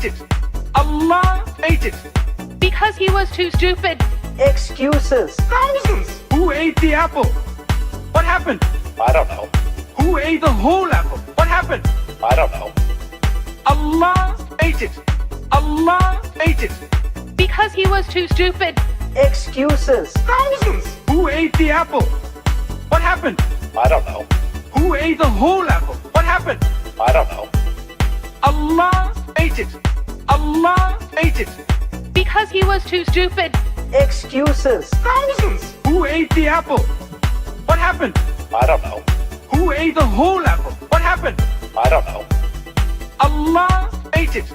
ate it. Allah ate it. Because he was too stupid. Excuses. Thousands. Who ate the apple? What happened? I don't know. Who ate the whole apple? What happened? I don't know. Allah ate it. Allah ate it. Because he was too stupid. Excuses. Thousands. Who ate the apple? What happened? I don't know. Who ate the whole apple? What happened? I don't know. Allah ate it. Allah ate it. Because he was too stupid. Excuses. Thousands. Who ate the apple? What happened? I don't know. Who ate the whole apple? What happened? I don't know. Allah ate it.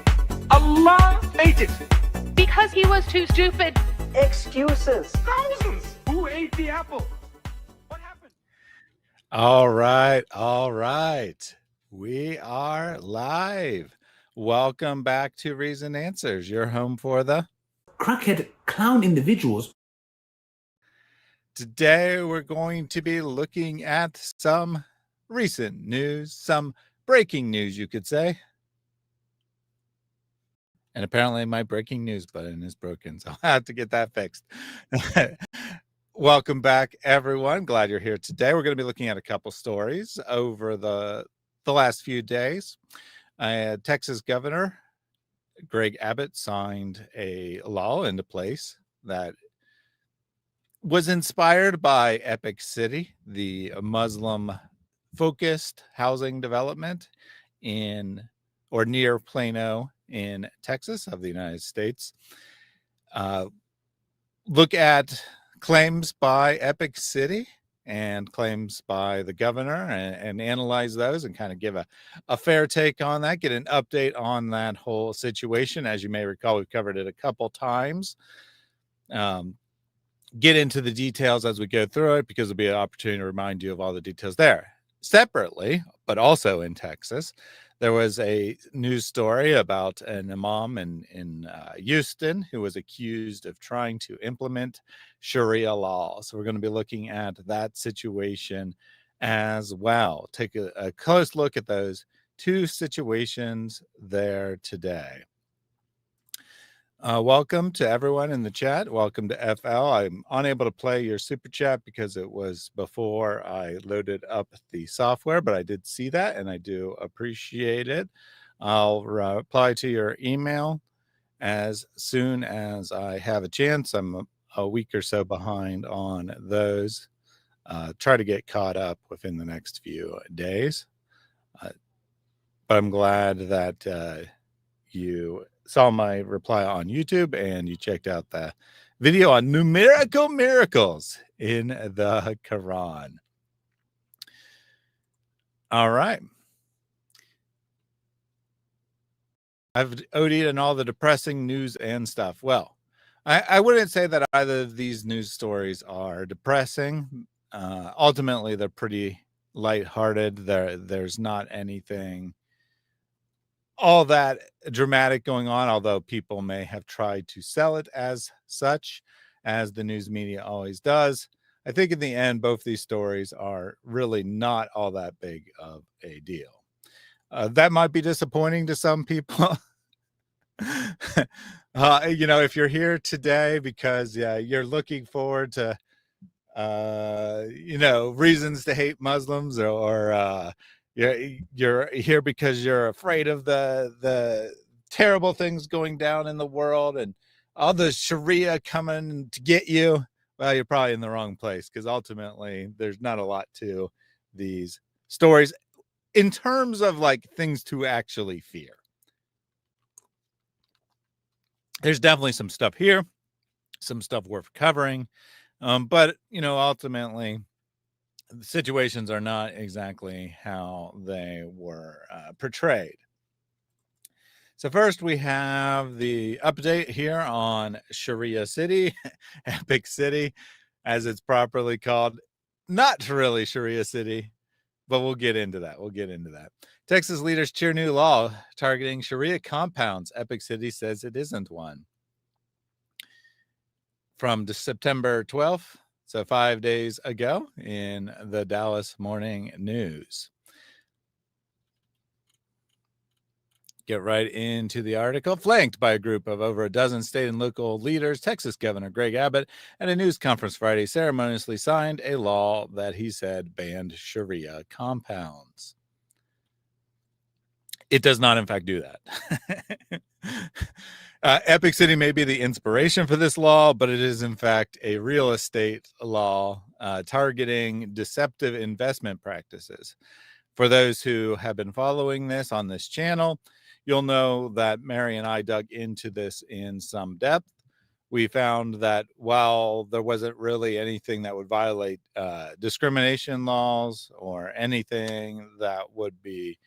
Allah ate it. Because he was too stupid. Excuses. Thousands. Who ate the apple? What happened? All right. All right. We are live. Welcome back to Reason Answers, your home for the crackhead clown individuals. Today, we're going to be looking at some recent news, some breaking news, you could say. And apparently my breaking news button is broken, so I have to get that fixed. Welcome back, everyone. Glad you're here today. We're going to be looking at a couple stories over the last few days. Texas Governor Greg Abbott signed a law into place that was inspired by Epic City, the Muslim-focused housing development in or near Plano in Texas of the United States. Look at claims by Epic City and claims by the governor and analyze those and kind of give a fair take on that, get an update on that whole situation. As you may recall, we've covered it a couple times. Get into the details as we go through it because there'll be an opportunity to remind you of all the details there. Separately, but also in Texas, there was a news story about an imam in Houston who was accused of trying to implement Sharia law. So we're going to be looking at that situation as well. Take a close look at those two situations there today. Welcome to everyone in the chat. Welcome to FL. I'm unable to play your super chat because it was before I loaded up the software, but I did see that and I do appreciate it. I'll reply to your email as soon as I have a chance. I'm a week or so behind on those. Try to get caught up within the next few days. But I'm glad that you saw my reply on YouTube and you checked out the video on numerical miracles in the Quran. All right. I've OD'd on all the depressing news and stuff. Well, I wouldn't say that either of these news stories are depressing. Ultimately, they're pretty lighthearted. There's not anything all that dramatic going on, although people may have tried to sell it as such, as the news media always does. I think in the end, both these stories are really not all that big of a deal. That might be disappointing to some people. If you're here today because you're looking forward to reasons to hate Muslims or you're here because you're afraid of the terrible things going down in the world and all the Sharia coming to get you. Well, you're probably in the wrong place because ultimately there's not a lot to these stories in terms of like things to actually fear. There's definitely some stuff here, some stuff worth covering. But ultimately, the situations are not exactly how they were portrayed. So first we have the update here on Sharia City, Epic City, as it's properly called. Not really Sharia City, but we'll get into that. Texas leaders cheer new law targeting Sharia compounds. Epic City says it isn't one. From September 12th. So 5 days ago in the Dallas Morning News. Get right into the article. Flanked by a group of over a dozen state and local leaders, Texas Governor Greg Abbott, at a news conference Friday, ceremoniously signed a law that he said banned Sharia compounds. It does not, in fact, do that. Epic City may be the inspiration for this law, but it is, in fact, a real estate law targeting deceptive investment practices. For those who have been following this on this channel, you'll know that Mary and I dug into this in some depth. We found that while there wasn't really anything that would violate discrimination laws or anything that would be,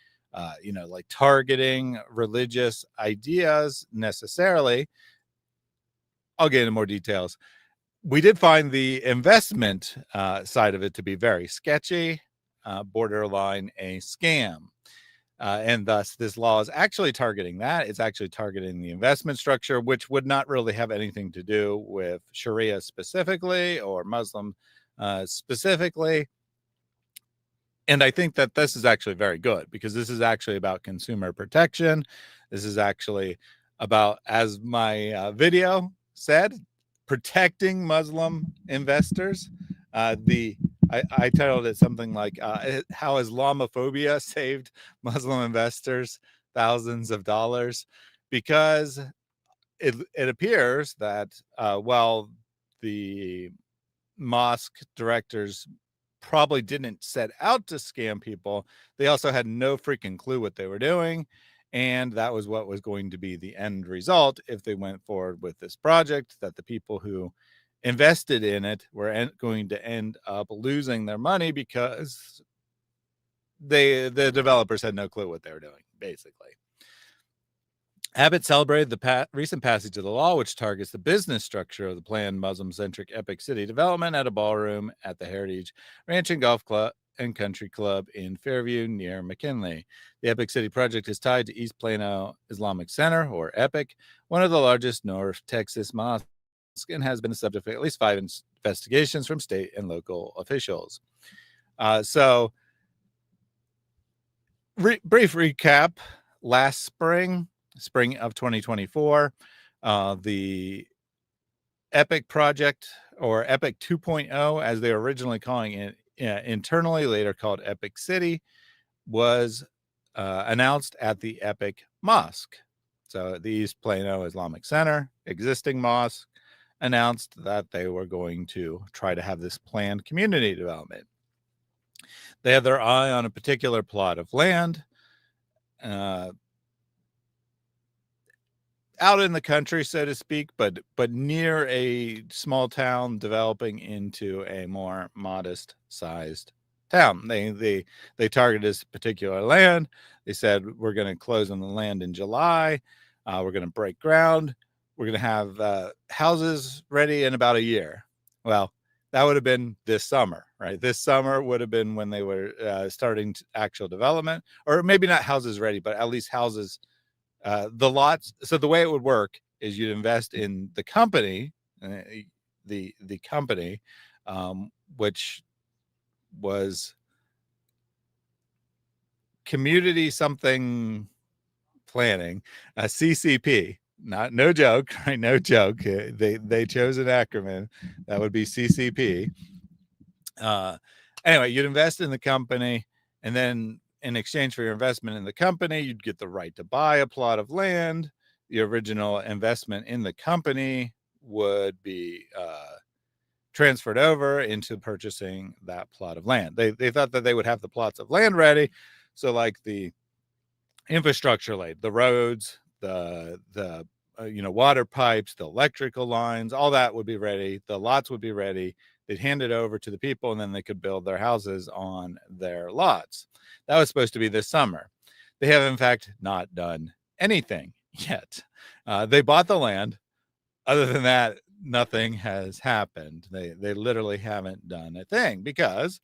like targeting religious ideas necessarily, I'll get into more details. We did find the investment side of it to be very sketchy, borderline a scam. And thus, this law is actually targeting that. It's actually targeting the investment structure, which would not really have anything to do with Sharia specifically or Muslim specifically. And I think that this is actually very good because this is actually about consumer protection. This is actually about, as my video said, protecting Muslim investors. I titled it something like how Islamophobia saved Muslim investors thousands of dollars, because it appears that while the mosque directors probably didn't set out to scam people, they also had no freaking clue what they were doing. And that was what was going to be the end result if they went forward with this project, that the people who invested in it were going to end up losing their money because the developers had no clue what they were doing, basically. Abbott celebrated the recent passage of the law, which targets the business structure of the planned Muslim-centric Epic City development at a ballroom at the Heritage Ranch and Golf Club and Country Club in Fairview near McKinley. The Epic City project is tied to East Plano Islamic Center, or EPIC, one of the largest North Texas mosques, and has been the subject of at least 5 investigations from state and local officials. So, brief recap. Last spring of 2024, the EPIC project, or EPIC 2.0, as they were originally calling it internally, later called Epic City, was announced at the EPIC Mosque. So the East Plano Islamic Center, existing mosque, announced that they were going to try to have this planned community development. They had their eye on a particular plot of land out in the country, so to speak, but near a small town developing into a more modest sized town. They targeted this particular land. They said, we're going to close on the land in July. We're going to break ground. We're going to have houses ready in about a year. Well, that would have been this summer, right? This summer would have been when they were starting actual development, or maybe not houses ready, but at least houses, the lots. So the way it would work is you'd invest in the company, the company, which was community something planning, CCP. No joke, right? No joke. They chose an acronym that would be CCP. Anyway, you'd invest in the company, and then in exchange for your investment in the company, you'd get the right to buy a plot of land. The original investment in the company would be transferred over into purchasing that plot of land. They thought that they would have the plots of land ready, so like the infrastructure laid, the roads, the water pipes, the electrical lines, all that would be ready. The lots would be ready. They'd hand it over to the people, and then they could build their houses on their lots. That was supposed to be this summer. They have, in fact, not done anything yet. They bought the land. Other than that, nothing has happened. They literally haven't done a thing because,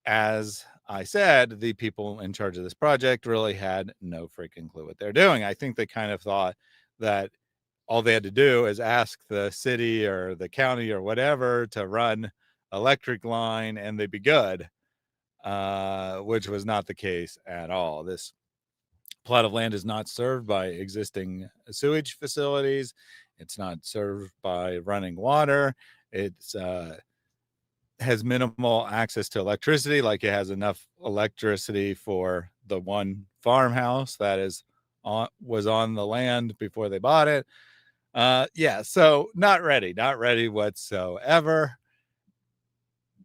as I said, the people in charge of this project really had no freaking clue what they're doing. I think they kind of thought that all they had to do is ask the city or the county or whatever to run electric line and they'd be good, which was not the case at all. This plot of land is not served by existing sewage facilities. It's not served by running water. It's has minimal access to electricity, like it has enough electricity for the one farmhouse that was on the land before they bought it. Yeah, so not ready whatsoever.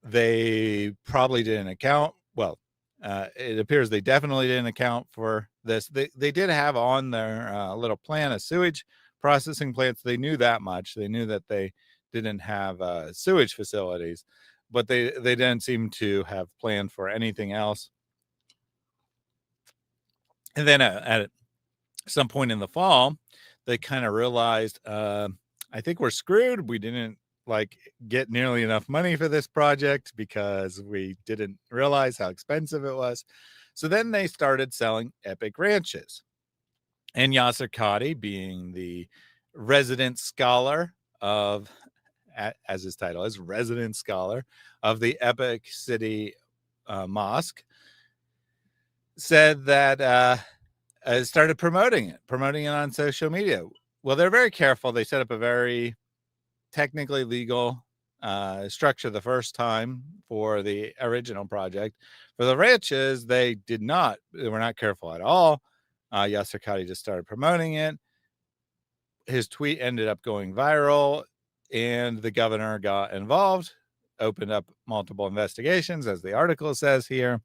They probably didn't account. Well, it appears they definitely didn't account for this. They did have on their little plan a sewage processing plants. They knew that much. They knew that they didn't have sewage facilities, but they didn't seem to have planned for anything else. And then at some point in the fall, they kind of realized, I think we're screwed. We didn't get nearly enough money for this project because we didn't realize how expensive it was. So then they started selling epic ranches. And Yasser Qadi, being the resident scholar of, as his title is, resident scholar of the Epic City Mosque, said that started promoting it on social media. Well, they're very careful. They set up a very technically legal structure the first time for the original project. For the ranches, they were not careful at all. Yasser Qadi just started promoting it. His tweet ended up going viral, and the governor got involved, opened up multiple investigations, as the article says here.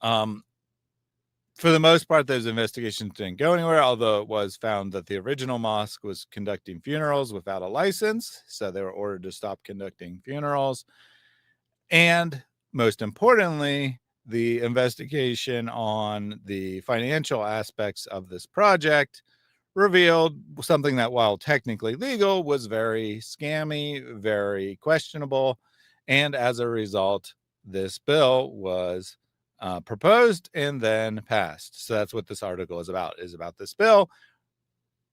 For the most part, those investigations didn't go anywhere, although it was found that the original mosque was conducting funerals without a license, so they were ordered to stop conducting funerals. And most importantly, the investigation on the financial aspects of this project revealed something that, while technically legal, was very scammy, very questionable, and as a result, this bill was proposed and then passed. So that's what this article is about this bill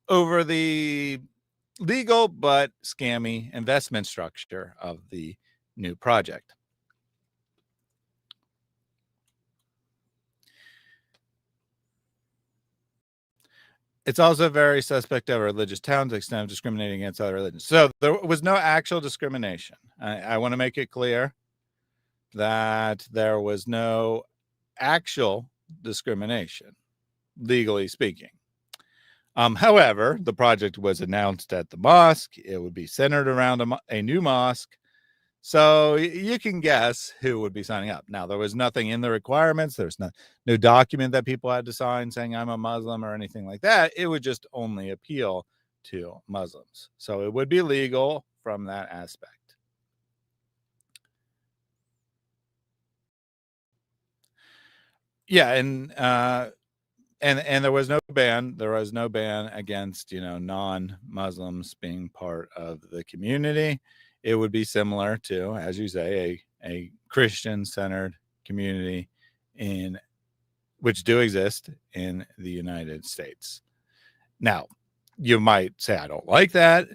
over the legal but scammy investment structure of the new project. It's also very suspect of a religious town to the extent of discriminating against other religions. So there was no actual discrimination. I want to make it clear that there was no actual discrimination, legally speaking. However, the project was announced at the mosque. It would be centered around a new mosque. So you can guess who would be signing up. Now, there was nothing in the requirements. There's no document that people had to sign saying I'm a Muslim or anything like that. It would just only appeal to Muslims. So it would be legal from that aspect. Yeah, and there was no ban. There was no ban against, non-Muslims being part of the community. It would be similar to, as you say, a Christian-centered community which do exist in the United States. Now, you might say, I don't like that.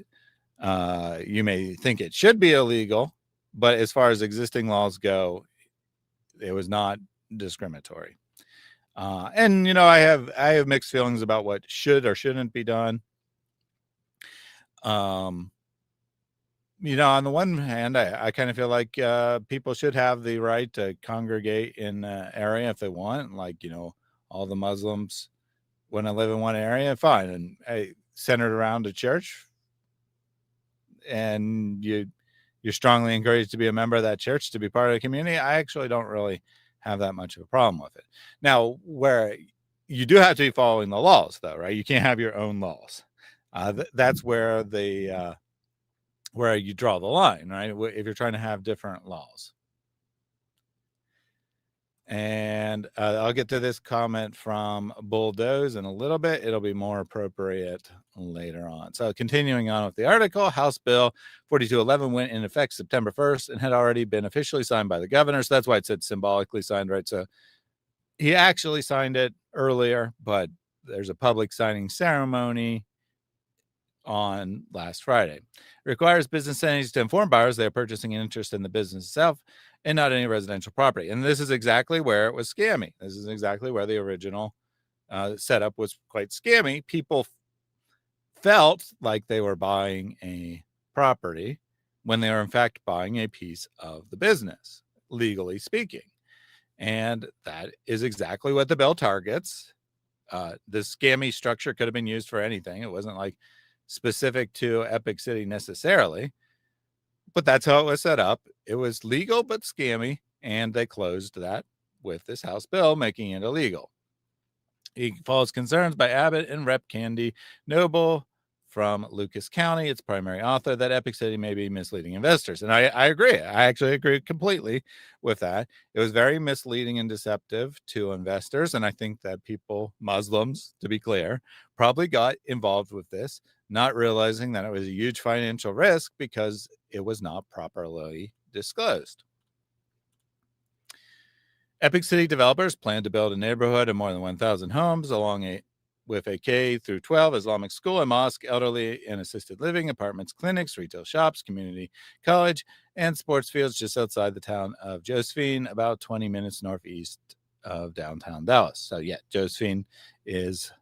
You may think it should be illegal, but as far as existing laws go, it was not discriminatory. And I have mixed feelings about what should or shouldn't be done. On the one hand, I kind of feel like people should have the right to congregate in an area if they want. Like, all the Muslims want to live in one area, fine. And centered around a church, and you're strongly encouraged to be a member of that church, to be part of the community. I actually don't really have that much of a problem with it. Now, where you do have to be following the laws, though, right? You can't have your own laws. That's where where you draw the line, right? If you're trying to have different laws. And I'll get to this comment from Bulldoze in a little bit. It'll be more appropriate later on. So continuing on with the article, House Bill 4211 went in effect September 1st and had already been officially signed by the governor. So that's why it said symbolically signed, right? So he actually signed it earlier, but there's a public signing ceremony on last Friday. It requires business entities to inform buyers they are purchasing an interest in the business itself and not any residential property. And this is exactly where it was scammy. This is exactly where the original setup was quite scammy. People felt like they were buying a property when they were in fact buying a piece of the business, legally speaking. And that is exactly what the bill targets. This scammy structure could have been used for anything. It wasn't like specific to Epic City necessarily, but that's how it was set up. It was legal but scammy, and they closed that with this House bill, making it illegal. He follows concerns by Abbott and Rep. Candy Noble from Lucas County, its primary author, that Epic City may be misleading investors. And I agree. I actually agree completely with that. It was very misleading and deceptive to investors. And I think that people, Muslims, to be clear, probably got involved with this, not realizing that it was a huge financial risk because it was not properly disclosed. Epic City developers plan to build a neighborhood of more than 1,000 homes with a K through 12 Islamic school, a mosque, elderly and assisted living, apartments, clinics, retail shops, community college, and sports fields just outside the town of Josephine, about 20 minutes northeast of downtown Dallas. So yeah, Josephine is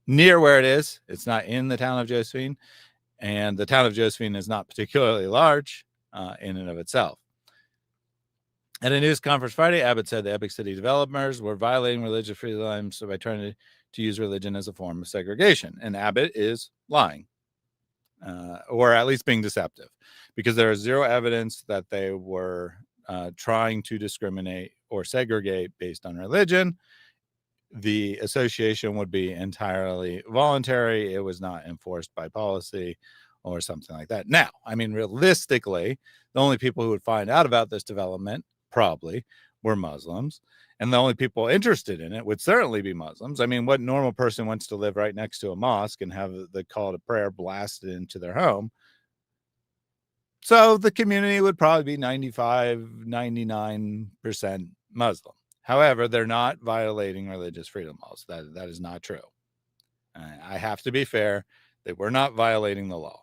near where it is. It's not in the town of Josephine, and the town of Josephine is not particularly large in and of itself. At a news conference Friday, Abbott said the Epic City developers were violating religious freedom by trying to use religion as a form of segregation. And Abbott is lying, or at least being deceptive, because there is zero evidence that they were trying to discriminate or segregate based on religion. The association would be entirely voluntary. It was not enforced by policy or something like that. Now, I mean, realistically, the only people who would find out about this development probably were Muslims, and the only people interested in it would certainly be Muslims. I mean, what normal person wants to live right next to a mosque and have the call to prayer blasted into their home? So the community would probably be 99% Muslim. However, they're not violating religious freedom laws. That is not true. I have to be fair. They were not violating the law.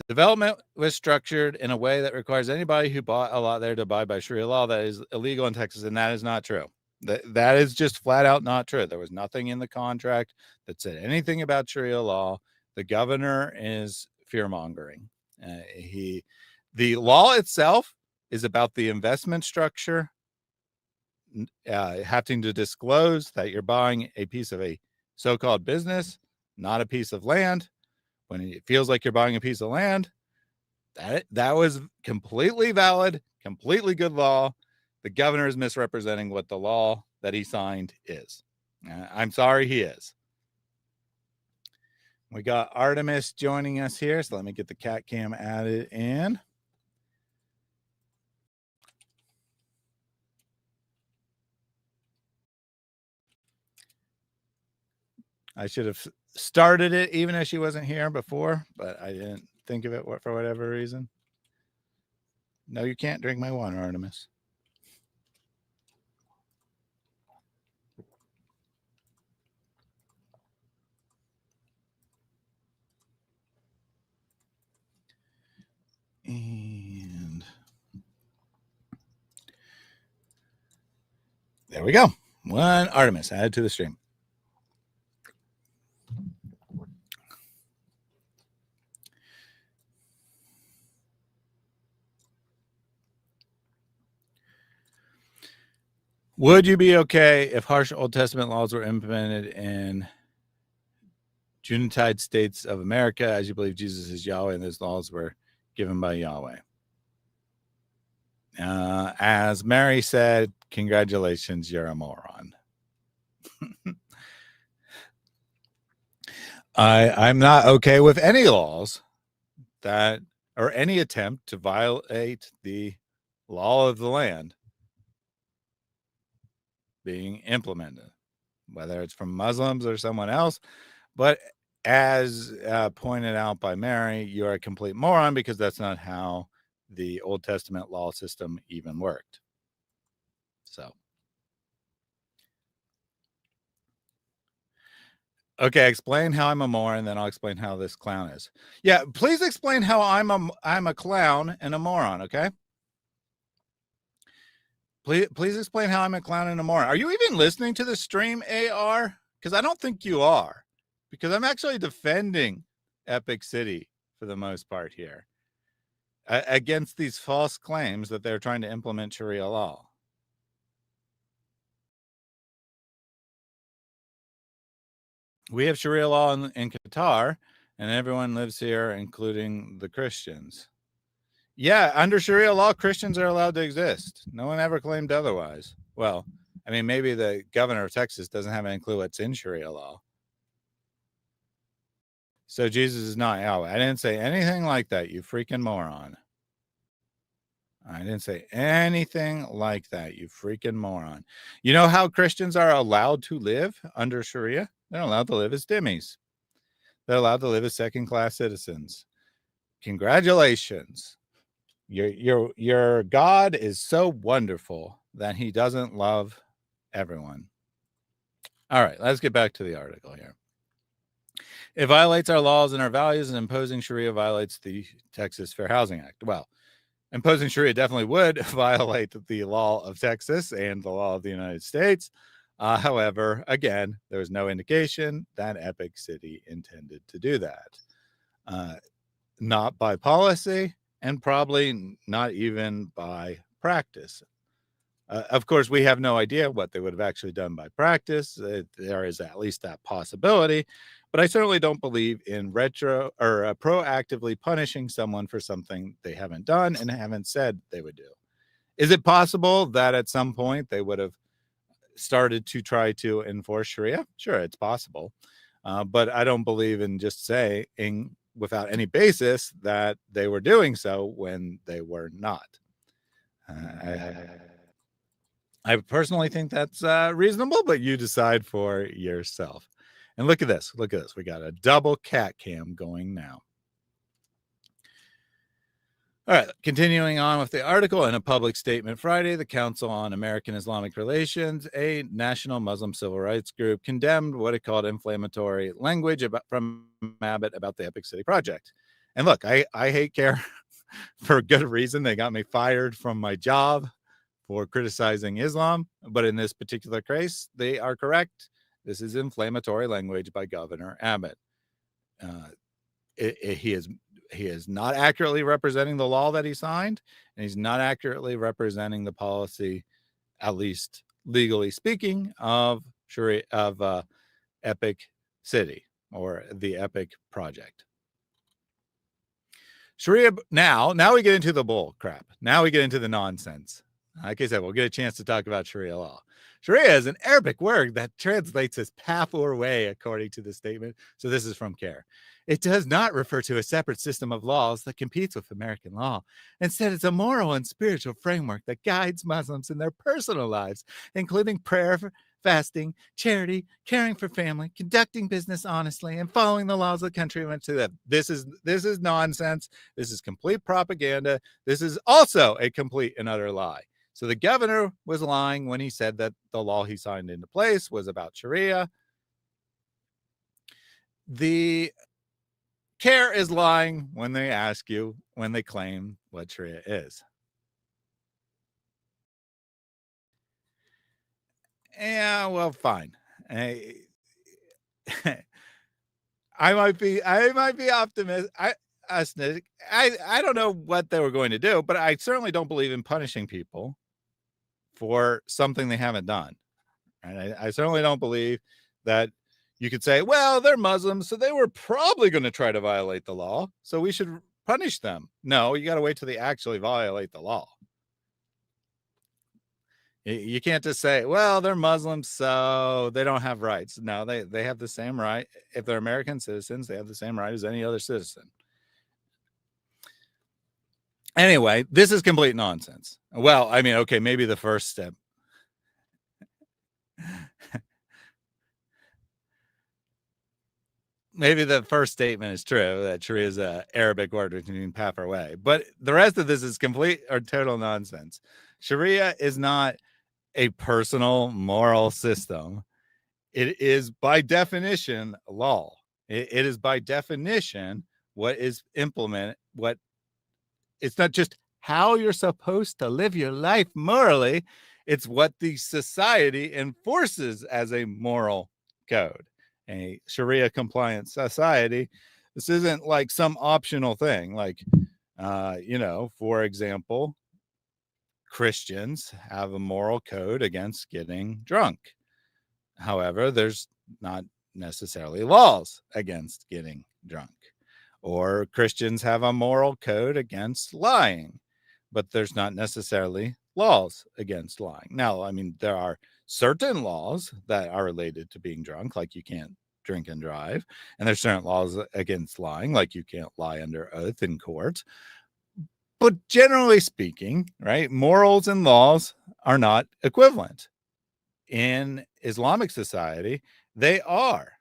Development was structured in a way that requires anybody who bought a lot there to abide by Sharia law. That is illegal in Texas, and that is not true. That is just flat out not true. There was nothing in the contract that said anything about Sharia law. The governor is fear-mongering. The law itself is about the investment structure, having to disclose that you're buying a piece of a so-called business, not a piece of land. When it feels like you're buying a piece of land, that was completely valid, completely good law. The governor is misrepresenting what the law that he signed is. I'm sorry, he is. We got Artemis joining us here, so let me get the cat cam added in. I should have started it even if she wasn't here before, but I didn't think of it for whatever reason. No, you can't drink my water, Artemis. And there we go. One Artemis added to the stream. Would you be okay if harsh Old Testament laws were implemented in United States of America as you believe Jesus is Yahweh and those laws were given by Yahweh? As Mary said, congratulations, you're a moron. I'm not okay with any laws that, or any attempt to violate the law of the land being implemented, whether it's from Muslims or someone else. But as pointed out by Mary, you're a complete moron because that's not how the Old Testament law system even worked. So, okay, explain how I'm a moron, and then I'll explain how this clown is. Yeah, please explain how I'm a clown and a moron, okay? Please explain how I'm a clown in a moron. Are you even listening to the stream, AR? Because I don't think you are. Because I'm actually defending Epic City for the most part here against these false claims that they're trying to implement Sharia law. We have Sharia law in Qatar, and everyone lives here, including the Christians. Yeah, under Sharia law, Christians are allowed to exist. No one ever claimed otherwise. Well, I mean, maybe the governor of Texas doesn't have any clue what's in Sharia law. So Jesus is not Yahweh. I didn't say anything like that, you freaking moron. I didn't say anything like that, you freaking moron. You know how Christians are allowed to live under Sharia? They're allowed to live as dhimmis. They're allowed to live as second-class citizens. Congratulations. Your God is so wonderful that he doesn't love everyone. All right, let's get back to the article here. It violates our laws and our values, and imposing Sharia violates the Texas Fair Housing Act. Well, imposing Sharia definitely would violate the law of Texas and the law of the United States. However, again, there was no indication that Epic City intended to do that. Not by policy, and probably not even by practice. Of course, we have no idea what they would have actually done by practice. There is at least that possibility, but I certainly don't believe in proactively punishing someone for something they haven't done and haven't said they would do. Is it possible that at some point they would have started to try to enforce Sharia? Sure, it's possible. But I don't believe in just saying without any basis that they were doing so when they were not. I personally think that's reasonable, but you decide for yourself. And look at this. Look at this. We got a double cat cam going now. All right, continuing on with the article. In a public statement Friday, the Council on American Islamic Relations, a national Muslim civil rights group, condemned what it called inflammatory language from Abbott about the Epic City project. And look, I hate CARE for a good reason. They got me fired from my job for criticizing Islam, but in this particular case, they are correct. This is inflammatory language by Governor Abbott. He is not accurately representing the law that he signed, and he's not accurately representing the policy, at least legally speaking, of Epic City or the Epic project. Sharia. Now we get into the bull crap. Now we get into the nonsense. Like I said, we'll get a chance to talk about Sharia law. Sharia is an Arabic word that translates as path or way, according to the statement. So this is from CARE. It does not refer to a separate system of laws that competes with American law. Instead, it's a moral and spiritual framework that guides Muslims in their personal lives, including prayer, fasting, charity, caring for family, conducting business honestly, and following the laws of the country in which they live. This is nonsense. This is complete propaganda. This is also a complete and utter lie. So the governor was lying when he said that the law he signed into place was about Sharia. The CARE is lying when they ask you, when they claim what Sharia is. Yeah, well, fine. I might be optimistic. I don't know what they were going to do, but I certainly don't believe in punishing people for something they haven't done. And I certainly don't believe that you could say, well, they're Muslims, so they were probably going to try to violate the law, so we should punish them. No, you got to wait till they actually violate the law. You can't just say, well, they're Muslims, so they don't have rights. No, they have the same right. If they're American citizens, they have the same right as any other citizen. Anyway, this is complete nonsense. Well, I mean, okay, maybe the first step. Maybe the first statement is true, that Sharia is an Arabic word which means path or way. But the rest of this is complete or total nonsense. Sharia is not a personal moral system. It is by definition law. It is by definition what is implemented. It's not just how you're supposed to live your life morally. It's what the society enforces as a moral code. A Sharia compliant society, this isn't like some optional thing. Like, for example, Christians have a moral code against getting drunk. However, there's not necessarily laws against getting drunk. Or Christians have a moral code against lying, but there's not necessarily laws against lying. Now, I mean, there are certain laws that are related to being drunk, like you can't drink and drive. And there's certain laws against lying, like you can't lie under oath in court. But generally speaking, right, morals and laws are not equivalent. In Islamic society, they are.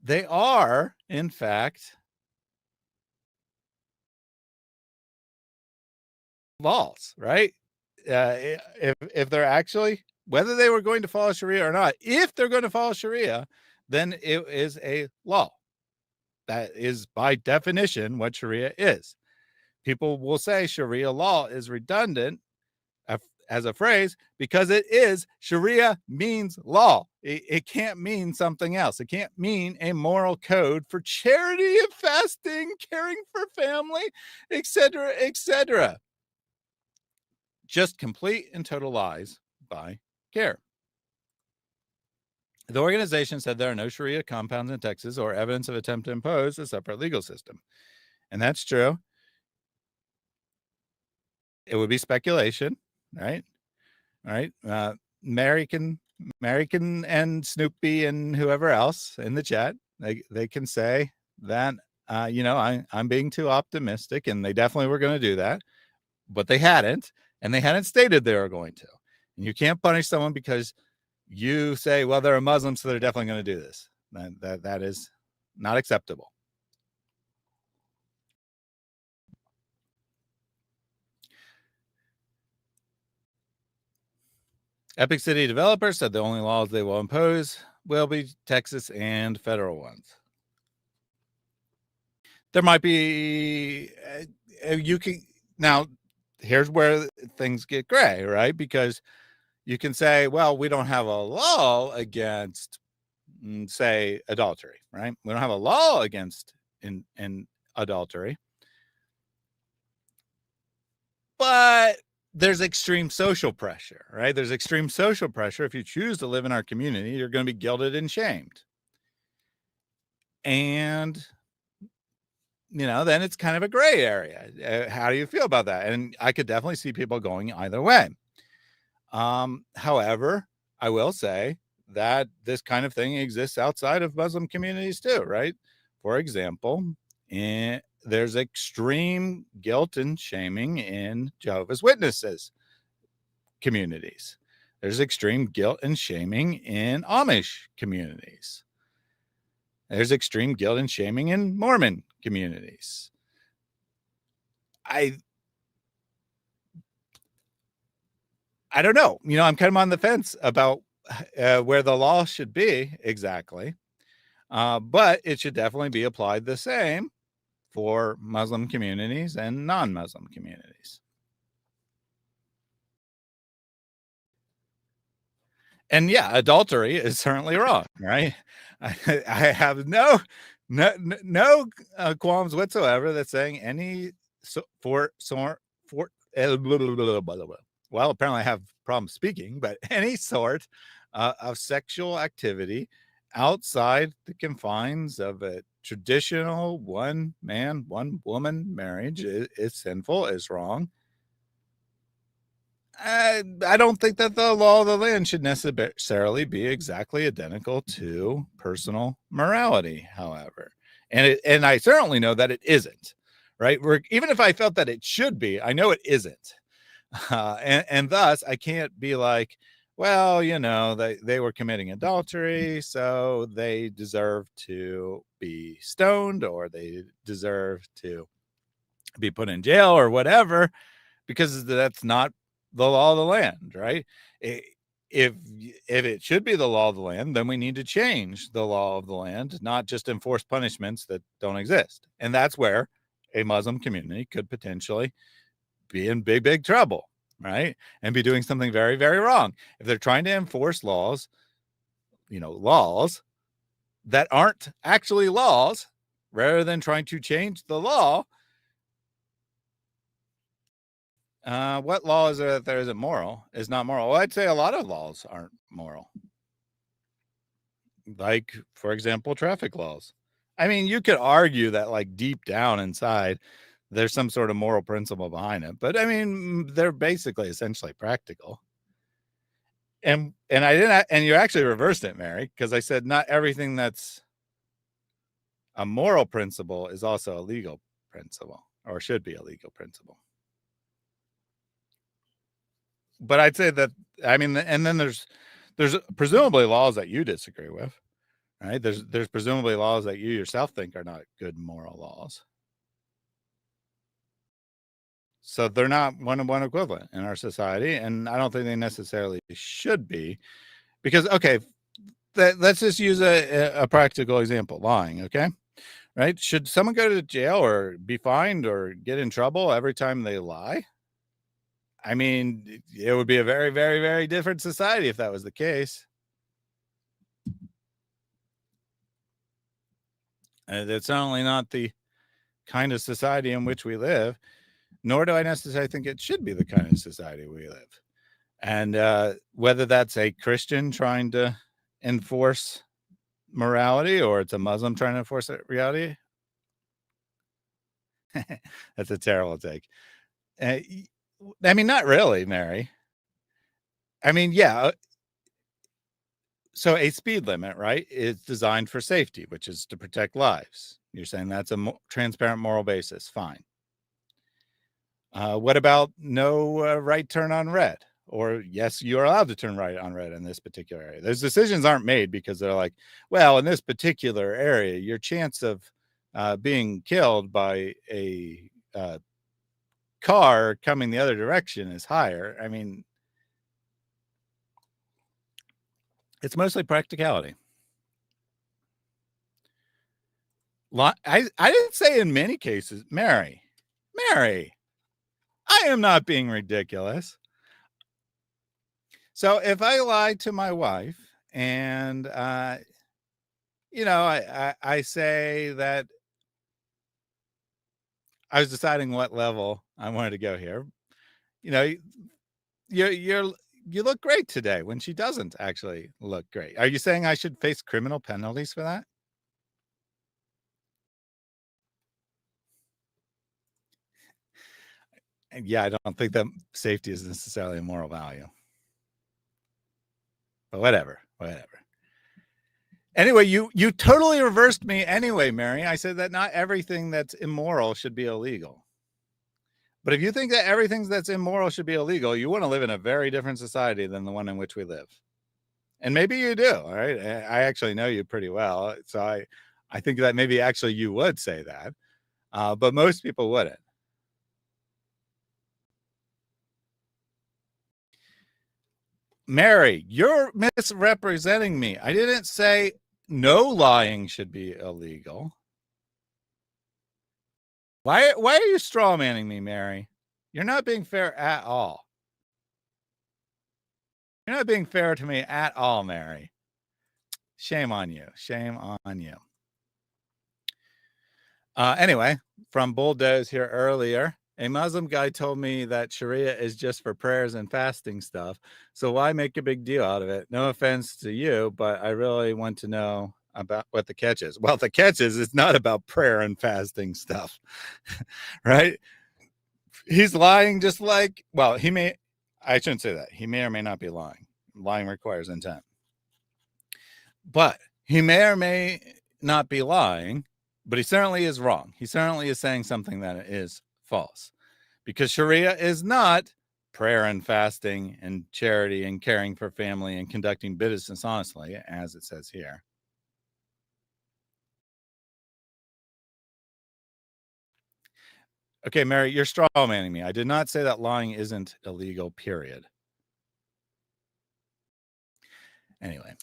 They are, in fact, laws, right? If they're actually, whether they were going to follow Sharia or not, if they're going to follow Sharia, then it is a law. That is by definition what Sharia is. People will say Sharia law is redundant as a phrase because it is. Sharia means law. It can't mean something else. It can't mean a moral code for charity and fasting, caring for family, etc., etc. Just complete and total lies by CARE. The organization said there are no Sharia compounds in Texas or evidence of attempt to impose a separate legal system. And that's true. It would be speculation, right? Right. American and Snoopy and whoever else in the chat, they can say that, I'm being too optimistic, and they definitely were going to do that, but they hadn't, and they hadn't stated they were going to. And you can't punish someone because you say, well, they're a Muslim, so they're definitely going to do this. That is not acceptable. Epic City developers said the only laws they will impose will be Texas and federal ones. There might be, now here's where things get gray, right? Because you can say, well, we don't have a law against, say, adultery, right? We don't have a law against in adultery, but there's extreme social pressure, right? There's extreme social pressure. If you choose to live in our community, you're going to be guilted and shamed. And, then it's kind of a gray area. How do you feel about that? And I could definitely see people going either way. However, I will say that this kind of thing exists outside of Muslim communities too, right? For example, there's extreme guilt and shaming in Jehovah's Witnesses communities. There's extreme guilt and shaming in Amish communities. There's extreme guilt and shaming in Mormon communities. I don't know. I'm kind of on the fence about where the law should be exactly. But it should definitely be applied the same for Muslim communities and non-Muslim communities. And yeah, adultery is certainly wrong, right? I have no qualms whatsoever that saying any well, apparently I have problems speaking, but any sort of sexual activity outside the confines of a traditional one man, one woman marriage is sinful, is wrong. I don't think that the law of the land should necessarily be exactly identical to personal morality, however. And I certainly know that it isn't, right? Even if I felt that it should be, I know it isn't. And thus I can't be like, well, they were committing adultery, so they deserve to be stoned or they deserve to be put in jail or whatever, because that's not the law of the land, right? If it should be the law of the land, then we need to change the law of the land, not just enforce punishments that don't exist. And that's where a Muslim community could potentially be in big, big trouble, right? And be doing something very, very wrong. If they're trying to enforce laws, laws that aren't actually laws, rather than trying to change the law, what law is there that there isn't moral? Is not moral? Well, I'd say a lot of laws aren't moral. Like, for example, traffic laws. I mean, you could argue that, like, deep down inside, there's some sort of moral principle behind it, but I mean, they're basically essentially practical. And you actually reversed it, Mary, because I said not everything that's a moral principle is also a legal principle, or should be a legal principle. But I'd say that, I mean, and then there's presumably laws that you disagree with, right? There's presumably laws that you yourself think are not good moral laws. So they're not one-to-one equivalent in our society, and I don't think they necessarily should be, because, okay, let's just use a practical example: lying. Okay, right? Should someone go to jail or be fined or get in trouble every time they lie? I mean, it would be a very, very, very different society if that was the case. And it's certainly not the kind of society in which we live, nor do I necessarily think it should be the kind of society we live. And whether that's a Christian trying to enforce morality or it's a Muslim trying to enforce reality, that's a terrible take. I mean, not really, Mary. I mean, yeah. So a speed limit, right, is designed for safety, which is to protect lives. You're saying that's a transparent moral basis. Fine. What about no right turn on red? Or yes, you're allowed to turn right on red in this particular area. Those decisions aren't made because they're like, well, in this particular area, your chance of being killed by a car coming the other direction is higher. I mean, it's mostly practicality. I didn't say in many cases, Mary, I am not being ridiculous. So if I lie to my wife and, I say that I was deciding what level I wanted to go here, you know, you look great today, when she doesn't actually look great. Are you saying I should face criminal penalties for that? And yeah, I don't think that safety is necessarily a moral value. But whatever. Anyway, you totally reversed me anyway, Mary. I said that not everything that's immoral should be illegal. But if you think that everything that's immoral should be illegal, you want to live in a very different society than the one in which we live. And maybe you do, all right? I actually know you pretty well. So I think that maybe actually you would say that. But most people wouldn't. Mary, you're misrepresenting me. I didn't say no lying should be illegal. Why are you straw manning me, Mary? You're not being fair at all. You're not being fair to me at all, Mary. Shame on you. Shame on you. Anyway, from Bulldoze here earlier, a Muslim guy told me that Sharia is just for prayers and fasting stuff. So why make a big deal out of it? No offense to you, but I really want to know about what the catch is. Well, the catch is it's not about prayer and fasting stuff, right? He's lying just like, well, I shouldn't say that. He may or may not be lying. Lying requires intent. But he may or may not be lying, but he certainly is wrong. He certainly is saying something that is false, because Sharia is not prayer and fasting and charity and caring for family and conducting business honestly, as it says here. Okay, Mary, you're straw manning me. I did not say that lying isn't illegal, period. Anyway.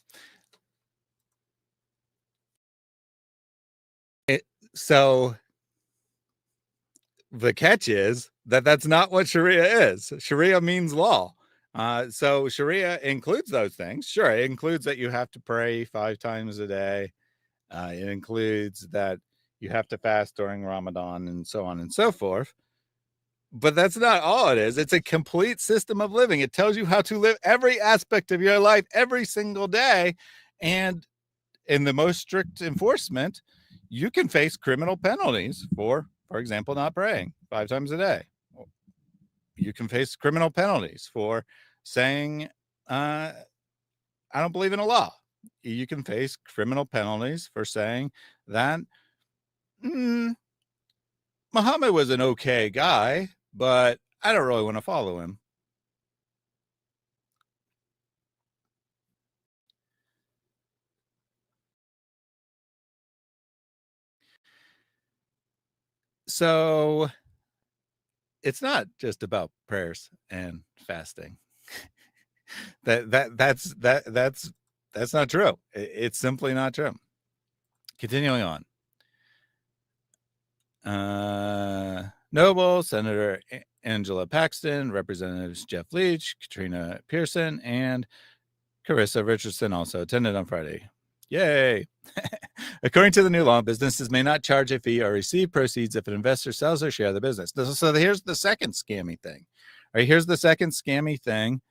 So The catch is that that's not what Sharia is. Sharia means law. So Sharia includes those things. Sure, it includes that you have to pray 5 times a day. It includes that you have to fast during Ramadan and so on and so forth. But that's not all it is. It's a complete system of living. It tells you how to live every aspect of your life every single day. And in the most strict enforcement, you can face criminal penalties for example, not praying 5 times a day. You can face criminal penalties for saying, I don't believe in Allah. You can face criminal penalties for saying that Muhammad was an okay guy, but I don't really want to follow him. So it's not just about prayers and fasting. That's not true. It's simply not true. Continuing on. Noble, Senator Angela Paxton, Representatives Jeff Leach, Katrina Pearson, and Carissa Richardson also attended on Friday. Yay! According to the new law, businesses may not charge a fee or receive proceeds if an investor sells their share of the business. So here's the second scammy thing. All right, here's the second scammy thing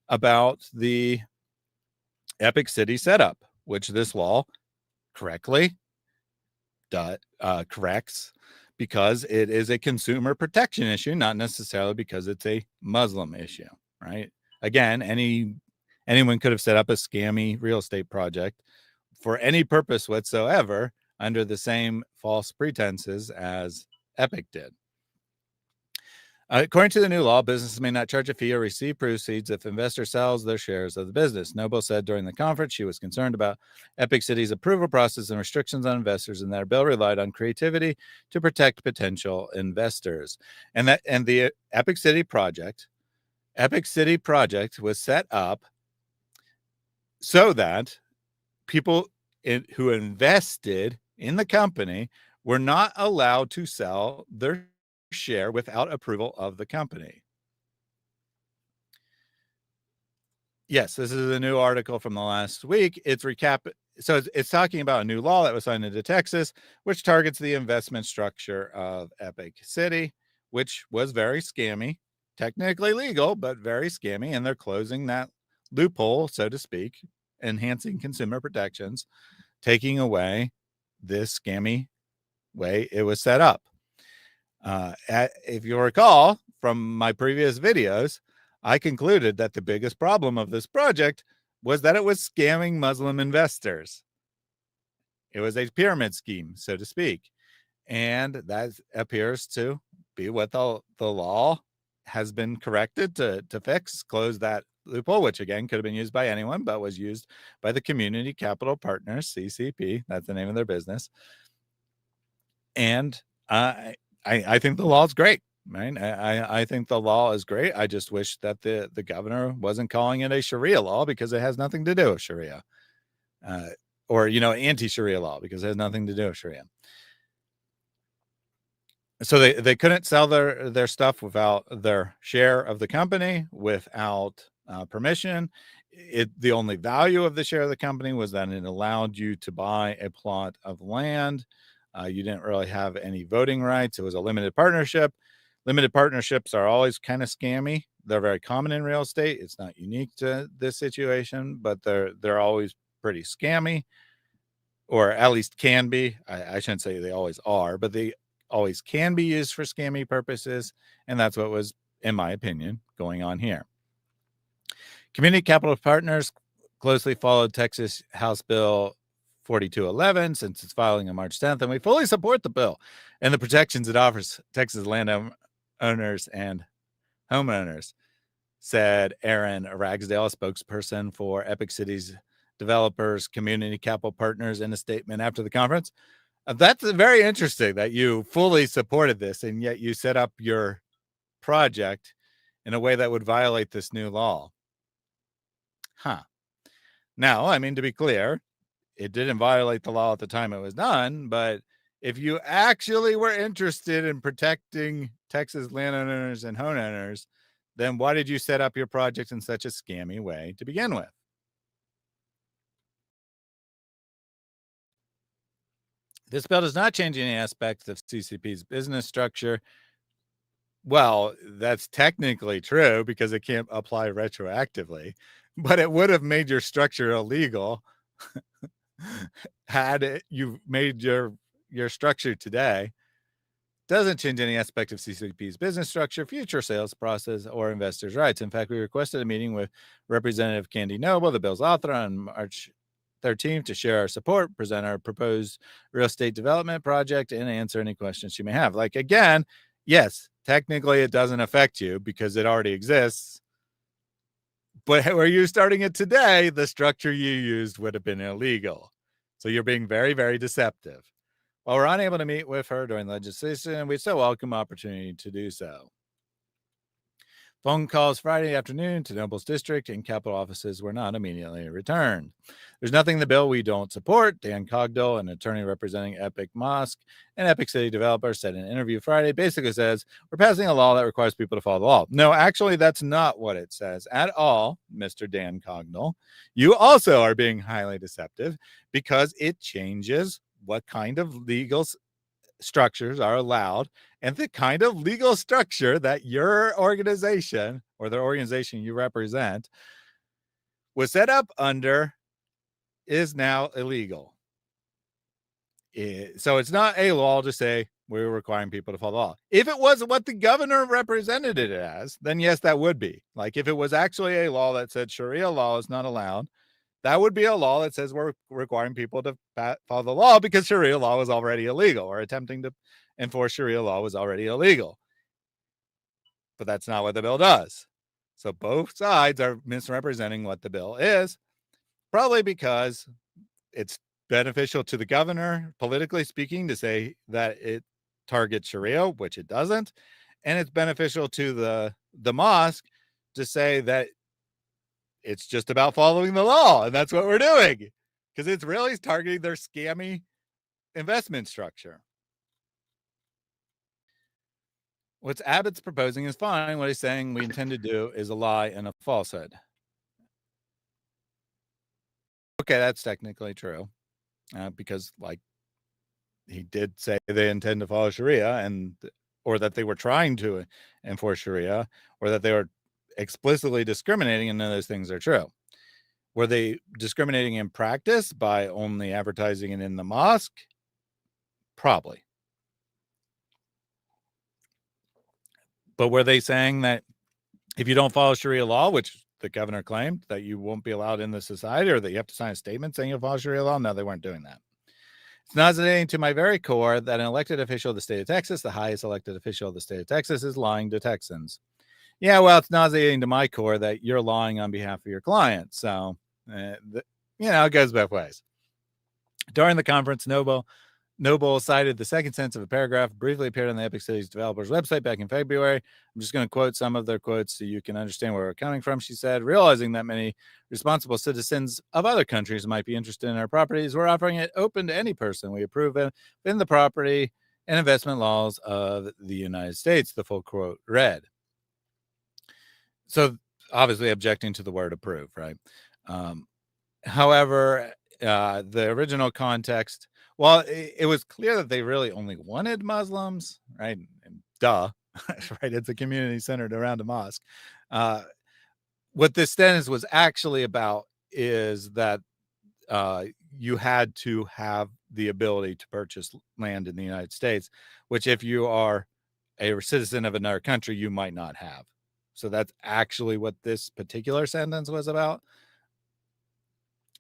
about the Epic City setup, which this law correctly corrects because it is a consumer protection issue, not necessarily because it's a Muslim issue, right? Again, anyone could have set up a scammy real estate project for any purpose whatsoever under the same false pretenses as Epic did. According to the new law, businesses may not charge a fee or receive proceeds if investor sells their shares of the business. Noble said during the conference she was concerned about Epic City's approval process and restrictions on investors, and their bill relied on creativity to protect potential investors. And the Epic City project was set up so that people who invested in the company were not allowed to sell their share without approval of the company. Yes, this is a new article from the last week. It's talking about a new law that was signed into Texas, which targets the investment structure of Epic City, which was very scammy, technically legal, but very scammy. And they're closing that loophole, so to speak, enhancing consumer protections, taking away this scammy way it was set up. If you recall from my previous videos, I concluded that the biggest problem of this project was that it was scamming Muslim investors. It was a pyramid scheme, so to speak. And that appears to be what the law has been corrected to fix, close that loophole, which again could have been used by anyone, but was used by the Community Capital Partners, CCP. That's the name of their business. And I think the law is great, right? I think the law is great. I just wish that the governor wasn't calling it a Sharia law because it has nothing to do with Sharia, or anti-Sharia law because it has nothing to do with Sharia. So they couldn't sell their stuff without their share of the company, without permission. The only value of the share of the company was that it allowed you to buy a plot of land. You didn't really have any voting rights. It was a limited partnership. Limited partnerships are always kind of scammy. They're very common in real estate. It's not unique to this situation, but they're always pretty scammy, or at least can be. I shouldn't say they always are, but they always can be used for scammy purposes. And that's what was, in my opinion, going on here. Community Capital Partners closely followed Texas House Bill 4211 since its filing on March 10th, and we fully support the bill and the protections it offers Texas landowners and homeowners, said Aaron Ragsdale, a spokesperson for Epic City's developers, Community Capital Partners, in a statement after the conference. That's very interesting that you fully supported this, and yet you set up your project in a way that would violate this new law. Now, I mean, to be clear, it didn't violate the law at the time it was done, but if you actually were interested in protecting Texas landowners and homeowners, then why did you set up your project in such a scammy way to begin with? This bill does not change any aspects of CCP's business structure. Well, that's technically true because it can't apply retroactively, but it would have made your structure illegal had you made your structure today. Doesn't change any aspect of CCP's business structure, future sales process, or investors' rights. In fact, we requested a meeting with Representative Candy Noble, the bill's author, on March 13th to share our support, present our proposed real estate development project, and answer any questions she may have. Like, again, yes, technically it doesn't affect you because it already exists. But were you starting it today, the structure you used would have been illegal. So you're being very, very deceptive. While we're unable to meet with her during legislation, we still welcome opportunity to do so. Phone calls Friday afternoon to Noble's district and Capitol offices were not immediately returned. There's nothing in the bill we don't support. Dan Cogdill, an attorney representing Epic Mosque and Epic City developers, said in an interview Friday, basically says, we're passing a law that requires people to follow the law. No, actually, that's not what it says at all, Mr. Dan Cogdill. You also are being highly deceptive because it changes what kind of legal structures are allowed and the kind of legal structure that your organization or the organization you represent was set up under is now illegal. So it's not a law to say we're requiring people to follow the law. If it was what the governor represented it as, then yes, that would be. Like if it was actually a law that said Sharia law is not allowed, that would be a law that says we're requiring people to follow the law because Sharia law was already illegal, or attempting to enforce Sharia law was already illegal. But that's not what the bill does. So both sides are misrepresenting what the bill is, probably because it's beneficial to the governor, politically speaking, to say that it targets Sharia, which it doesn't. And it's beneficial to the mosque to say that it's just about following the law, and that's what we're doing, because it's really targeting their scammy investment structure. What Abbott's proposing is fine. What he's saying we intend to do is a lie and a falsehood. Okay, that's technically true, because like he did say they intend to follow Sharia, and or that they were trying to enforce Sharia, or that they were explicitly discriminating, and none of those things are true. Were they discriminating in practice by only advertising it in the mosque? Probably. But were they saying that if you don't follow Sharia law, which the governor claimed, that you won't be allowed in the society, or that you have to sign a statement saying you follow Sharia law? No, they weren't doing that. It's nauseating to my very core that an elected official of the state of Texas, the highest elected official of the state of Texas, is lying to Texans. Yeah, well, it's nauseating to my core that you're lying on behalf of your client. So, it goes both ways. During the conference, Noble cited the second sentence of a paragraph briefly appeared on the Epic City's developers website back in February. I'm just going to quote some of their quotes so you can understand where we're coming from. She said, realizing that many responsible citizens of other countries might be interested in our properties, we're offering it open to any person we approve of in the property and investment laws of the United States, the full quote read. So obviously objecting to the word approve, right? However, the original context, well, it was clear that they really only wanted Muslims, right? And duh, right? It's a community centered around a mosque. What this sentence was actually about is that you had to have the ability to purchase land in the United States, which if you are a citizen of another country, you might not have. So that's actually what this particular sentence was about.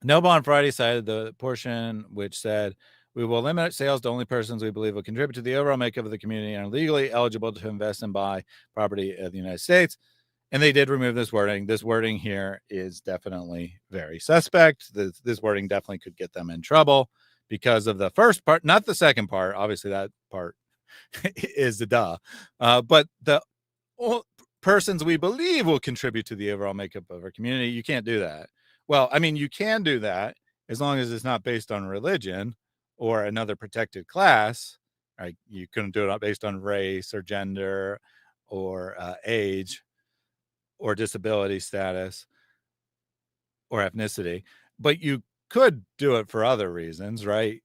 Noble on Friday cited the portion which said, we will limit sales to only persons we believe will contribute to the overall makeup of the community and are legally eligible to invest and buy property of the United States. And they did remove this wording. This wording here is definitely very suspect. This wording definitely could get them in trouble because of the first part, not the second part. Obviously, that part is the duh. But the persons we believe will contribute to the overall makeup of our community, you can't do that. Well, I mean, you can do that as long as it's not based on religion or another protected class, right? You couldn't do it based on race or gender or age or disability status or ethnicity, but you could do it for other reasons, right?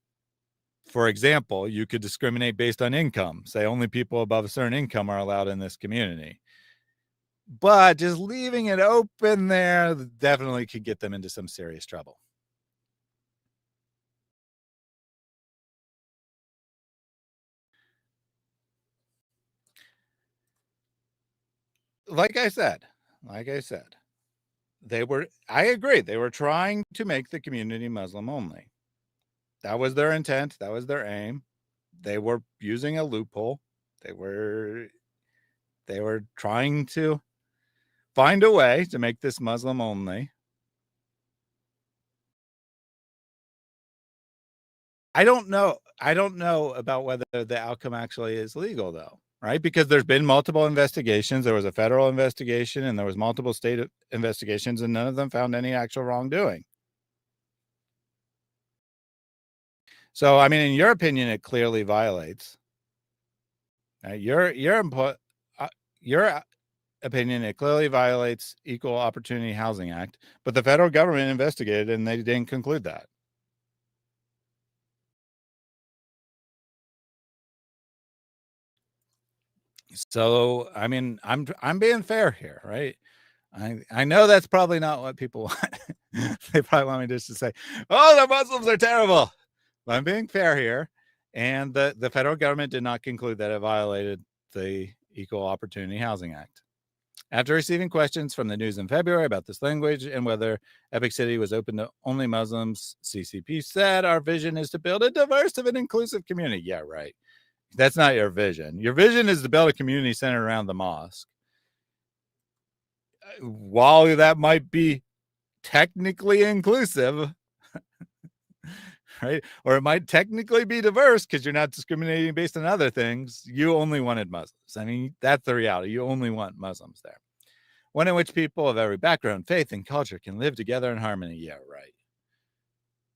For example, you could discriminate based on income, say only people above a certain income are allowed in this community. But just leaving it open there definitely could get them into some serious trouble. Like I said, I agree, they were trying to make the community Muslim only. That was their intent, that was their aim. They were using a loophole. They were trying to find a way to make this Muslim only. I don't know about whether the outcome actually is legal though, right? Because there's been multiple investigations. There was a federal investigation and there was multiple state investigations, and none of them found any actual wrongdoing. So, I mean, in your opinion, it clearly violates. Your opinion, it clearly violates Equal Opportunity Housing Act, but the federal government investigated and they didn't conclude that. So, I mean, I'm being fair here, right? I know that's probably not what people want. They probably want me just to say, "Oh, the Muslims are terrible." But I'm being fair here, and the federal government did not conclude that it violated the Equal Opportunity Housing Act. After receiving questions from the news in February about this language and whether Epic City was open to only Muslims, CCP said, "Our vision is to build a diverse and inclusive community." Yeah, right. That's not your vision. Your vision is to build a community centered around the mosque. While that might be technically inclusive, right? Or it might technically be diverse because you're not discriminating based on other things. You only wanted Muslims. I mean, that's the reality. You only want Muslims there. One in which people of every background, faith, and culture can live together in harmony. Yeah, right.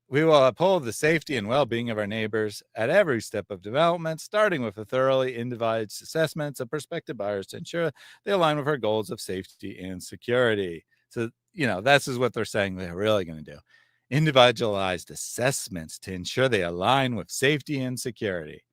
We will uphold the safety and well-being of our neighbors at every step of development, starting with a thoroughly individualized assessments of prospective buyers to ensure they align with our goals of safety and security. So, this is what they're saying they're really going to do. Individualized assessments to ensure they align with safety and security.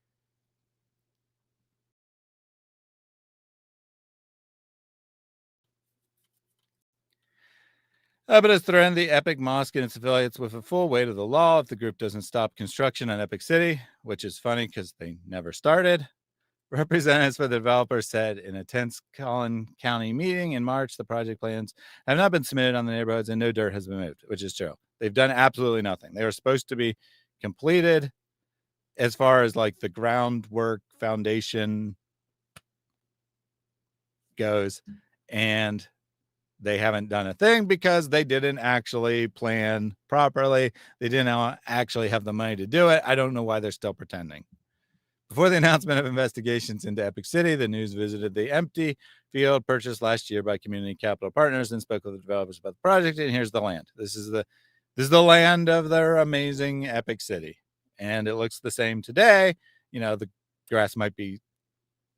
But has threatened the Epic Mosque and its affiliates with a full weight of the law if the group doesn't stop construction on Epic City, which is funny because they never started. Representatives for the developers said in a tense Collin County meeting in March, the project plans have not been submitted on the neighborhoods and no dirt has been moved, which is true. They've done absolutely nothing. They were supposed to be completed as far as like the groundwork foundation goes, and they haven't done a thing because they didn't actually plan properly. They didn't actually have the money to do it. I don't know why they're still pretending. Before the announcement of investigations into Epic City, the news visited the empty field purchased last year by Community Capital Partners and spoke with the developers about the project. And here's the land. This is the land of their amazing Epic City, and it looks the same today. The grass might be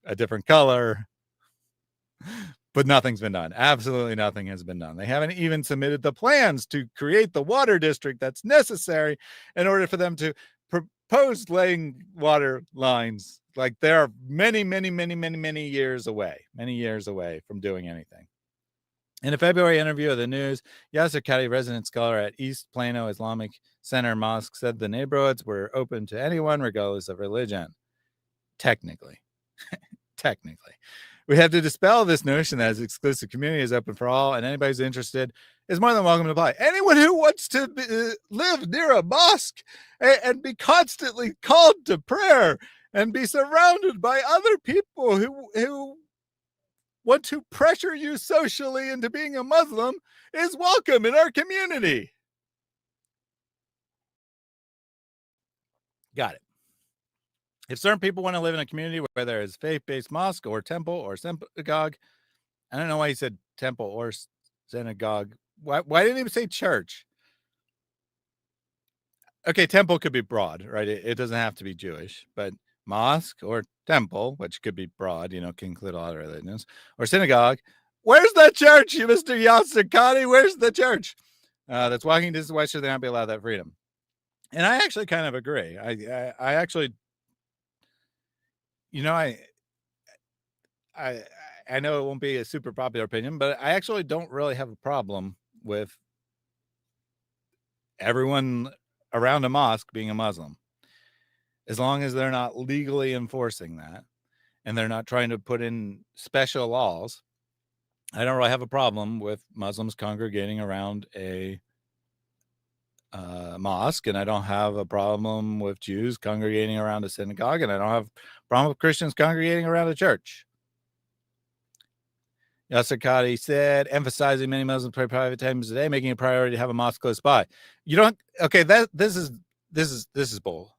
a different color, but nothing's been done. Absolutely nothing has been done. They haven't even submitted the plans to create the water district that's necessary in order for them to propose laying water lines. Like they're many years away from doing anything. In a February interview of the news, Yasser Khadi, resident scholar at East Plano Islamic Center Mosque, said the neighborhoods were open to anyone regardless of religion. Technically. We have to dispel this notion that its exclusive community is open for all, and anybody who's interested is more than welcome to apply. Anyone who wants to live near a mosque and be constantly called to prayer and be surrounded by other people who want to pressure you socially into being a Muslim is welcome in our community. Got it. If certain people want to live in a community where there is faith-based mosque or temple or synagogue, I don't know why he said temple or synagogue. Why didn't he say church? Okay, temple could be broad, right? It doesn't have to be Jewish, but mosque or temple, which could be broad, can include a lot of religions, or synagogue. Where's the church, you Mr. Yasser Qadi? Where's the church? That's walking distance why should they not be allowed that freedom? And I actually kind of agree. I actually, I know it won't be a super popular opinion, but I actually don't really have a problem with everyone around a mosque being a Muslim, as long as they're not legally enforcing that and they're not trying to put in special laws. I don't really have a problem with Muslims congregating around a mosque, and I don't have a problem with Jews congregating around a synagogue, and I don't have a problem with Christians congregating around a church. Yasser Qadi said, emphasizing many Muslims pray private times a day, making it a priority to have a mosque close by. You don't. Okay, this is bull.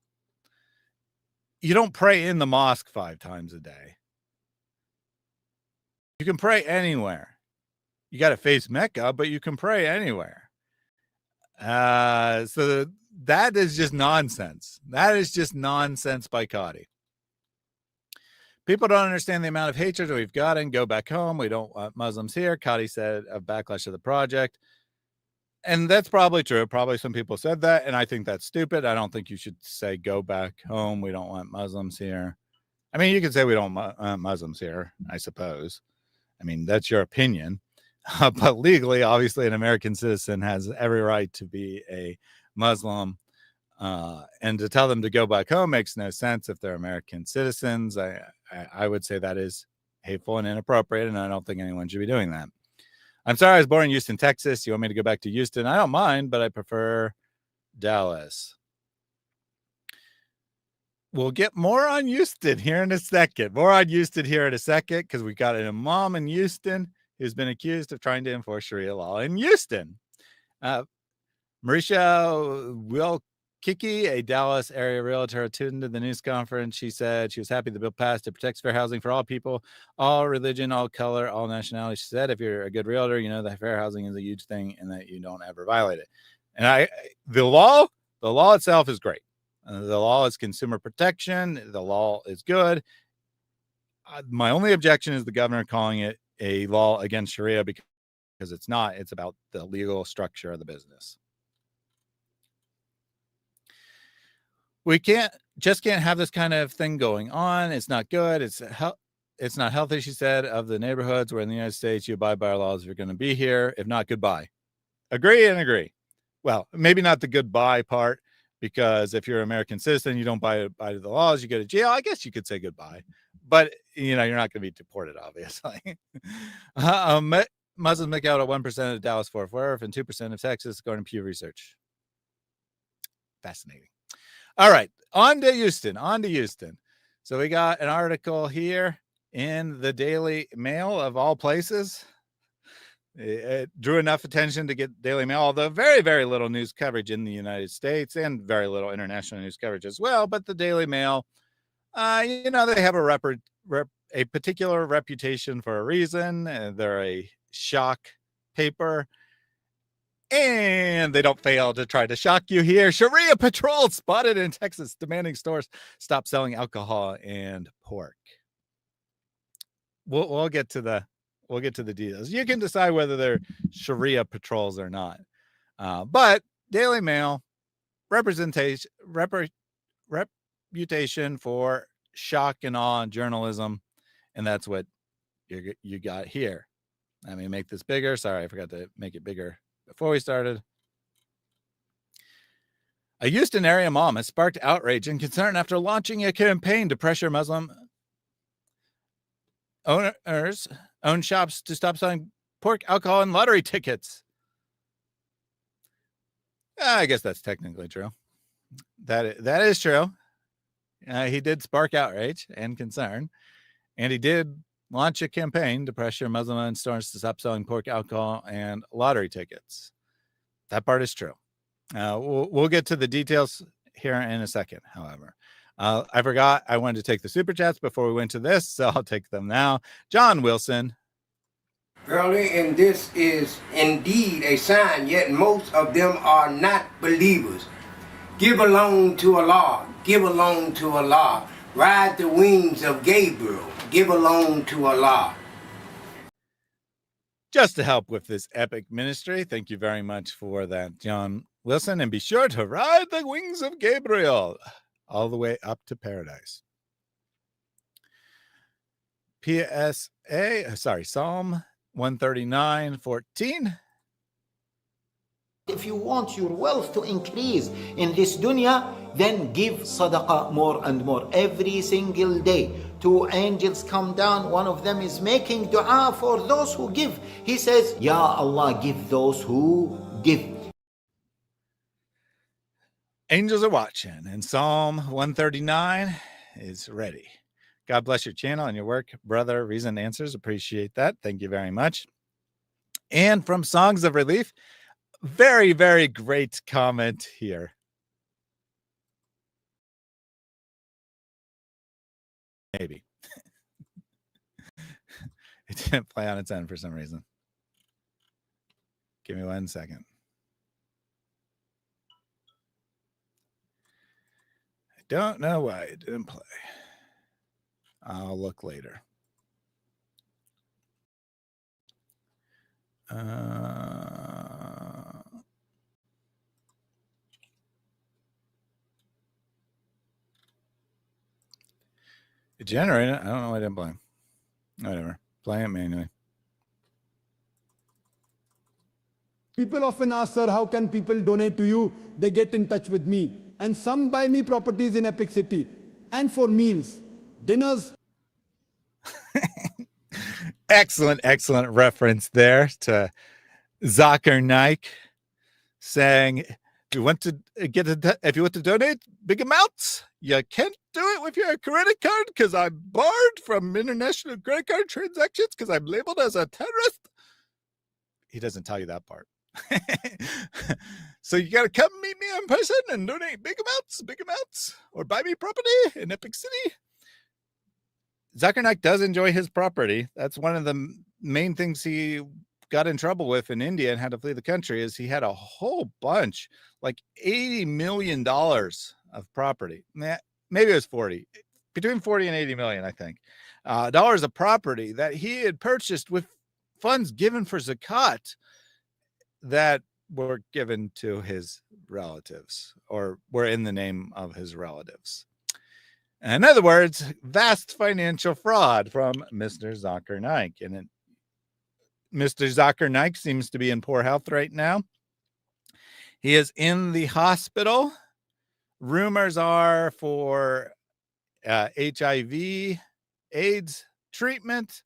You don't pray in the mosque 5 times a day. You can pray anywhere. You got to face Mecca, but you can pray anywhere. So that is just nonsense. That is just nonsense by Qadi. People don't understand the amount of hatred we've gotten. Go back home. We don't want Muslims here. Qadi said a backlash of the project. And that's probably true. Probably some people said that. And I think that's stupid. I don't think you should say go back home. We don't want Muslims here. I mean, you could say we don't want Muslims here, I suppose. I mean, that's your opinion. But legally, obviously, an American citizen has every right to be a Muslim. And to tell them to go back home makes no sense if they're American citizens. I would say that is hateful and inappropriate, and I don't think anyone should be doing that. I'm sorry, I was born in Houston, Texas. You want me to go back to Houston? I don't mind, but I prefer Dallas. We'll get more on Houston here in a second. Because we got an imam in Houston who's been accused of trying to enforce Sharia law in Houston. Marisha Wilkicki, a Dallas area realtor, attended the news conference. She said she was happy the bill passed. It protects fair housing for all people, all religion, all color, all nationality. She said, if you're a good realtor, you know that fair housing is a huge thing and that you don't ever violate it. And the law itself is great. The law is consumer protection. The law is good. My only objection is the governor calling it a law against Sharia because it's not. It's about the legal structure of the business. We can't have this kind of thing going on. It's not good. It's not healthy, she said, of the neighborhoods where in the United States you abide by our laws if you're going to be here. If not, goodbye. Agree. Well, maybe not the goodbye part, because if you're an American citizen, you don't abide by the laws, you go to jail. I guess you could say goodbye, but you're not going to be deported, obviously. Muslims make out at 1% of Dallas Fort Worth and 2% of Texas, according to Pew Research. Fascinating. All right, on to Houston. So we got an article here in the Daily Mail, of all places. It drew enough attention to get Daily Mail, although very, very little news coverage in the United States and very little international news coverage as well. But the Daily Mail, they have a particular reputation for a reason. They're a shock paper. And they don't fail to try to shock you here. Sharia patrol spotted in Texas demanding stores stop selling alcohol and pork. We'll get to the details. You can decide whether they're Sharia patrols or not. But Daily Mail reputation for shock and awe journalism, and that's what you got here. Let me make this bigger. Sorry, I forgot to make it bigger before we started. A Houston area imam has sparked outrage and concern after launching a campaign to pressure Muslim owners own shops to stop selling pork, alcohol, and lottery tickets. I guess that's technically true. That is true. He did spark outrage and concern, and he did launch a campaign to pressure Muslim-owned stores to stop selling pork, alcohol, and lottery tickets. That part is true. We'll get to the details here in a second, however. I forgot I wanted to take the super chats before we went to this, so I'll take them now. John Wilson. Verily, and this is indeed a sign, yet most of them are not believers. Give alone to Allah. Give alone to Allah. Ride the wings of Gabriel. Give alone to Allah. Just to help with this epic ministry, thank you very much for that, John Wilson. And be sure to ride the wings of Gabriel all the way up to paradise. Psalm 139:14. If you want your wealth to increase in this dunya, then give sadaqah more and more. Every single day, 2 angels come down. One of them is making dua for those who give. He says, Ya Allah, give those who give. Angels are watching, and Psalm 139 is ready. God bless your channel and your work, brother. Reason Answers. Appreciate that. Thank you very much. And from Songs of Relief, very, very great comment here. Maybe. It didn't play on its own for some reason. Give me 1 second. I don't know why it didn't play. I'll look later. It generated. I don't know why I didn't play. Whatever. Play it manually. People often ask, sir, how can people donate to you? They get in touch with me. And some buy me properties in Epic City. And for meals, dinners. Excellent reference there to Zakir Naik saying, if you want to donate big amounts, you can't do it with your credit card because I'm barred from international credit card transactions because I'm labeled as a terrorist. He doesn't tell you that part. So you got to come meet me in person and donate big amounts, or buy me property in Epic City. Zakir Naik does enjoy his property. That's one of the main things he got in trouble with in India and had to flee the country, is he had a whole bunch, like $80 million of property. Maybe it was 40, between 40 and 80 million, I think, dollars of property that he had purchased with funds given for zakat that were given to his relatives, or were in the name of his relatives. In other words, vast financial fraud from Mr. Zakir Naik. And Mr. Zakir Naik seems to be in poor health right now. He is in the hospital. Rumors are for HIV, AIDS treatment.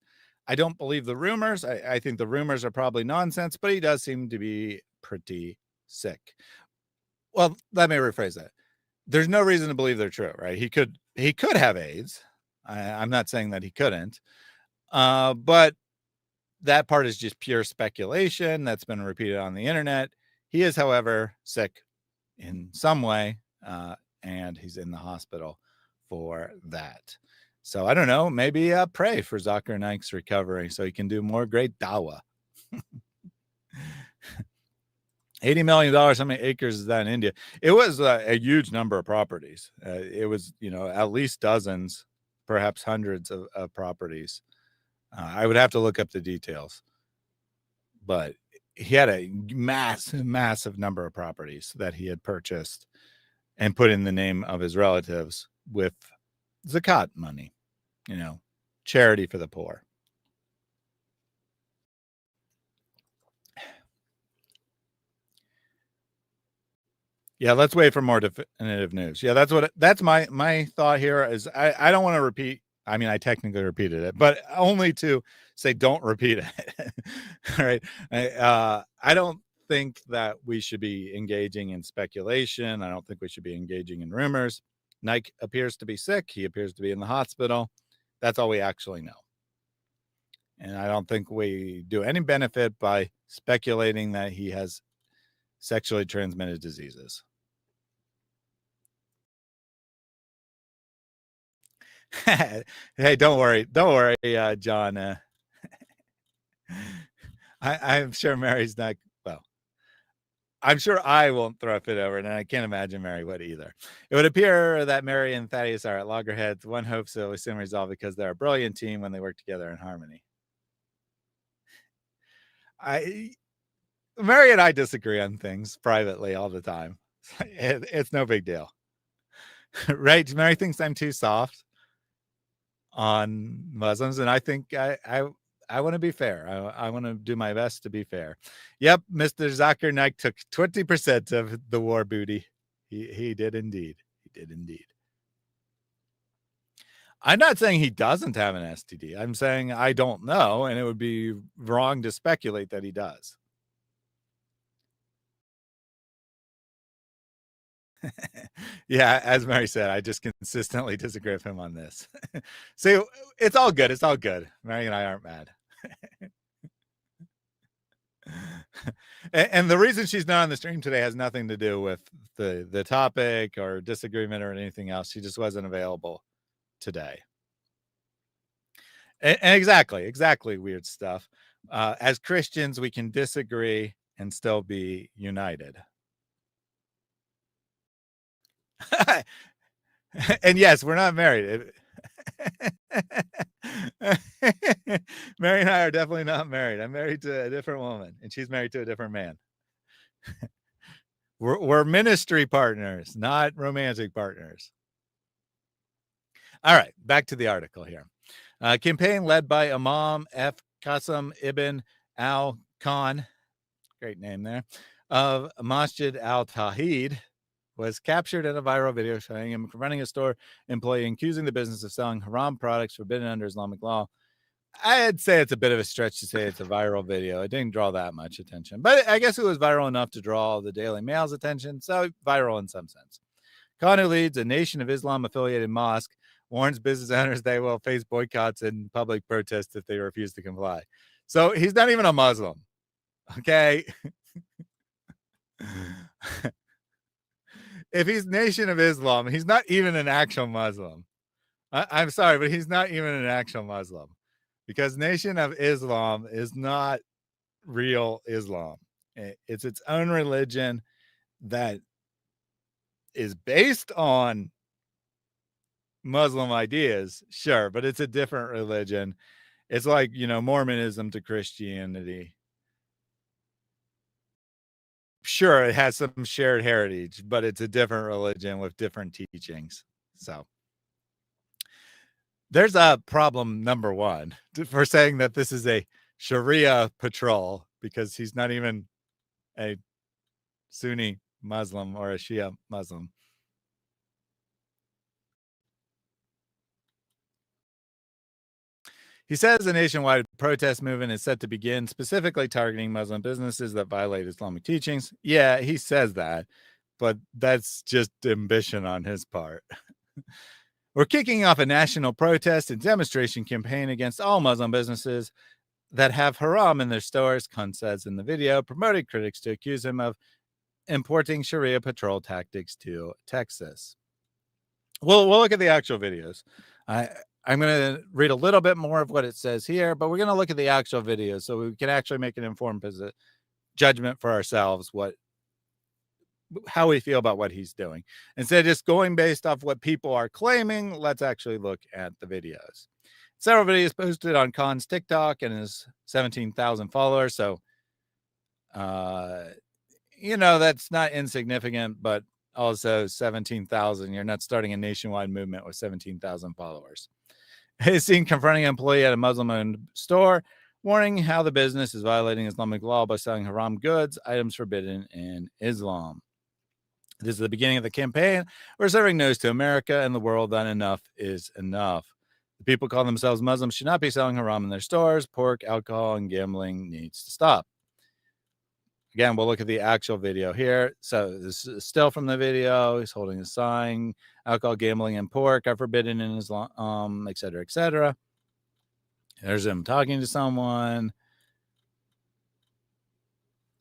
I don't believe the rumors. I think the rumors are probably nonsense, but he does seem to be pretty sick. Well, let me rephrase that. There's no reason to believe they're true, right? He could have AIDS. I'm not saying that he couldn't, but that part is just pure speculation that's been repeated on the internet. He is, however, sick in some way, and he's in the hospital for that. So I don't know, maybe pray for Zakir Naik's recovery so he can do more great dawah. $80 million. How many acres is that in India? It was a huge number of properties. It was, at least dozens, perhaps hundreds of properties. I would have to look up the details, but he had a massive number of properties that he had purchased and put in the name of his relatives with zakat money, charity for the poor. Yeah, let's wait for more definitive news. Yeah, that's my thought here is I don't want to repeat. I mean, I technically repeated it, but only to say don't repeat it. All right. I don't think that we should be engaging in speculation. I don't think we should be engaging in rumors. Nike appears to be sick. He appears to be in the hospital. That's all we actually know. And I don't think we do any benefit by speculating that he has sexually transmitted diseases. Hey, don't worry, John. I'm sure Mary's not. Well, I'm sure I won't throw a fit over it, and I can't imagine Mary would either. It would appear that Mary and Thaddeus are at loggerheads. One hopes it will soon resolve because they're a brilliant team when they work together in harmony. Mary and I disagree on things privately all the time. It's no big deal. Right? Mary thinks I'm too soft on Muslims, and I think I want to be fair. I want to do my best to be fair. Yep, Mr. Zakir Naik took 20% of the war booty. He did indeed. He did indeed. I'm not saying he doesn't have an STD. I'm saying I don't know, and it would be wrong to speculate that he does. Yeah, as Mary said, I just consistently disagree with him on this. See, it's all good. It's all good. Mary and I aren't mad. And the reason she's not on the stream today has nothing to do with the topic or disagreement or anything else. She just wasn't available today. And exactly weird stuff. As Christians, we can disagree and still be united. And yes, we're not married. Mary and I are definitely not married. I'm married to a different woman, and she's married to a different man. We're ministry partners, not romantic partners. All right, back to the article here. Campaign led by Imam F. Qasim ibn al-Khan, great name there, of Masjid al-Tawheed, was captured in a viral video showing him confronting a store employee accusing the business of selling haram products forbidden under Islamic law. I'd say it's a bit of a stretch to say it's a viral video. It didn't draw that much attention, but I guess it was viral enough to draw the Daily Mail's attention, so viral in some sense. Khan, who leads a Nation of Islam affiliated mosque, warns business owners they will face boycotts and public protests if they refuse to comply. So he's not even a Muslim, okay? If he's Nation of Islam, he's not even an actual Muslim. I'm sorry, but he's not even an actual Muslim, because Nation of Islam is not real Islam. It's its own religion that is based on Muslim ideas, sure, but it's a different religion. It's like, Mormonism to Christianity. Sure, it has some shared heritage, but it's a different religion with different teachings. So there's a problem number one for saying that this is a Sharia patrol, because he's not even a Sunni Muslim or a Shia Muslim. He says a nationwide protest movement is set to begin, specifically targeting Muslim businesses that violate Islamic teachings. Yeah, he says that, but that's just ambition on his part. We're kicking off a national protest and demonstration campaign against all Muslim businesses that have haram in their stores, Khan says in the video, promoting critics to accuse him of importing Sharia patrol tactics to Texas. We'll look at the actual videos. I'm going to read a little bit more of what it says here, but we're going to look at the actual videos so we can actually make an informed judgment for ourselves how we feel about what he's doing. Instead of just going based off what people are claiming, let's actually look at the videos. Several videos posted on Khan's TikTok and his 17,000 followers. So, that's not insignificant, but also 17,000. You're not starting a nationwide movement with 17,000 followers. He's seen confronting an employee at a Muslim-owned store, warning how the business is violating Islamic law by selling haram goods, items forbidden in Islam. This is the beginning of the campaign. We're serving notice to America and the world that enough is enough. The people call themselves Muslims should not be selling haram in their stores. Pork, alcohol, and gambling needs to stop. Again, we'll look at the actual video here. So this is still from the video. He's holding a sign. Alcohol, gambling, and pork are forbidden in Islam, et cetera, et cetera. There's him talking to someone.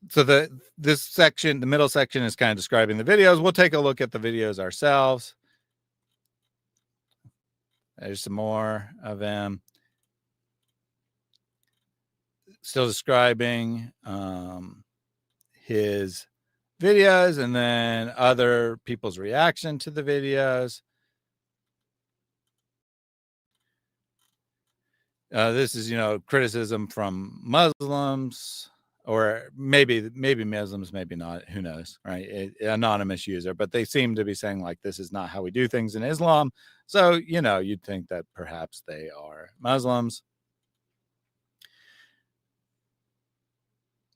So this section, the middle section, is kind of describing the videos. We'll take a look at the videos ourselves. There's some more of them. Still describing his videos, and then other people's reaction to the videos. This is, criticism from Muslims, or maybe Muslims, maybe not. Who knows, right? Anonymous user, but they seem to be saying like, this is not how we do things in Islam. So, you'd think that perhaps they are Muslims.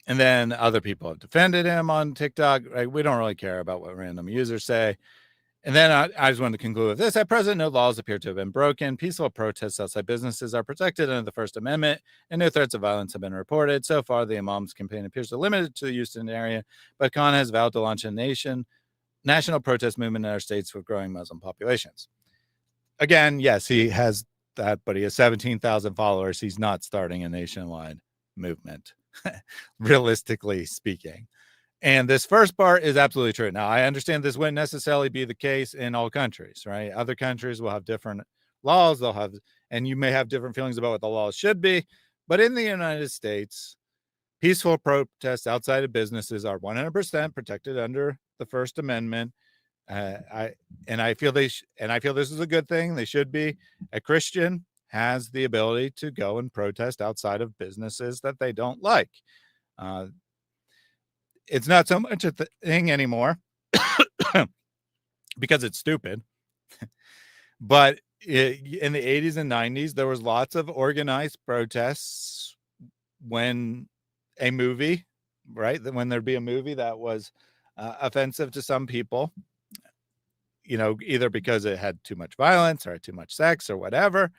And then other people have defended him on TikTok. Right? We don't really care about what random users say. And then I just wanted to conclude with this. At present, no laws appear to have been broken. Peaceful protests outside businesses are protected under the First Amendment, and no threats of violence have been reported. So far, the imam's campaign appears to be limited to the Houston area, but Khan has vowed to launch a national protest movement in our states with growing Muslim populations. Again, yes, he has that, but he has 17,000 followers. He's not starting a nationwide movement, realistically speaking. And this first part is absolutely true. Now, I understand this wouldn't necessarily be the case in all countries, right? Other countries will have different laws. And you may have different feelings about what the laws should be. But in the United States, peaceful protests outside of businesses are 100% protected under the First Amendment. I feel this is a good thing. They should be. A Christian has the ability to go and protest outside of businesses that they don't like. It's not so much a thing anymore because it's stupid. But in the 80s and 90s, there was lots of organized protests when a movie, right? When there'd be a movie that was offensive to some people, either because it had too much violence or too much sex or whatever,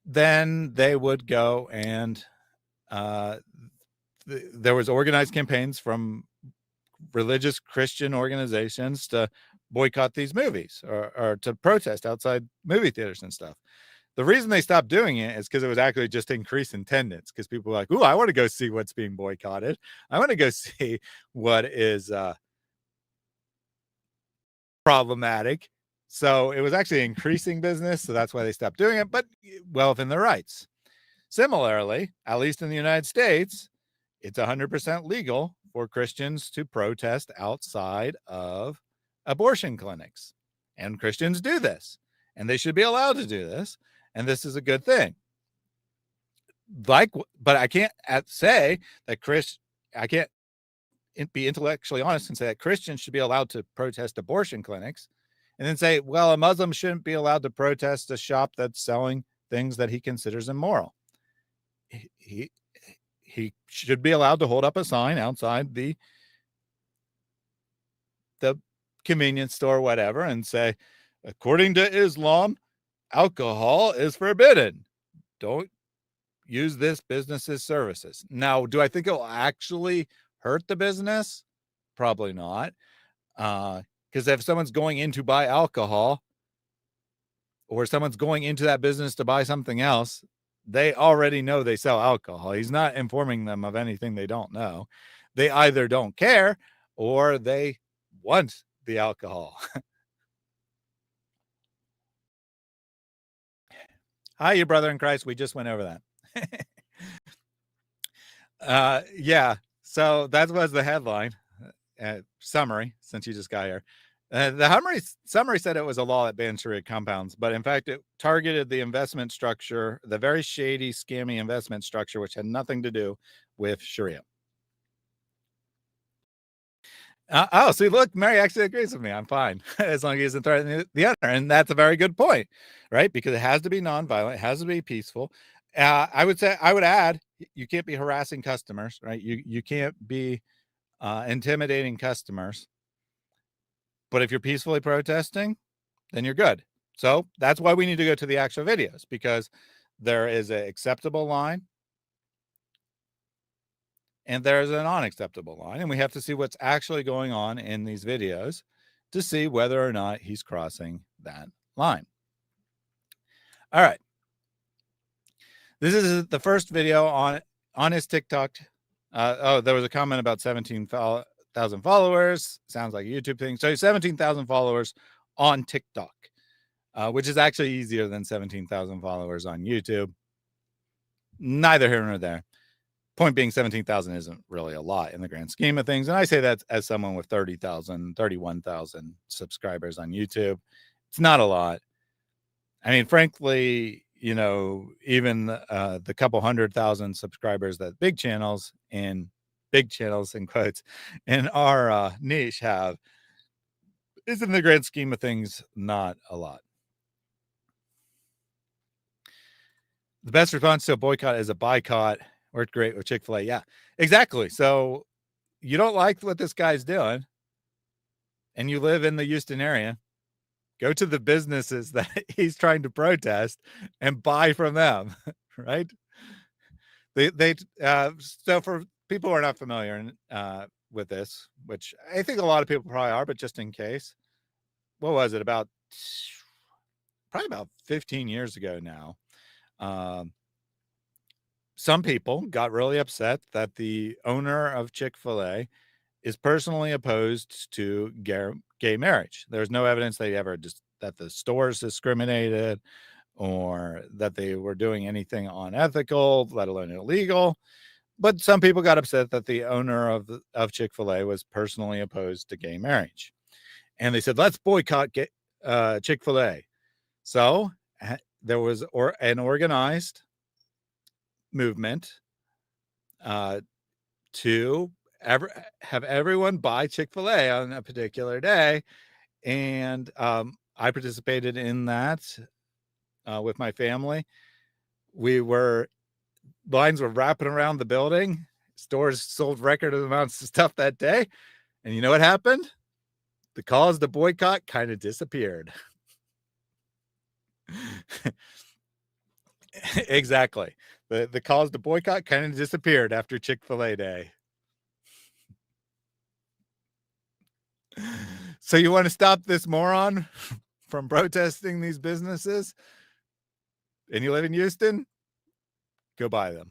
then they would go and there was organized campaigns from religious Christian organizations to boycott these movies or to protest outside movie theaters and stuff. The reason they stopped doing it is because it was actually just increased in attendance, because people were like, "Ooh, I want to go see what's being boycotted. I want to go see what is problematic." So it was actually increasing business. So that's why they stopped doing it, but well within their rights. Similarly, at least in the United States, it's 100% legal for Christians to protest outside of abortion clinics. And Christians do this, and they should be allowed to do this. And this is a good thing. But I can't say that I can't be intellectually honest and say that Christians should be allowed to protest abortion clinics and then say, well, a Muslim shouldn't be allowed to protest a shop that's selling things that he considers immoral. He should be allowed to hold up a sign outside the convenience store, whatever, and say, according to Islam, alcohol is forbidden. Don't use this business's services. Now, do I think it will actually hurt the business? Probably not. Because if someone's going in to buy alcohol, or someone's going into that business to buy something else, they already know they sell alcohol. He's not informing them of anything they don't know. They either don't care or they want the alcohol. Hi, you brother in Christ. We just went over that. Yeah. So that was the headline summary, since you just got here. The summary said it was a law that banned Sharia compounds, but in fact, it targeted the investment structure, the very shady, scammy investment structure, which had nothing to do with Sharia. See, look, Mary actually agrees with me. I'm fine as long as he isn't threatening the other. And that's a very good point, right? Because it has to be nonviolent, it has to be peaceful. I would add, you can't be harassing customers, right? You can't be intimidating customers. But if you're peacefully protesting, then you're good. So that's why we need to go to the actual videos, because there is an acceptable line and there's an unacceptable line. And we have to see what's actually going on in these videos to see whether or not he's crossing that line. All right. This is the first video on his TikTok. There was a comment about 17,000 followers. Sounds like a YouTube thing. So 17,000 followers on TikTok, which is actually easier than 17,000 followers on YouTube. Neither here nor there. Point being, 17,000 isn't really a lot in the grand scheme of things. And I say that as someone with 30,000, 31,000 subscribers on YouTube. It's not a lot. I mean, frankly, you know, even the couple 100,000 subscribers that big channels in quotes in our niche have is, in the grand scheme of things, not a lot. The best response to a boycott is a boycott. Worked great with Chick-fil-A. Yeah, exactly. So you don't like what this guy's doing and you live in the Houston area, go to the businesses that he's trying to protest and buy from them, right? So for people who are not familiar with this, which I think a lot of people probably are, but just in case, what was it, probably about 15 years ago now, some people got really upset that the owner of Chick-fil-A is personally opposed to gay marriage. There's no evidence that the stores discriminated or that they were doing anything unethical, let alone illegal. But some people got upset that the owner of Chick-fil-A was personally opposed to gay marriage. And they said, let's boycott Chick-fil-A. So there was an organized movement to have everyone buy Chick-fil-A on a particular day. And I participated in that with my family. Lines were wrapping around the building. Stores sold record amounts of stuff that day. And you know what happened? The cause to boycott kind of disappeared. Exactly. The cause to boycott kind of disappeared after Chick-fil-A Day. So you want to stop this moron from protesting these businesses and you live in Houston? Go buy them.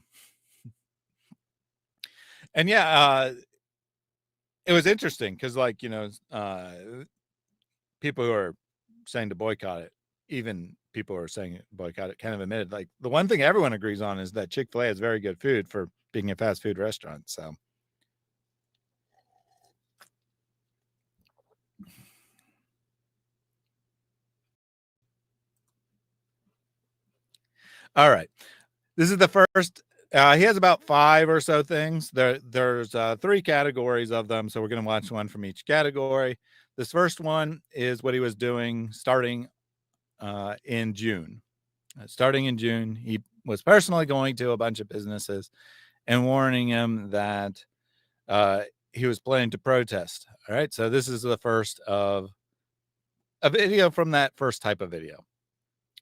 And yeah, it was interesting because, like, you know, people who are saying to boycott it, even people who are saying boycott it, kind of admitted, like, the one thing everyone agrees on is that Chick-fil-A has very good food for being a fast food restaurant. So all right, this is the first. He has about 5 or so things. There's 3 categories of them, so we're going to watch one from each category. This first one is what he was doing starting in June. Starting in June, he was personally going to a bunch of businesses and warning him that he was planning to protest. All right, so this is the first of a video from that first type of video.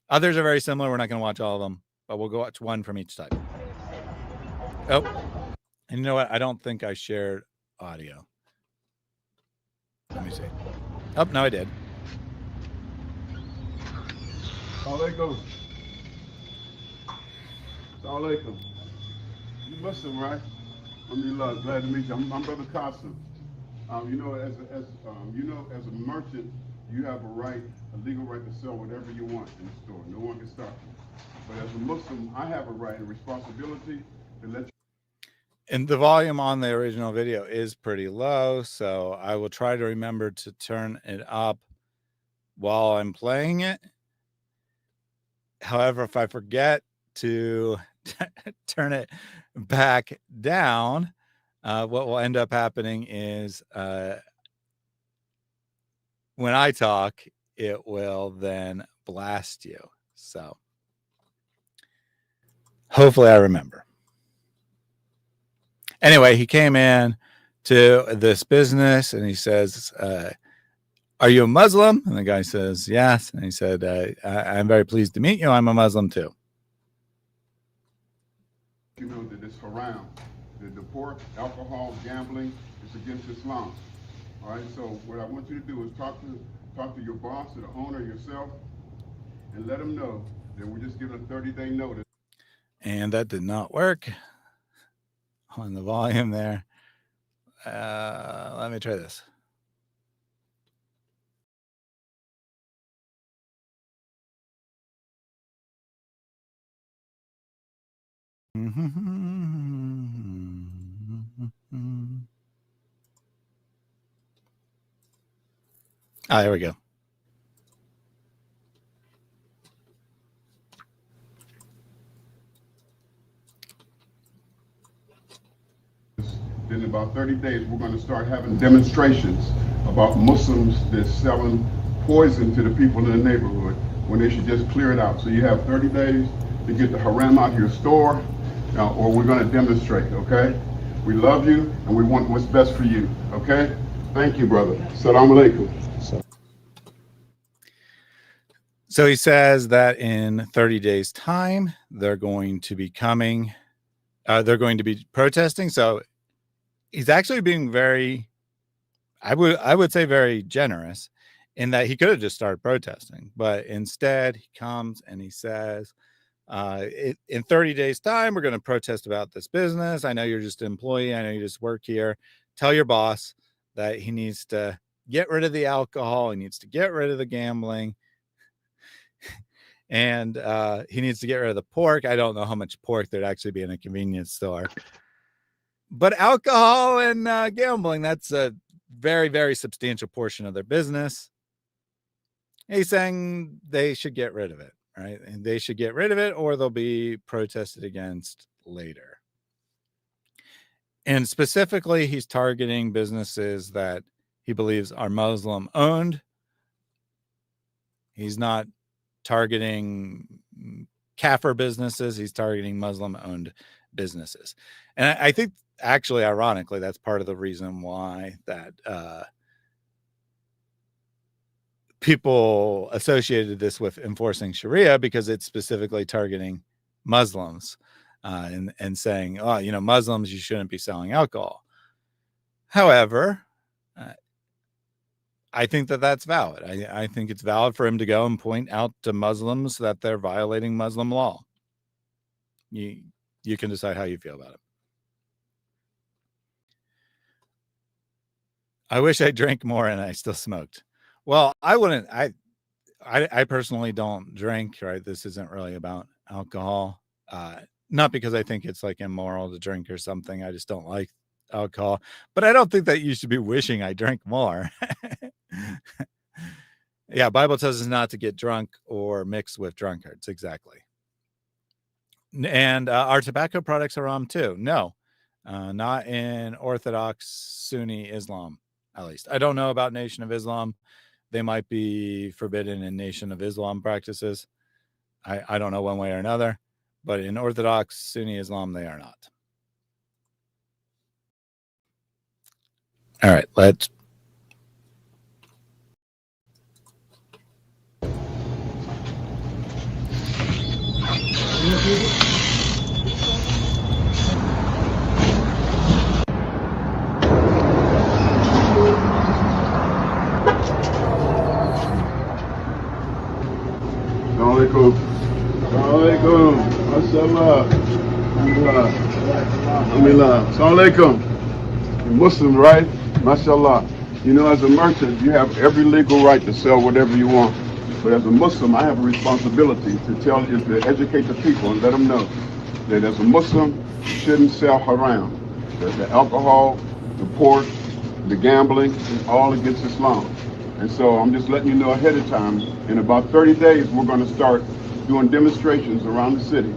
Others are very similar. We're not going to watch all of them, but we'll go watch one from each type. Oh, and you know what? I don't think I shared audio. Let me see. Oh, no, I did. Alaikum. Alaikum. You Muslim, right? Alhamdulillah, glad to meet you. I'm Brother Qasim. You know, as a merchant, you have a legal right to sell whatever you want in the store. No one can stop you. But as a Muslim, I have a right and responsibility to let you. And the volume on the original video is pretty low, so I will try to remember to turn it up while I'm playing it. However, if I forget to turn it back down, what will end up happening is when I talk, it will then blast you. So hopefully I remember. Anyway, he came in to this business and he says, are you a Muslim? And the guy says, yes. And he said, I'm very pleased to meet you. I'm a Muslim too. You know that it's haram. The pork, alcohol, gambling is against Islam. All right, so what I want you to do is talk to your boss, to the owner, yourself, and let them know that we're just giving a 30-day notice. And that did not work on the volume there. Let me try this. Ah, there we go. In about 30 days, we're going to start having demonstrations about Muslims that's selling poison to the people in the neighborhood when they should just clear it out. So you have 30 days to get the haram out of your store, or we're going to demonstrate, okay? We love you, and we want what's best for you, okay? Thank you, brother. Assalamu alaikum. So he says that in 30 days' time, they're going to be coming, they're going to be protesting. So he's actually being very, I would say very generous in that he could have just started protesting, but instead he comes and he says, in 30 days time, we're going to protest about this business. I know you're just an employee. I know you just work here. Tell your boss that he needs to get rid of the alcohol. He needs to get rid of the gambling. And he needs to get rid of the pork. I don't know how much pork there'd actually be in a convenience store. But alcohol and gambling, that's a very, very substantial portion of their business. He's saying they should get rid of it, right? And they should get rid of it or they'll be protested against later. And specifically, he's targeting businesses that he believes are Muslim owned. He's not targeting kafir businesses. He's targeting Muslim owned businesses. And I think actually, ironically, that's part of the reason why that people associated this with enforcing Sharia, because it's specifically targeting Muslims and saying, oh, you know, Muslims, you shouldn't be selling alcohol. However, I think that that's valid. I think it's valid for him to go and point out to Muslims that they're violating Muslim law. You can decide how you feel about it. I wish I drank more and I still smoked. Well, I wouldn't. I personally don't drink, right? This isn't really about alcohol. Not because I think it's like immoral to drink or something. I just don't like alcohol. But I don't think that you should be wishing I drank more. Yeah, Bible tells us not to get drunk or mix with drunkards. Exactly. And are tobacco products haram too? No, not in Orthodox Sunni Islam, at least. I don't know about Nation of Islam. They might be forbidden in Nation of Islam practices. I don't know one way or another, but in Orthodox Sunni Islam, they are not. All right, let's. Assalamualaikum. Assalamualaikum. Mashallah. Alhamdulillah. Alhamdulillah. Assalamualaikum. You're Muslim, right? Mashallah. You know, as a merchant, you have every legal right to sell whatever you want. But as a Muslim, I have a responsibility to educate the people and let them know that as a Muslim, you shouldn't sell haram. That the alcohol, the pork, the gambling is all against Islam. And so I'm just letting you know ahead of time, in about 30 days, we're going to start doing demonstrations around the city.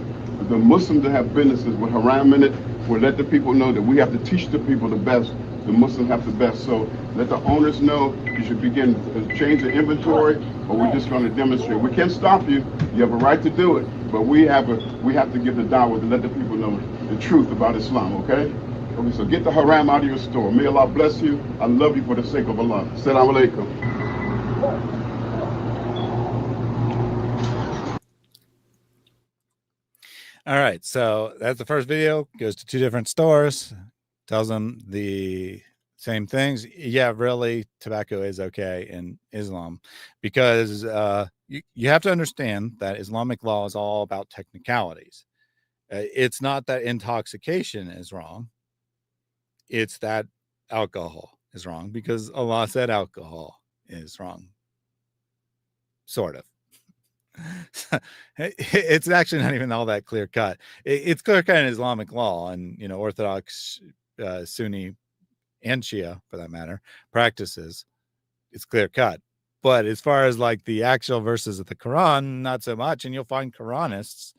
The Muslims that have businesses with haram in it will let the people know that we have to teach the people the best. The Muslims have the best. So let the owners know you should begin to change the inventory, or we're just going to demonstrate. We can't stop you. You have a right to do it, but we have to give the da'wah to let the people know the truth about Islam, okay? Okay, so get the haram out of your store. May Allah bless you. I love you for the sake of Allah. Assalamu alaikum. All right, so that's the first video. Goes to two different stores, tells them the same things. Yeah, really, tobacco is okay in Islam because you have to understand that Islamic law is all about technicalities. It's not that intoxication is wrong. It's that alcohol is wrong because Allah said alcohol is wrong. Sort of. It's actually not even all that clear cut. It's clear cut in Islamic law, and Orthodox Sunni and Shia, for that matter, practices, it's clear cut. But as far as like the actual verses of the Quran, not so much. And you'll find Quranists,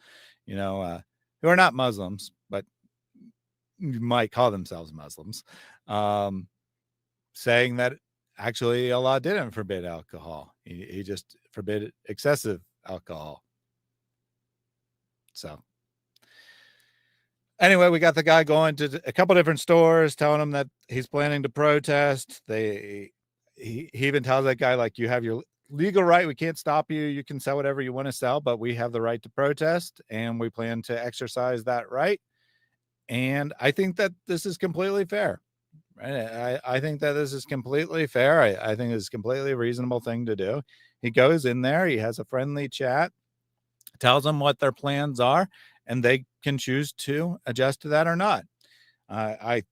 who are not Muslims, but you might call themselves Muslims, saying that actually Allah didn't forbid alcohol. He just forbid excessive alcohol. So anyway, we got the guy going to a couple different stores, telling him that he's planning to protest. He even tells that guy, like, you have your legal right. We can't stop you. You can sell whatever you want to sell, but we have the right to protest, and we plan to exercise that right. And I think that this is completely fair. Right? I think that this is completely fair. I think it's a completely reasonable thing to do. He goes in there, he has a friendly chat, tells them what their plans are, and they can choose to adjust to that or not. I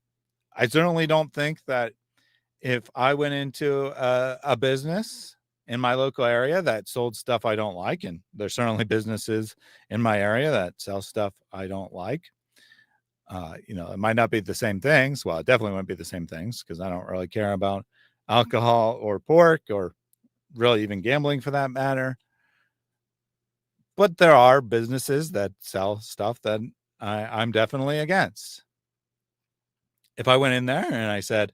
certainly don't think that if I went into a business in my local area that sold stuff I don't like, and there's certainly businesses in my area that sell stuff I don't like, it might not be the same things. Well, it definitely won't be the same things, because I don't really care about alcohol or pork, or really even gambling for that matter. But there are businesses that sell stuff that I'm definitely against. If I went in there and I said,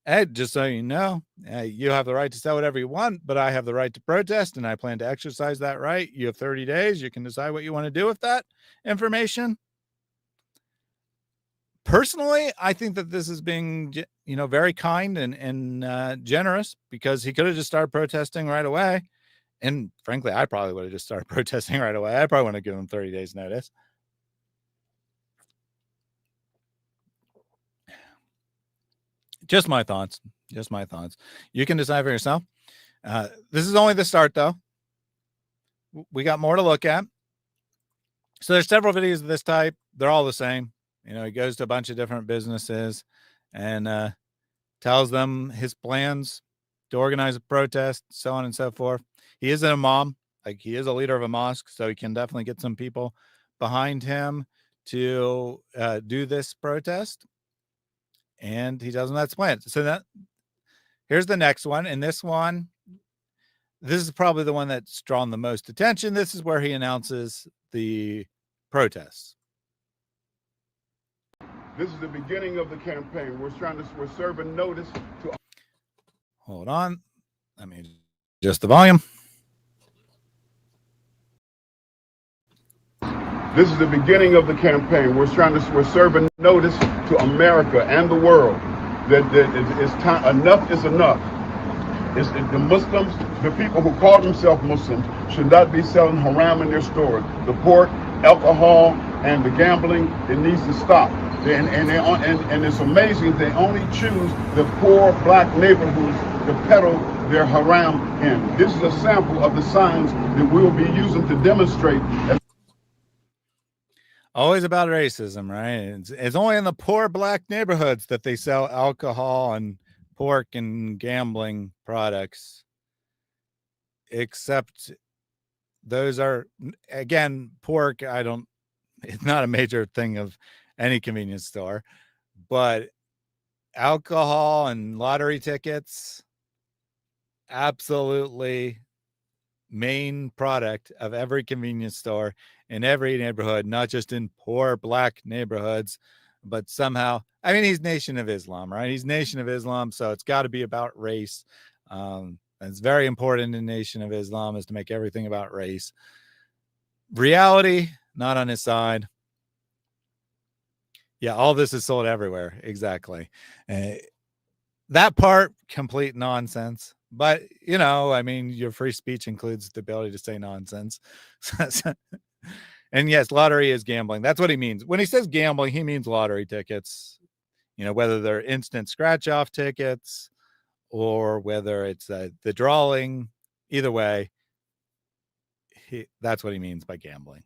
hey, just so you know, you have the right to sell whatever you want, but I have the right to protest, and I plan to exercise that right. You have 30 days. You can decide what you want to do with that information. Personally, I think that this is being, very kind and generous, because he could have just started protesting right away. And frankly, I probably would have just started protesting right away. I probably wouldn't have given him 30 days notice. Just my thoughts. You can decide for yourself. This is only the start, though. We got more to look at. So there's several videos of this type. They're all the same. He goes to a bunch of different businesses and tells them his plans to organize a protest, so on and so forth. He is an imam, like he is a leader of a mosque, so he can definitely get some people behind him to do this protest. And he tells them that's planned. So here's the next one. And this is probably the one that's drawn the most attention. This is where he announces the protests. This is the beginning of the campaign. We're serving notice to. Hold on. Let me adjust the volume. This is the beginning of the campaign. We're serving notice to America and the world that it's time. Enough is enough. The Muslims, the people who call themselves Muslims, should not be selling haram in their stores. The pork, alcohol, and the gambling, it needs to stop. And it's amazing they only choose the poor black neighborhoods to peddle their haram in. This is a sample of the signs that we'll be using to demonstrate. Always about racism, right? It's only in the poor black neighborhoods that they sell alcohol and pork and gambling products. Except those are, again, pork. It's not a major thing of any convenience store, but alcohol and lottery tickets, absolutely main product of every convenience store in every neighborhood, not just in poor black neighborhoods, but somehow, he's Nation of Islam, right? He's Nation of Islam, so it's got to be about race. And it's very important in Nation of Islam is to make everything about race. Reality, not on his side. Yeah, all this is sold everywhere. Exactly. That part, complete nonsense. But, your free speech includes the ability to say nonsense. And yes, lottery is gambling. That's what he means. When he says gambling, he means lottery tickets, whether they're instant scratch off tickets or whether it's the drawing. Either way, that's what he means by gambling.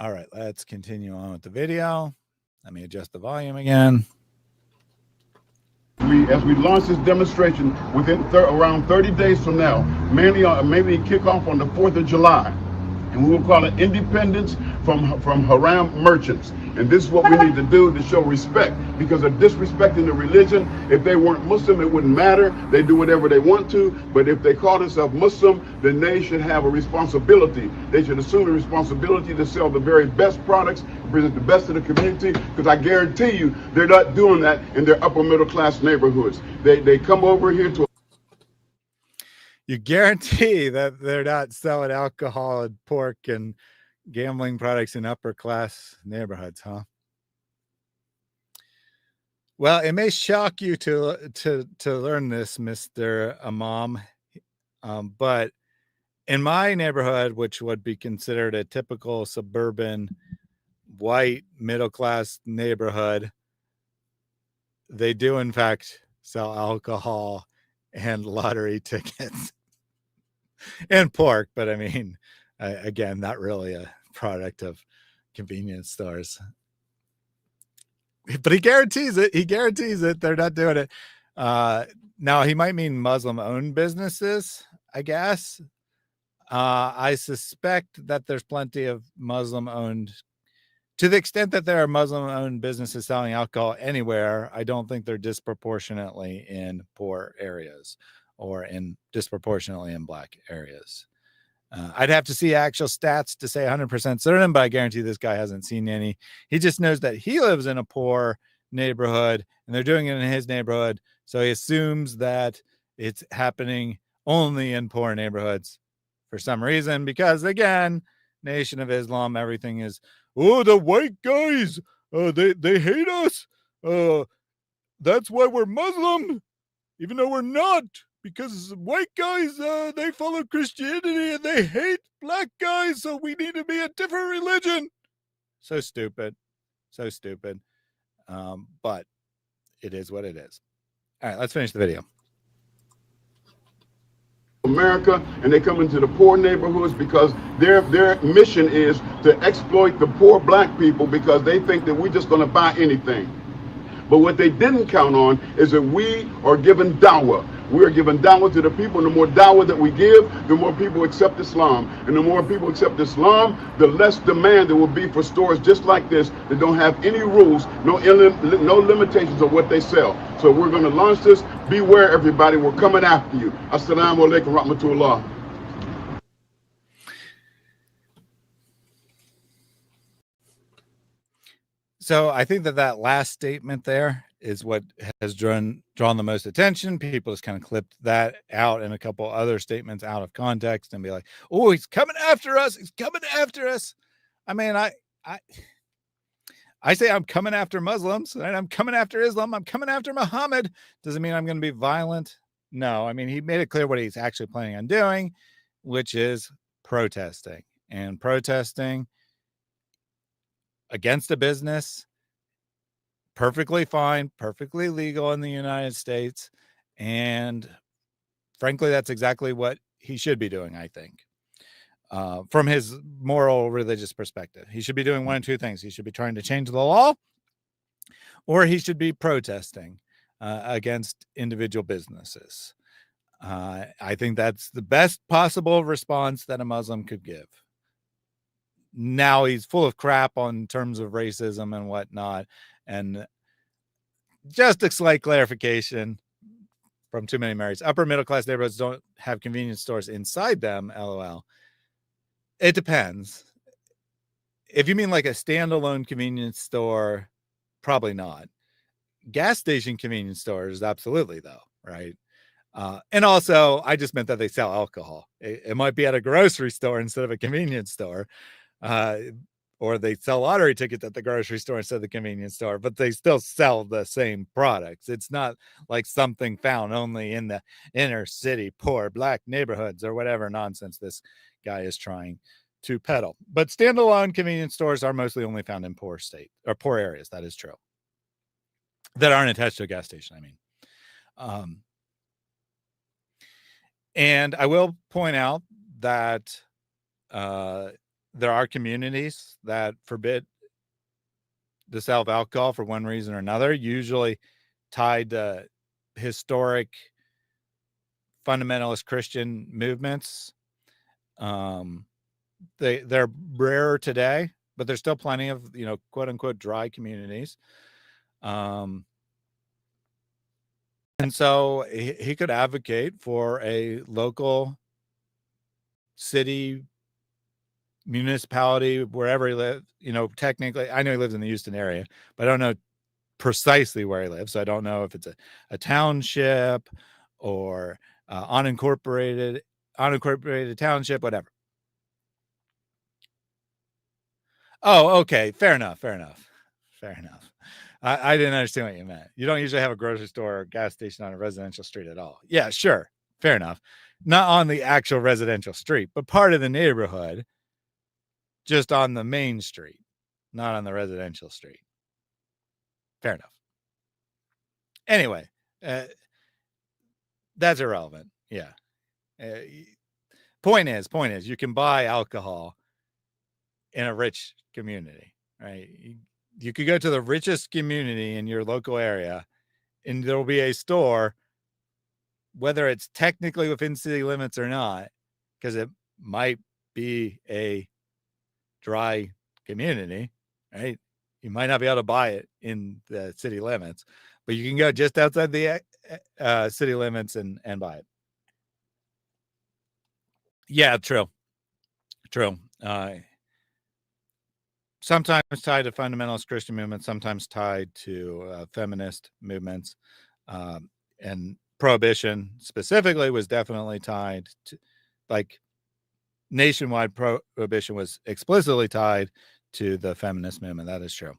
All right, let's continue on with the video. Let me adjust the volume again. As we launch this demonstration within around 30 days from now, maybe kick off on the 4th of July. And we will call it independence from haram merchants. And this is what we need to do to show respect, because of disrespecting the religion. If they weren't Muslim, it wouldn't matter. They do whatever they want to. But if they call themselves Muslim, then they should have a responsibility. They should assume the responsibility to sell the very best products, present the best to the community, because I guarantee you they're not doing that in their upper middle class neighborhoods. They come over here to... You guarantee that they're not selling alcohol and pork and gambling products in upper class neighborhoods, huh? Well, it may shock you to learn this, Mr. Imam, but in my neighborhood, which would be considered a typical suburban white middle class neighborhood, they do in fact sell alcohol and lottery tickets and pork, but I mean, again, not really a product of convenience stores. But he guarantees it. He guarantees it. They're not doing it. Now, he might mean Muslim-owned businesses, I guess. I suspect that there's plenty of Muslim-owned, to the extent that there are Muslim-owned businesses selling alcohol anywhere. I don't think they're disproportionately in poor areas or disproportionately in black areas. I'd have to see actual stats to say 100% certain, but I guarantee this guy hasn't seen any. He just knows that he lives in a poor neighborhood and they're doing it in his neighborhood. So he assumes that it's happening only in poor neighborhoods for some reason, because again, Nation of Islam, everything is, oh, the white guys, they hate us. That's why we're Muslim, even though we're not. Because white guys, they follow Christianity and they hate black guys, so we need to be a different religion. So stupid. So stupid. But it is what it is. All right, let's finish the video. America, and they come into the poor neighborhoods because their mission is to exploit the poor black people, because they think that we're just going to buy anything. But what they didn't count on is that we are given dawah. We are given dawah to the people, and the more dawah that we give, the more people accept Islam. And the more people accept Islam, the less demand there will be for stores just like this that don't have any rules, no limitations of what they sell. So we're going to launch this. Beware, everybody. We're coming after you. Assalamu alaikum rahmatullah. So I think that last statement there is what has drawn the most attention. People just kind of clipped that out and a couple other statements out of context and be like, oh, he's coming after us. He's coming after us. I mean, I say I'm coming after Muslims, and I'm coming after Islam. I'm coming after Muhammad. Doesn't mean I'm going to be violent. No, I mean, he made it clear what he's actually planning on doing, which is protesting against a business. Perfectly fine, perfectly legal in the United States. And frankly, that's exactly what he should be doing, I think. From his moral, religious perspective, he should be doing one of two things. He should be trying to change the law, or he should be protesting against individual businesses. I think that's the best possible response that a Muslim could give. Now he's full of crap on terms of racism and whatnot. And just a slight clarification from Too Many Marys. Upper middle class neighborhoods don't have convenience stores inside them, LOL. It depends. If you mean like a standalone convenience store, probably not. Gas station convenience stores, absolutely, though, right? And also, I just meant that they sell alcohol. It might be at a grocery store instead of a convenience store. Or they sell lottery tickets at the grocery store instead of the convenience store, but they still sell the same products. It's not like something found only in the inner city, poor black neighborhoods or whatever nonsense this guy is trying to peddle. But standalone convenience stores are mostly only found in poor areas. That is true. That aren't attached to a gas station, I mean. And I will point out that there are communities that forbid the sale of alcohol for one reason or another, usually tied to historic fundamentalist Christian movements. they're rarer today, but there's still plenty of, quote unquote dry communities. And so he could advocate for a local city, municipality, wherever he lives. Technically, I know he lives in the Houston area, but I don't know precisely where he lives. So I don't know if it's a township or unincorporated township, whatever. Oh, okay. Fair enough. I didn't understand what you meant. You don't usually have a grocery store or gas station on a residential street at all. Yeah, sure. Fair enough. Not on the actual residential street, but part of the neighborhood, just on the main street, not on the residential street. Fair enough. Anyway, that's irrelevant. Yeah. Point is, you can buy alcohol in a rich community, right? You could go to the richest community in your local area, and there will be a store, whether it's technically within city limits or not, because it might be a dry community, right? You might not be able to buy it in the city limits, but you can go just outside the city limits and buy it. Yeah, true. Sometimes tied to fundamentalist Christian movements, sometimes tied to feminist movements, and prohibition specifically was definitely tied to, like, nationwide prohibition was explicitly tied to the feminist movement. That is true.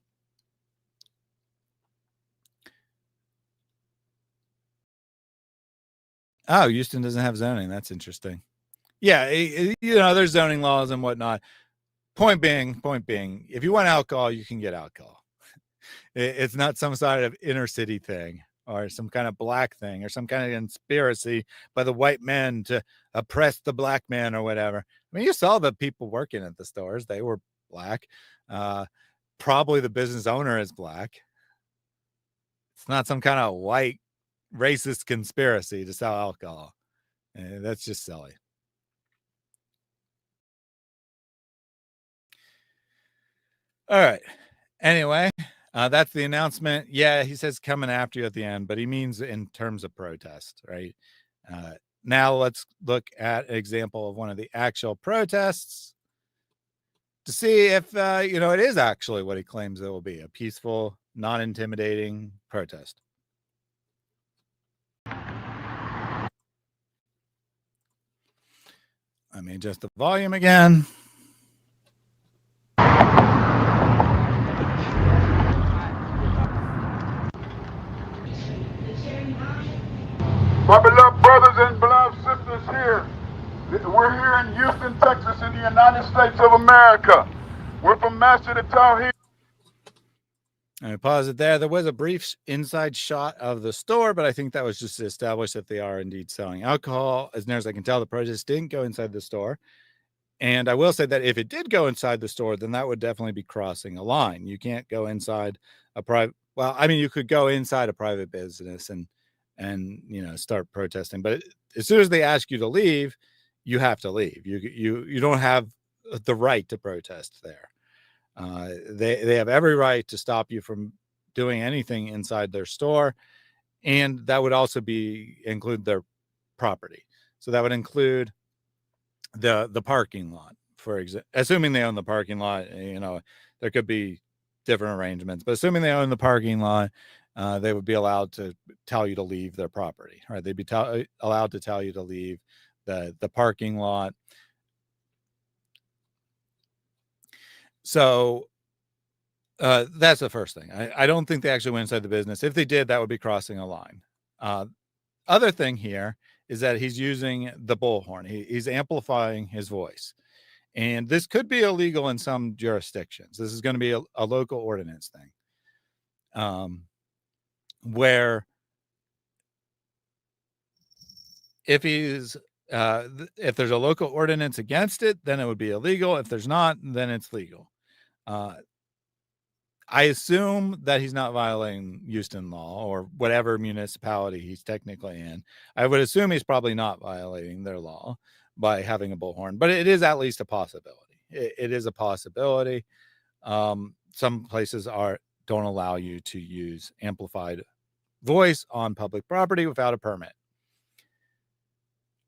Oh, Houston doesn't have zoning. That's interesting. Yeah, there's zoning laws and whatnot. Point being, if you want alcohol, you can get alcohol. It's not some sort of inner city thing or some kind of black thing or some kind of conspiracy by the white men to oppress the black man or whatever. I mean, you saw the people working at the stores. They were black. Probably the business owner is black. It's not some kind of white racist conspiracy to sell alcohol. That's just silly. All right. Anyway, that's the announcement. Yeah, he says coming after you at the end, but he means in terms of protest, right? Now let's look at an example of one of the actual protests to see if, it is actually what he claims it will be, a peaceful, non-intimidating protest. Let me adjust the volume again. My beloved brothers and beloved sisters here, we're here in Houston, Texas, in the United States of America. We're from Master to Tawheed. I pause it there. There was a brief inside shot of the store, but I think that was just to establish that they are indeed selling alcohol. As near as I can tell, the protest didn't go inside the store. And I will say that if it did go inside the store, then that would definitely be crossing a line. You can't go inside a private, well, I mean, you could go inside a private business and start protesting, but as soon as they ask you to leave, you have to leave. You don't have the right to protest there. They have every right to stop you from doing anything inside their store, and that would also include their property. So that would include the parking lot, for example. Assuming they own the parking lot, there could be different arrangements, but assuming they own the parking lot, they would be allowed to tell you to leave their property, right? They'd be allowed to tell you to leave the parking lot. So that's the first thing. I don't think they actually went inside the business. If they did, that would be crossing a line. Other thing here is that he's using the bullhorn. He's amplifying his voice. And this could be illegal in some jurisdictions. This is going to be a local ordinance thing. Where if there's a local ordinance against it, then it would be illegal. If there's not, then it's legal. I assume that he's not violating Houston law or whatever municipality he's technically in. I would assume he's probably not violating their law by having a bullhorn, but it is at least a possibility. it is a possibility. Some places don't allow you to use amplified voice on public property without a permit.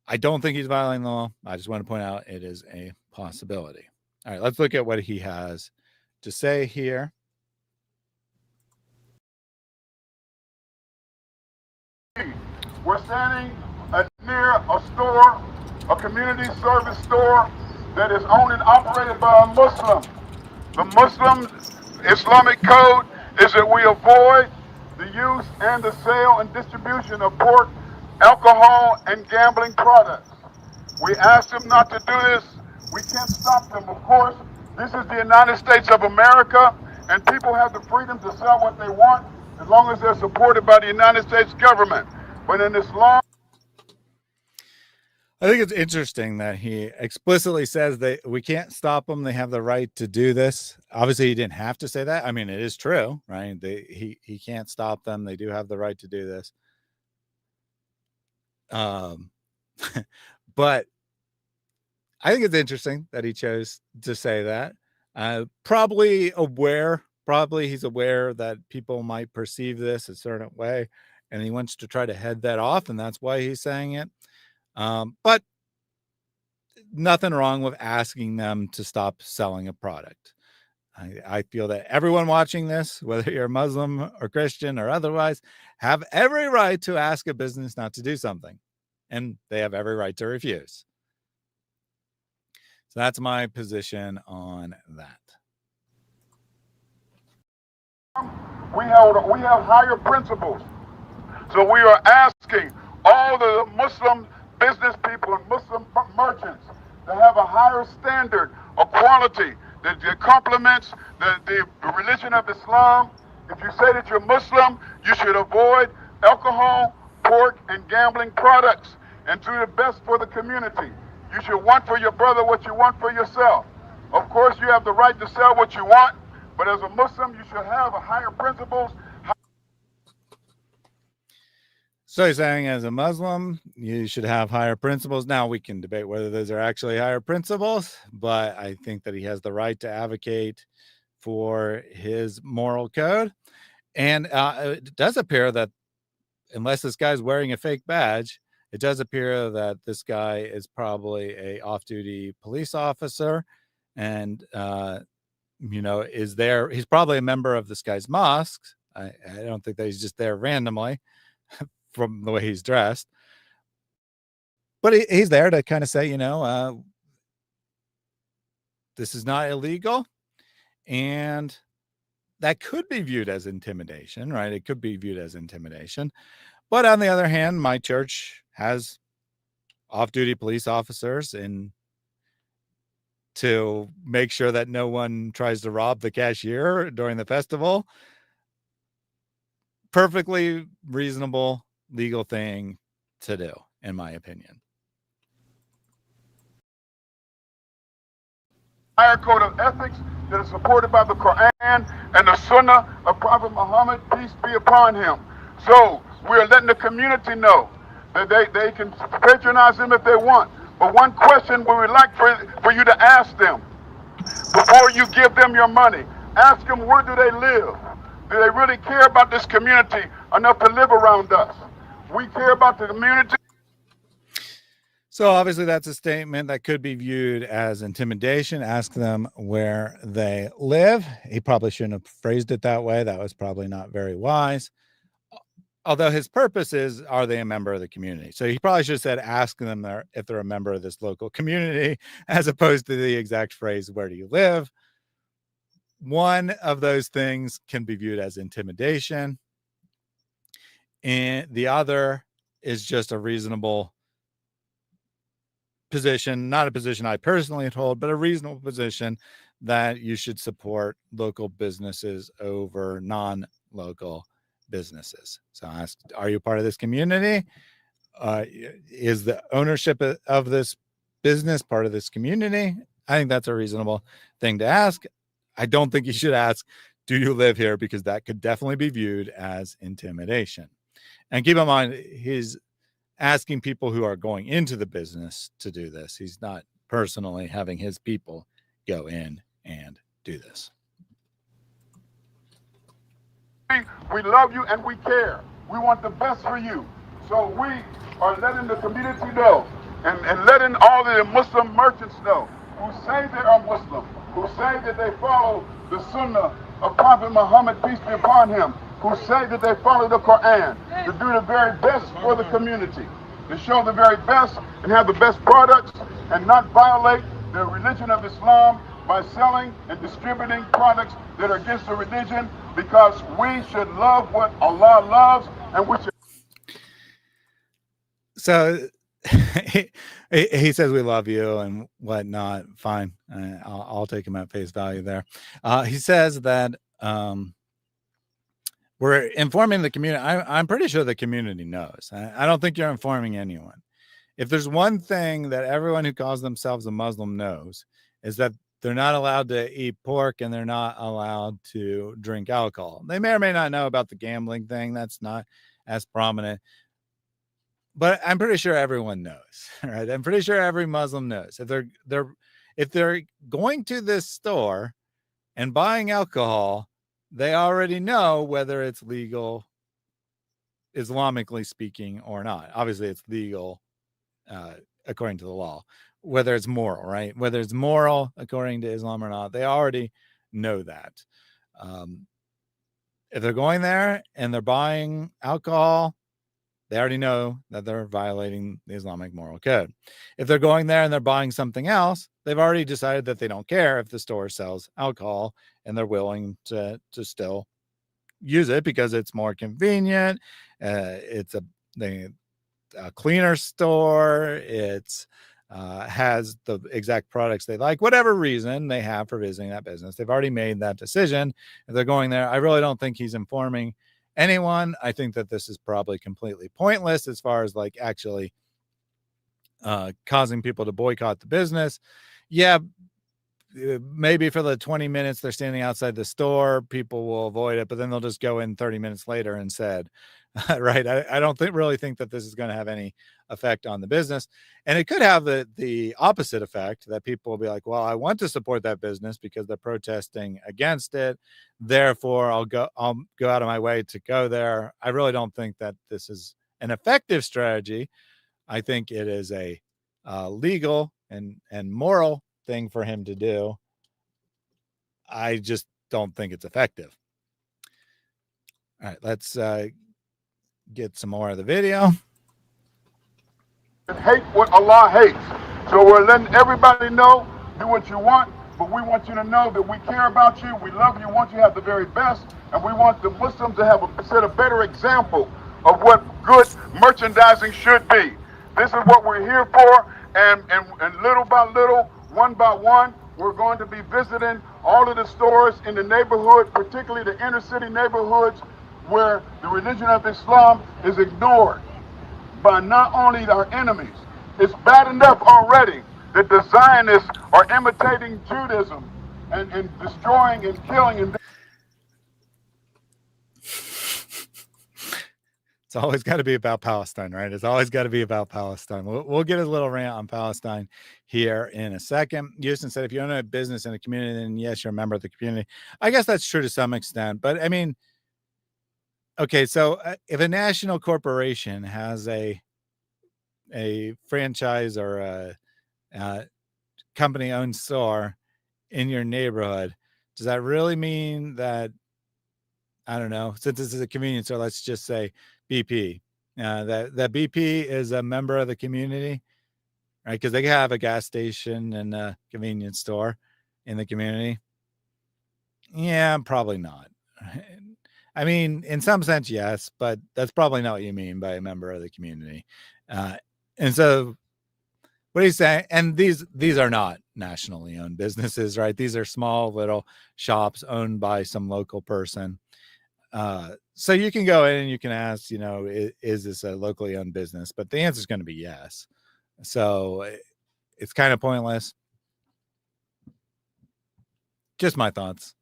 I don't think he's violating the law. I just want to point out it is a possibility. All right, let's look at what he has to say here. We're standing near a store, a community service store that is owned and operated by a Muslim. The Muslim Islamic code is that we avoid the use and the sale and distribution of pork, alcohol, and gambling products. We ask them not to do this. We can't stop them. Of course, this is the United States of America, and people have the freedom to sell what they want as long as they're supported by the United States government. But in this law, I think it's interesting that he explicitly says that we can't stop them. They have the right to do this. Obviously, he didn't have to say that. I mean, it is true, right? He can't stop them. They do have the right to do this. But I think it's interesting that he chose to say that. Probably he's aware that people might perceive this a certain way, and he wants to try to head that off, and that's why he's saying it. But nothing wrong with asking them to stop selling a product. I feel that everyone watching this, whether you're Muslim or Christian or otherwise, have every right to ask a business not to do something, and they have every right to refuse. So that's my position on that. we have higher principles. So we are asking all the Muslim business people and Muslim merchants to have a higher standard of quality that complements the religion of Islam. If you say that you're Muslim, you should avoid alcohol, pork, and gambling products and do the best for the community. You should want for your brother what you want for yourself. Of course, you have the right to sell what you want, but as a Muslim, you should have a higher principles. So he's saying as a Muslim, you should have higher principles. Now we can debate whether those are actually higher principles, but I think that he has the right to advocate for his moral code. And it does appear that unless this guy's wearing a fake badge, it does appear that this guy is probably a off-duty police officer and, is there. He's probably a member of this guy's mosque. I don't think that he's just there randomly from the way he's dressed. But he's there to kind of say, this is not illegal. And that could be viewed as intimidation, right? It could be viewed as intimidation. But on the other hand, my church has off-duty police officers to make sure that no one tries to rob the cashier during the festival. Perfectly reasonable, legal thing to do, in my opinion. Higher code of ethics that is supported by the Quran and the Sunnah of Prophet Muhammad, peace be upon him. So we are letting the community know that they can patronize them if they want. But one question we would like for you to ask them before you give them your money, ask them, where do they live? Do they really care about this community enough to live around us? We care about the community. So obviously that's a statement that could be viewed as intimidation. Ask them where they live. He probably shouldn't have phrased it that way. That was probably not very wise. Although his purpose is, are they a member of the community? So he probably should have said, ask them if they're a member of this local community, as opposed to the exact phrase, where do you live? One of those things can be viewed as intimidation. And the other is just a reasonable position, not a position I personally hold, but a reasonable position that you should support local businesses over non-local businesses. So ask, are you part of this community? Is the ownership of this business part of this community? I think that's a reasonable thing to ask. I don't think you should ask, do you live here? Because that could definitely be viewed as intimidation. And keep in mind, he's asking people who are going into the business to do this. He's not personally having his people go in and do this. We love you and we care. We want the best for you. So we are letting the community know and letting all the Muslim merchants know who say they are Muslim, who say that they follow the Sunnah of Prophet Muhammad, peace be upon him, who say that they follow the Quran, to do the very best for the community, to show the very best and have the best products and not violate the religion of Islam by selling and distributing products that are against the religion, because we should love what Allah loves and we should. So he says we love you and whatnot. Fine, I'll take him at face value there. He says that we're informing the community. I'm pretty sure the community knows. I don't think you're informing anyone. If there's one thing that everyone who calls themselves a Muslim knows, is that they're not allowed to eat pork and they're not allowed to drink alcohol. They may or may not know about the gambling thing. That's not as prominent. But I'm pretty sure everyone knows, right? I'm pretty sure every Muslim knows. If they're going to this store and buying alcohol, they already know whether it's legal, Islamically speaking, or not. Obviously, it's legal according to the law. Whether it's moral, right? Whether it's moral according to Islam or not, they already know that. If they're going there and they're buying alcohol, they already know that they're violating the Islamic moral code. If they're going there and they're buying something else, they've already decided that they don't care if the store sells alcohol and they're willing to still use it because it's more convenient. It's a cleaner store. It's has the exact products they like, whatever reason they have for visiting that business. They've already made that decision. If they're going there, I really don't think he's informing anyone. I think that this is probably completely pointless as far as like actually causing people to boycott the business. Yeah, maybe for the 20 minutes they're standing outside the store, people will avoid it, but then they'll just go in 30 minutes later and said, right. I don't really think that this is going to have any effect on the business. And it could have the opposite effect, that people will be like, well, I want to support that business because they're protesting against it. Therefore, I'll go out of my way to go there. I really don't think that this is an effective strategy. I think it is a legal and moral thing for him to do. I just don't think it's effective. All right, let's get some more of the video. And hate what Allah hates. So we're letting everybody know, do what you want, but we want you to know that we care about you, we love you, want you to have the very best, and we want the Muslims to set a better example of what good merchandising should be. This is what we're here for, and little by little, one by one, we're going to be visiting all of the stores in the neighborhood, particularly the inner city neighborhoods, where the religion of Islam is ignored by not only our enemies. It's bad enough already that the Zionists are imitating Judaism and destroying and killing. And it's always got to be about Palestine, right? It's always got to be about Palestine. We'll get a little rant on Palestine here in a second. Houston said, if you own a business in a community, then yes, you're a member of the community. I guess that's true to some extent, but I mean, okay, so if a national corporation has a franchise or a company-owned store in your neighborhood, does that really mean that, I don't know, since this is a convenience store, let's just say BP, that BP is a member of the community, right? Because they have a gas station and a convenience store in the community. Yeah, probably not. I mean, in some sense, yes, but that's probably not what you mean by a member of the community. And so what he's saying, and these are not nationally owned businesses, right? These are small little shops owned by some local person. So you can go in and you can ask, you know, is this a locally owned business? But the answer is going to be yes. So it's kind of pointless. Just my thoughts.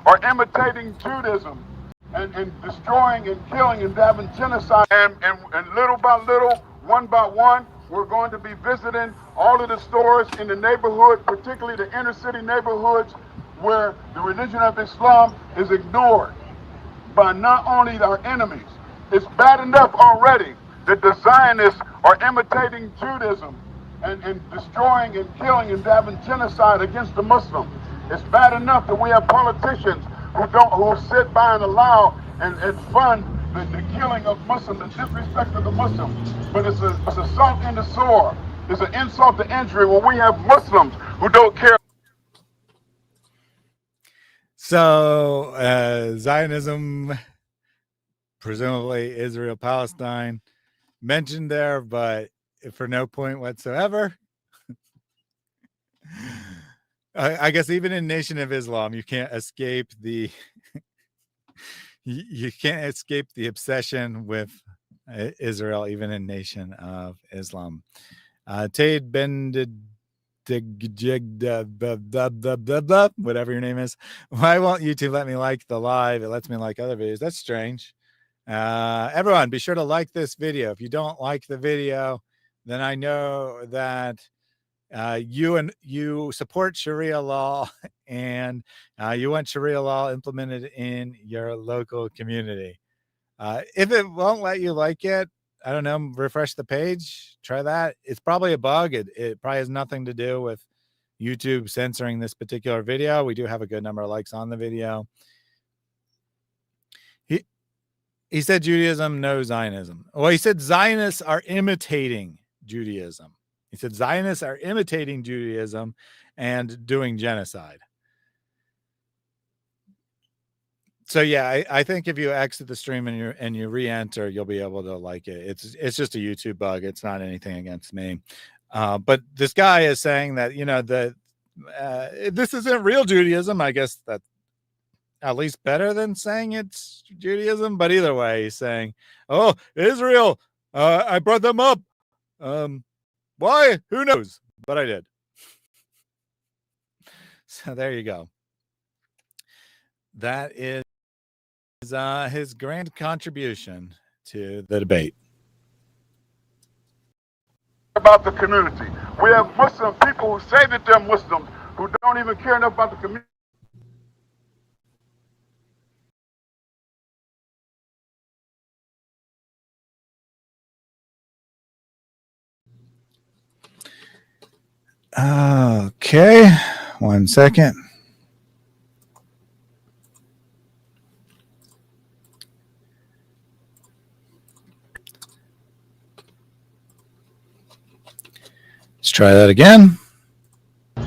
are imitating Judaism and destroying and killing and having genocide. And little by little, one by one, we're going to be visiting all of the stores in the neighborhood, particularly the inner city neighborhoods where the religion of Islam is ignored by not only our enemies. It's bad enough already that the Zionists are imitating Judaism and destroying and killing and having genocide against the Muslims. It's bad enough that we have politicians who sit by and allow and fund the killing of Muslims, the disrespect of the Muslims. But it's a salt in the sore. It's an insult to injury when we have Muslims who don't care. So Zionism, presumably Israel Palestine, mentioned there, but for no point whatsoever. I guess even in Nation of Islam, you can't escape the you can't escape the obsession with Israel, even in Nation of Islam. Taid Ben whatever your name is. Why won't YouTube let me like the live? It lets me like other videos. That's strange. Everyone, be sure to like this video. If you don't like the video, then I know that you support Sharia law and you want Sharia law implemented in your local community. If it won't let you like it, I don't know, refresh the page, try that. It's probably a bug. It probably has nothing to do with YouTube censoring this particular video. We do have a good number of likes on the video. He said Judaism, no Zionism. Well, he said Zionists are imitating Judaism. He said Zionists are imitating Judaism and doing genocide. So yeah, I think if you exit the stream and you re-enter, you'll be able to like it. It's just a YouTube bug. It's not anything against me. But this guy is saying that, you know, this isn't real Judaism. I guess that's at least better than saying it's Judaism. But either way, he's saying, oh, Israel, I brought them up. Why? Who knows? But I did. So there you go. That is his grand contribution to the debate. About the community. We have Muslim people who say that they're Muslims who don't even care enough about the community. Okay, 1 second. Let's try that again.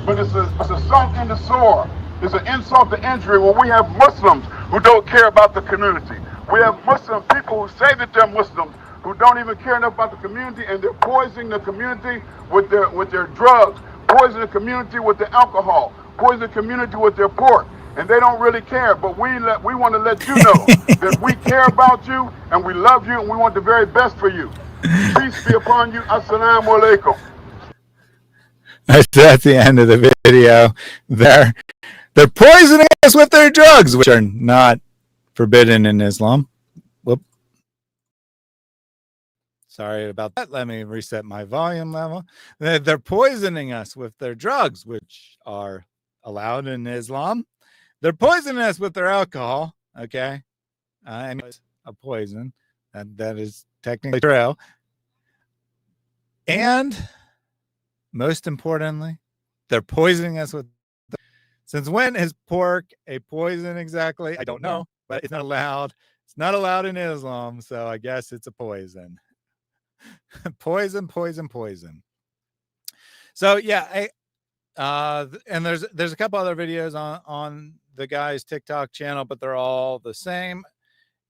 But it's a salt in the sore. It's an insult to injury when we have Muslims who don't care about the community. We have Muslim people who say that they're Muslims who don't even care enough about the community, and they're poisoning the community with their drugs, poisoning the community with their alcohol, poisoning the community with their pork, and they don't really care. But we want to let you know that we care about you and we love you and we want the very best for you. Peace be upon you. Assalamu alaikum. That's the end of the video. They're poisoning us with their drugs, which are not forbidden in Islam. Whoop. Sorry about that. Let me reset my volume level. They're poisoning us with their drugs, which are allowed in Islam. They're poisoning us with their alcohol. Okay. I mean, it's a poison. That is technically true. And most importantly, they're poisoning us with. Since when is pork a poison exactly? I don't know, but it's not allowed. It's not allowed in Islam, so I guess it's a poison. Poison. So yeah, and there's a couple other videos on the guy's TikTok channel, but they're all the same.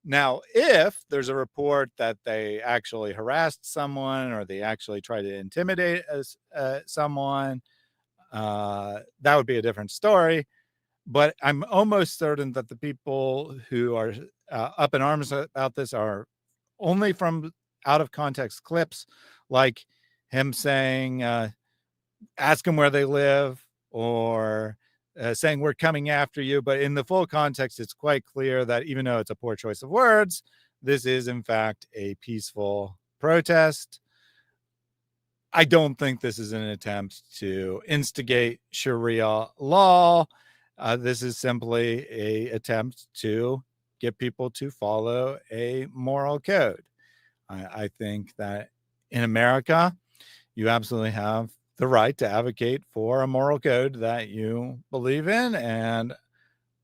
Now, if there's a report that they actually harassed someone or they actually tried to intimidate someone, that would be a different story. But I'm almost certain that the people who are up in arms about this are only from out of context clips, like him saying, ask them where they live, or saying we're coming after you. But in the full context, it's quite clear that even though it's a poor choice of words, this is in fact a peaceful protest. I don't think this is an attempt to instigate Sharia law. This is simply an attempt to get people to follow a moral code. I think that in America, you absolutely have the right to advocate for a moral code that you believe in. And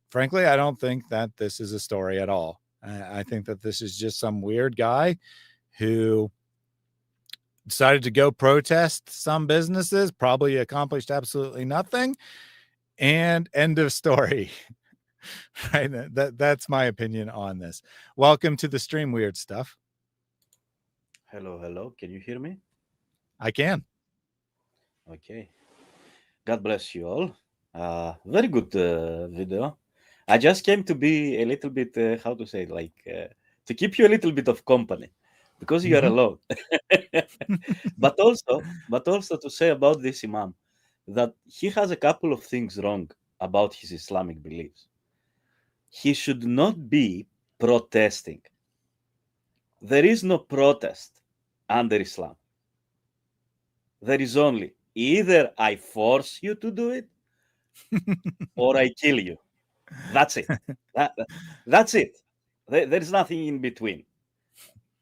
frankly, I don't think that this is a story at all. I think that this is just some weird guy who decided to go protest some businesses, probably accomplished absolutely nothing, and end of story. Right? That's my opinion on this. Welcome to the stream, Weird Stuff. Hello. Can you hear me? I can. Okay. God bless you all. Very good video. I just came to be a little bit, how to say, to keep you a little bit of company because you are alone. but also to say about this imam that he has a couple of things wrong about his Islamic beliefs. He should not be protesting. There is no protest under Islam. There is only either I force you to do it or I kill you. That's it. That's it. There is nothing in between.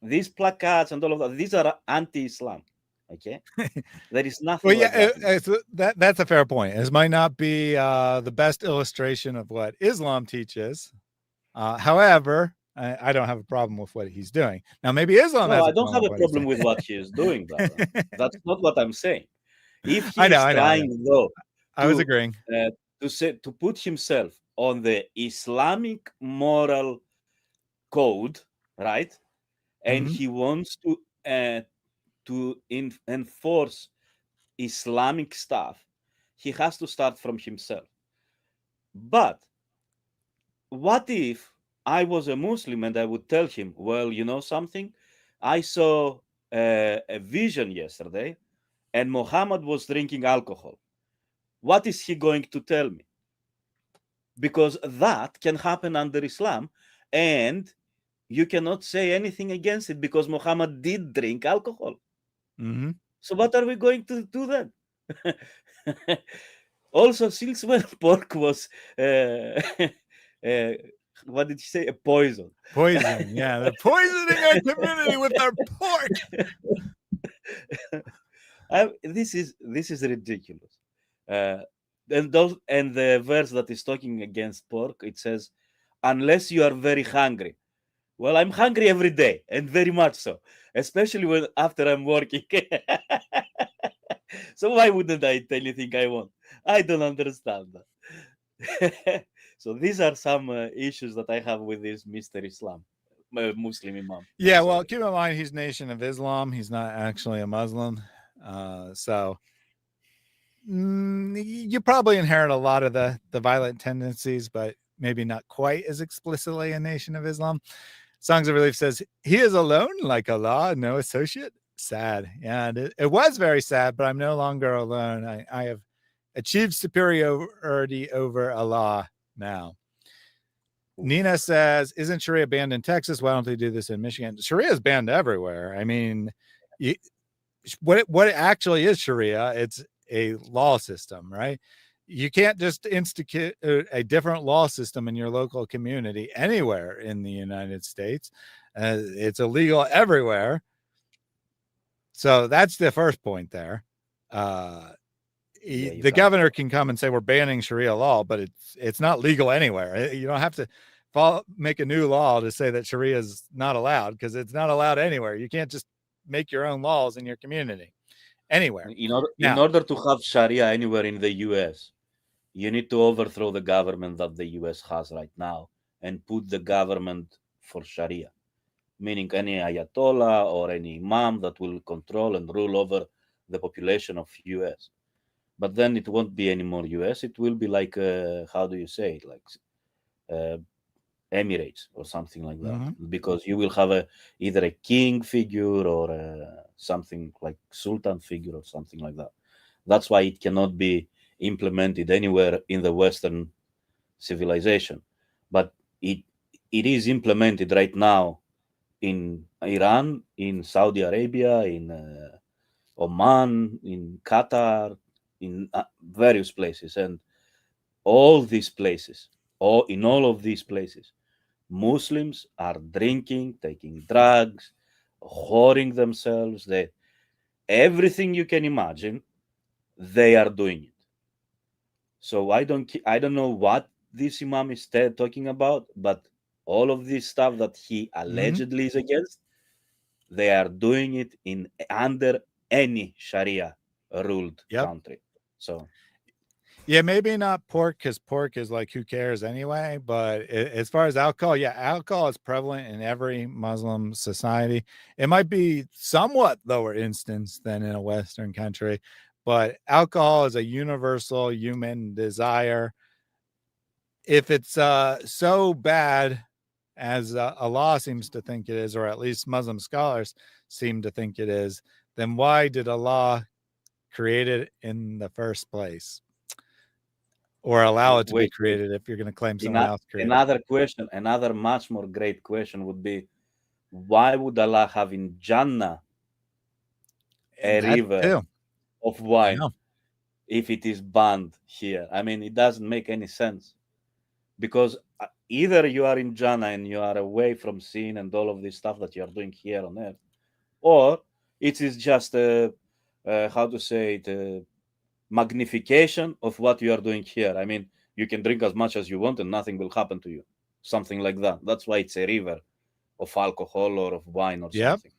These placards and all of that, these are anti-Islam. Okay, there is nothing. Well, yeah, that's a fair point. This might not be the best illustration of what Islam teaches. However, I don't have a problem with what he's doing. Now, maybe Islam. No, I don't have a problem with what he is doing, brother. That's not what I'm saying. If he is trying, though, I was agreeing to put himself on the Islamic moral code, right? And he wants to enforce Islamic stuff, he has to start from himself. But what if I was a Muslim and I would tell him, well, you know something? I saw a vision yesterday and Muhammad was drinking alcohol. What is he going to tell me? Because that can happen under Islam and you cannot say anything against it because Muhammad did drink alcohol. So what are we going to do then? Also, since when pork was what did you say? A poison. Poison, yeah. They're poisoning our community with their pork. This is ridiculous. And the verse that is talking against pork, it says, unless you are very hungry. Well, I'm hungry every day, and very much so, especially after I'm working. So why wouldn't I eat anything I want? I don't understand that. So these are some issues that I have with this Mr. Islam, Muslim Imam. Yeah, well, keep in mind he's Nation of Islam. He's not actually a Muslim. So you probably inherit a lot of the violent tendencies, but maybe not quite as explicitly a Nation of Islam. Songs of Relief says, he is alone like Allah, no associate. Sad. Yeah, it was very sad, but I'm no longer alone. I have achieved superiority over Allah now. Nina says, isn't Sharia banned in Texas? Why don't they do this in Michigan? Sharia is banned everywhere. I mean, what actually is Sharia? It's a law system, right? You can't just institute a different law system in your local community anywhere in the United States. It's illegal everywhere. So that's the first point there. The governor can come and say we're banning Sharia law, but it's not legal anywhere. You don't have to make a new law to say that Sharia is not allowed because it's not allowed anywhere. You can't just make your own laws in your community anywhere. In order to have Sharia anywhere in the U.S., you need to overthrow the government that the U.S. has right now and put the government for Sharia, meaning any Ayatollah or any imam that will control and rule over the population of U.S. But then it won't be any more U.S. It will be like, how do you say it? Like Emirates or something like that. Because you will have either a king figure or something like Sultan figure or something like that. That's why it cannot be implemented anywhere in the Western civilization, but it is implemented right now in Iran, in Saudi Arabia, in Oman, in Qatar, in various places, and all these places, or in all of these places, Muslims are drinking, taking drugs, whoring themselves. They everything you can imagine, they are doing it. So I don't know what this imam is talking about, but all of this stuff that he allegedly is against, they are doing it in under any Sharia ruled country. So yeah, maybe not pork, because pork is like, who cares anyway. But as far as alcohol, yeah, alcohol is prevalent in every Muslim society. It might be somewhat lower instance than in a Western country, but alcohol is a universal human desire. If it's so bad as Allah seems to think it is, or at least Muslim scholars seem to think it is, then why did Allah create it in the first place? Or allow it to be created, if you're going to claim someone else created it. Another question, another much more great question would be, why would Allah have in Jannah a river of wine if it is banned here? I mean, it doesn't make any sense, because either you are in Jannah and you are away from sin and all of this stuff that you are doing here on earth, or it is just a how to say it, a magnification of what you are doing here. I mean, you can drink as much as you want and nothing will happen to you, something like that. That's why it's a river of alcohol or of wine or something.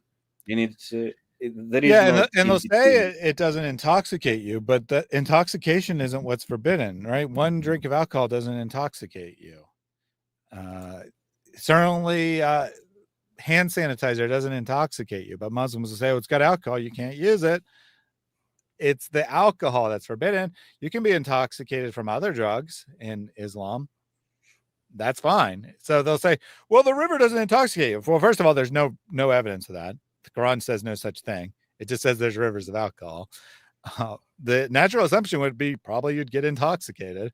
And it's there is and they'll say it doesn't intoxicate you, but the intoxication isn't what's forbidden, right? One drink of alcohol doesn't intoxicate you. Certainly hand sanitizer doesn't intoxicate you, but Muslims will say, oh, it's got alcohol, you can't use it. It's the alcohol that's forbidden. You can be intoxicated from other drugs in Islam. That's fine. So they'll say, well, the river doesn't intoxicate you. Well, first of all, there's no evidence of that. The Quran says no such thing. It just says there's rivers of alcohol. The natural assumption would be probably you'd get intoxicated.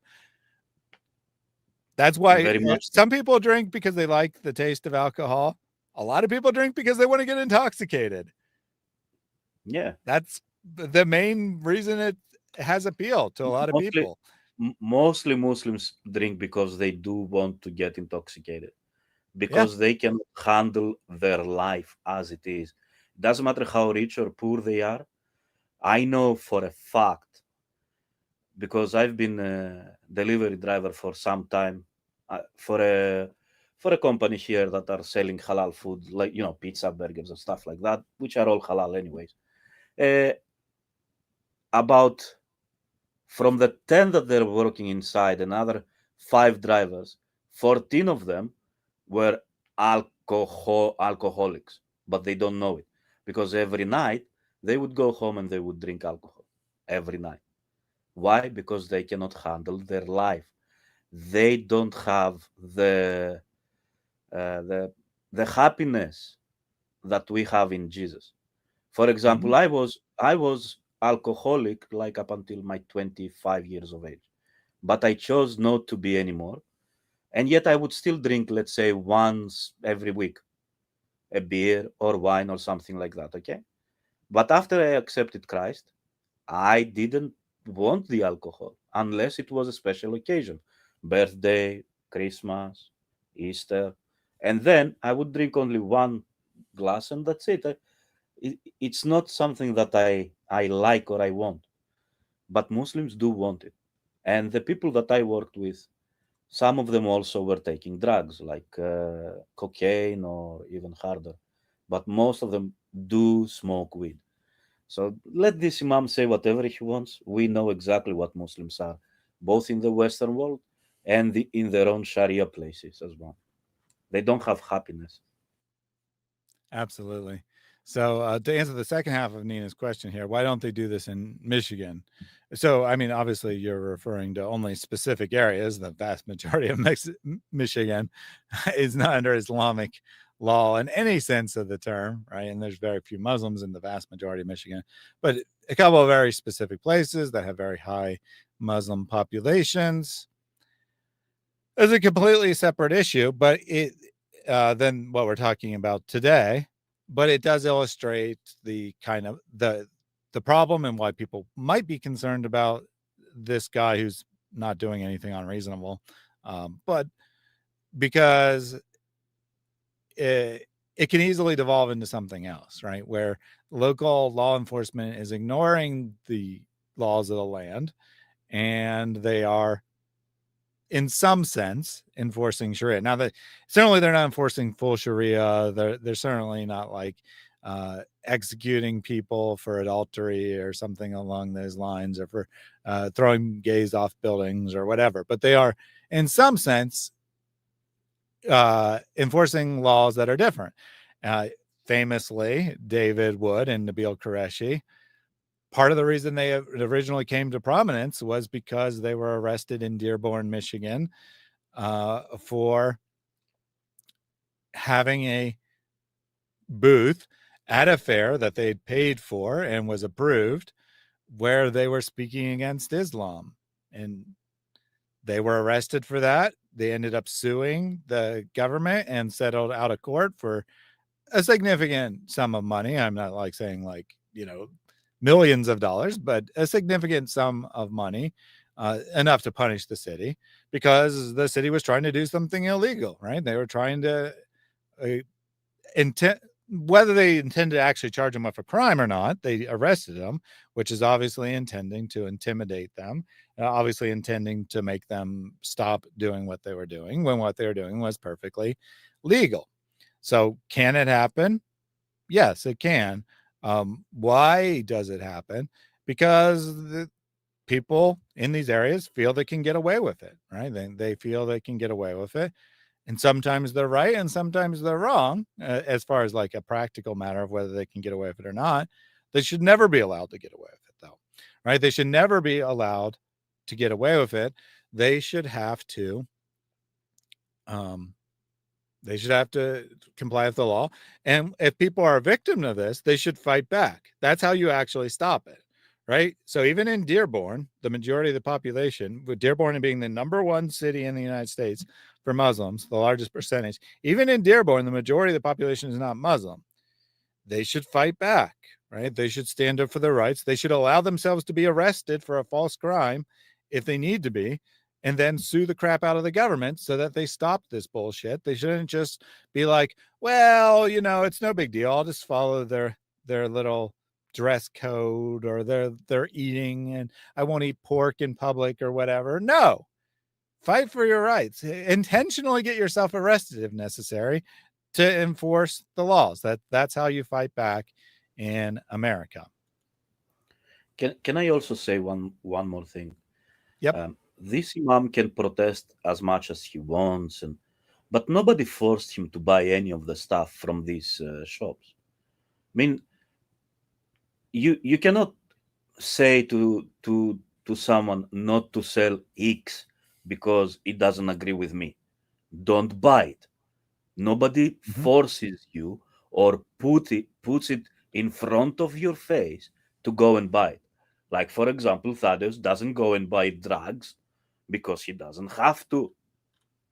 That's why some people drink because they like the taste of alcohol. A lot of people drink because they want to get intoxicated. Yeah. That's the main reason it has appeal to a lot of people. Mostly Muslims drink because they do want to get intoxicated, because they can handle their life as it is. Doesn't matter how rich or poor they are. I know for a fact, because I've been a delivery driver for some time for a company here that are selling halal food, like, you know, pizza, burgers and stuff like that, which are all halal anyways. About from the 10 that they're working inside, another 5 drivers, 14 of them were alcoholics, but they don't know it, because every night they would go home and they would drink alcohol every night. Why? Because they cannot handle their life. They don't have the happiness that we have in Jesus. For example, I was alcoholic like up until my 25 years of age, but I chose not to be anymore. And yet I would still drink, let's say, once every week, a beer or wine or something like that. Okay. But after I accepted Christ, I didn't want the alcohol unless it was a special occasion, birthday, Christmas, Easter. And then I would drink only one glass and that's it. It's not something that I like or I want, but Muslims do want it. And the people that I worked with, some of them also were taking drugs like cocaine or even harder, but most of them do smoke weed. So let this imam say whatever he wants. We know exactly what Muslims are, both in the Western world and in their own Sharia places as well. They don't have happiness. Absolutely. So to answer the second half of Nina's question here, why don't they do this in Michigan? So, I mean, obviously you're referring to only specific areas. The vast majority of Michigan is not under Islamic law in any sense of the term, right? And there's very few Muslims in the vast majority of Michigan, but a couple of very specific places that have very high Muslim populations is a completely separate issue, but it than what we're talking about today. But it does illustrate the kind of the problem and why people might be concerned about this guy who's not doing anything unreasonable, but because it can easily devolve into something else, right? Where local law enforcement is ignoring the laws of the land, and they are, in some sense, enforcing Sharia. Now, certainly they're not enforcing full Sharia. They're certainly not like executing people for adultery or something along those lines, or for throwing gays off buildings or whatever. But they are, in some sense, enforcing laws that are different. Famously, David Wood and Nabil Qureshi, part of the reason they originally came to prominence was because they were arrested in Dearborn, Michigan, for having a booth at a fair that they'd paid for and was approved, where they were speaking against Islam. And they were arrested for that. They ended up suing the government and settled out of court for a significant sum of money. I'm not like saying like, millions of dollars, but a significant sum of money, enough to punish the city, because the city was trying to do something illegal, right? They were trying to whether they intended to actually charge them with a crime or not, they arrested them, which is obviously intending to intimidate them, obviously intending to make them stop doing what they were doing, when what they were doing was perfectly legal. So can it happen? Yes, it can. Why does it happen? Because the people in these areas feel they can get away with it, right? They feel they can get away with it. And sometimes they're right and sometimes they're wrong, as far as like a practical matter of whether they can get away with it or not. They should never be allowed to get away with it, though, right? They should never be allowed to get away with it. They should have to comply with the law. And if people are a victim of this, they should fight back. That's how you actually stop it, right? So even in Dearborn, the majority of the population, with Dearborn being the #1 city in the United States for Muslims, the largest percentage, even in Dearborn, the majority of the population is not Muslim. They should fight back, right? They should stand up for their rights. They should allow themselves to be arrested for a false crime if they need to be, and then sue the crap out of the government so that they stop this bullshit. They shouldn't just be like, well, it's no big deal. I'll just follow their little dress code or their eating, and I won't eat pork in public or whatever. No, fight for your rights. Intentionally get yourself arrested if necessary to enforce the laws. That's how you fight back in America. Can I also say one more thing? Yep. This imam can protest as much as he wants, but nobody forced him to buy any of the stuff from these shops. I mean, you cannot say to someone not to sell X because it doesn't agree with me. Don't buy it. Nobody forces you or puts it in front of your face to go and buy it. Like, for example, Thaddeus doesn't go and buy drugs because he doesn't have to.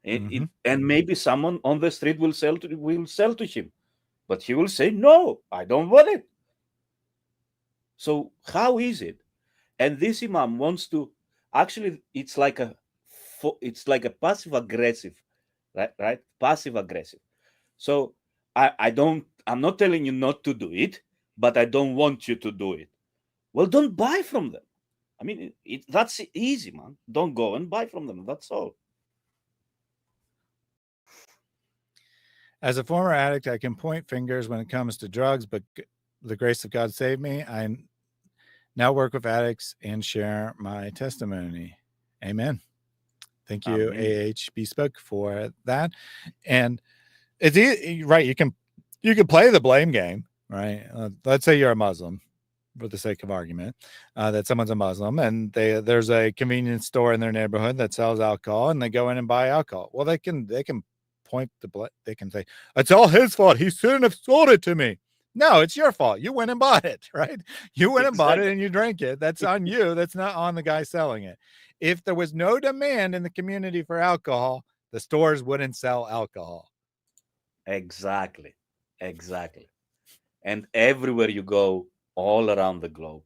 And maybe someone on the street will sell to him, but he will say, no, I don't want it. So how is it? And this imam wants to, actually, it's like a passive aggressive, right? Passive aggressive. So I'm not telling you not to do it, but I don't want you to do it. Well, don't buy from them. I mean, that's easy, man. Don't go and buy from them. That's all. As a former addict, I can point fingers when it comes to drugs, but the grace of God saved me. I now work with addicts and share my testimony. Amen. Thank you, Amen. AH Bespoke, for that. And it's right. You can play the blame game, right? Let's say you're a Muslim, for the sake of argument, that someone's a Muslim, and there's a convenience store in their neighborhood that sells alcohol, and they go in and buy alcohol. Well, they can point they can say, it's all his fault. He shouldn't have sold it to me. No, it's your fault. You went and bought it, right? You went and bought it Exactly. and you drank it. That's on you. That's not on the guy selling it. If there was no demand in the community for alcohol, the stores wouldn't sell alcohol. Exactly. And everywhere you go, all around the globe,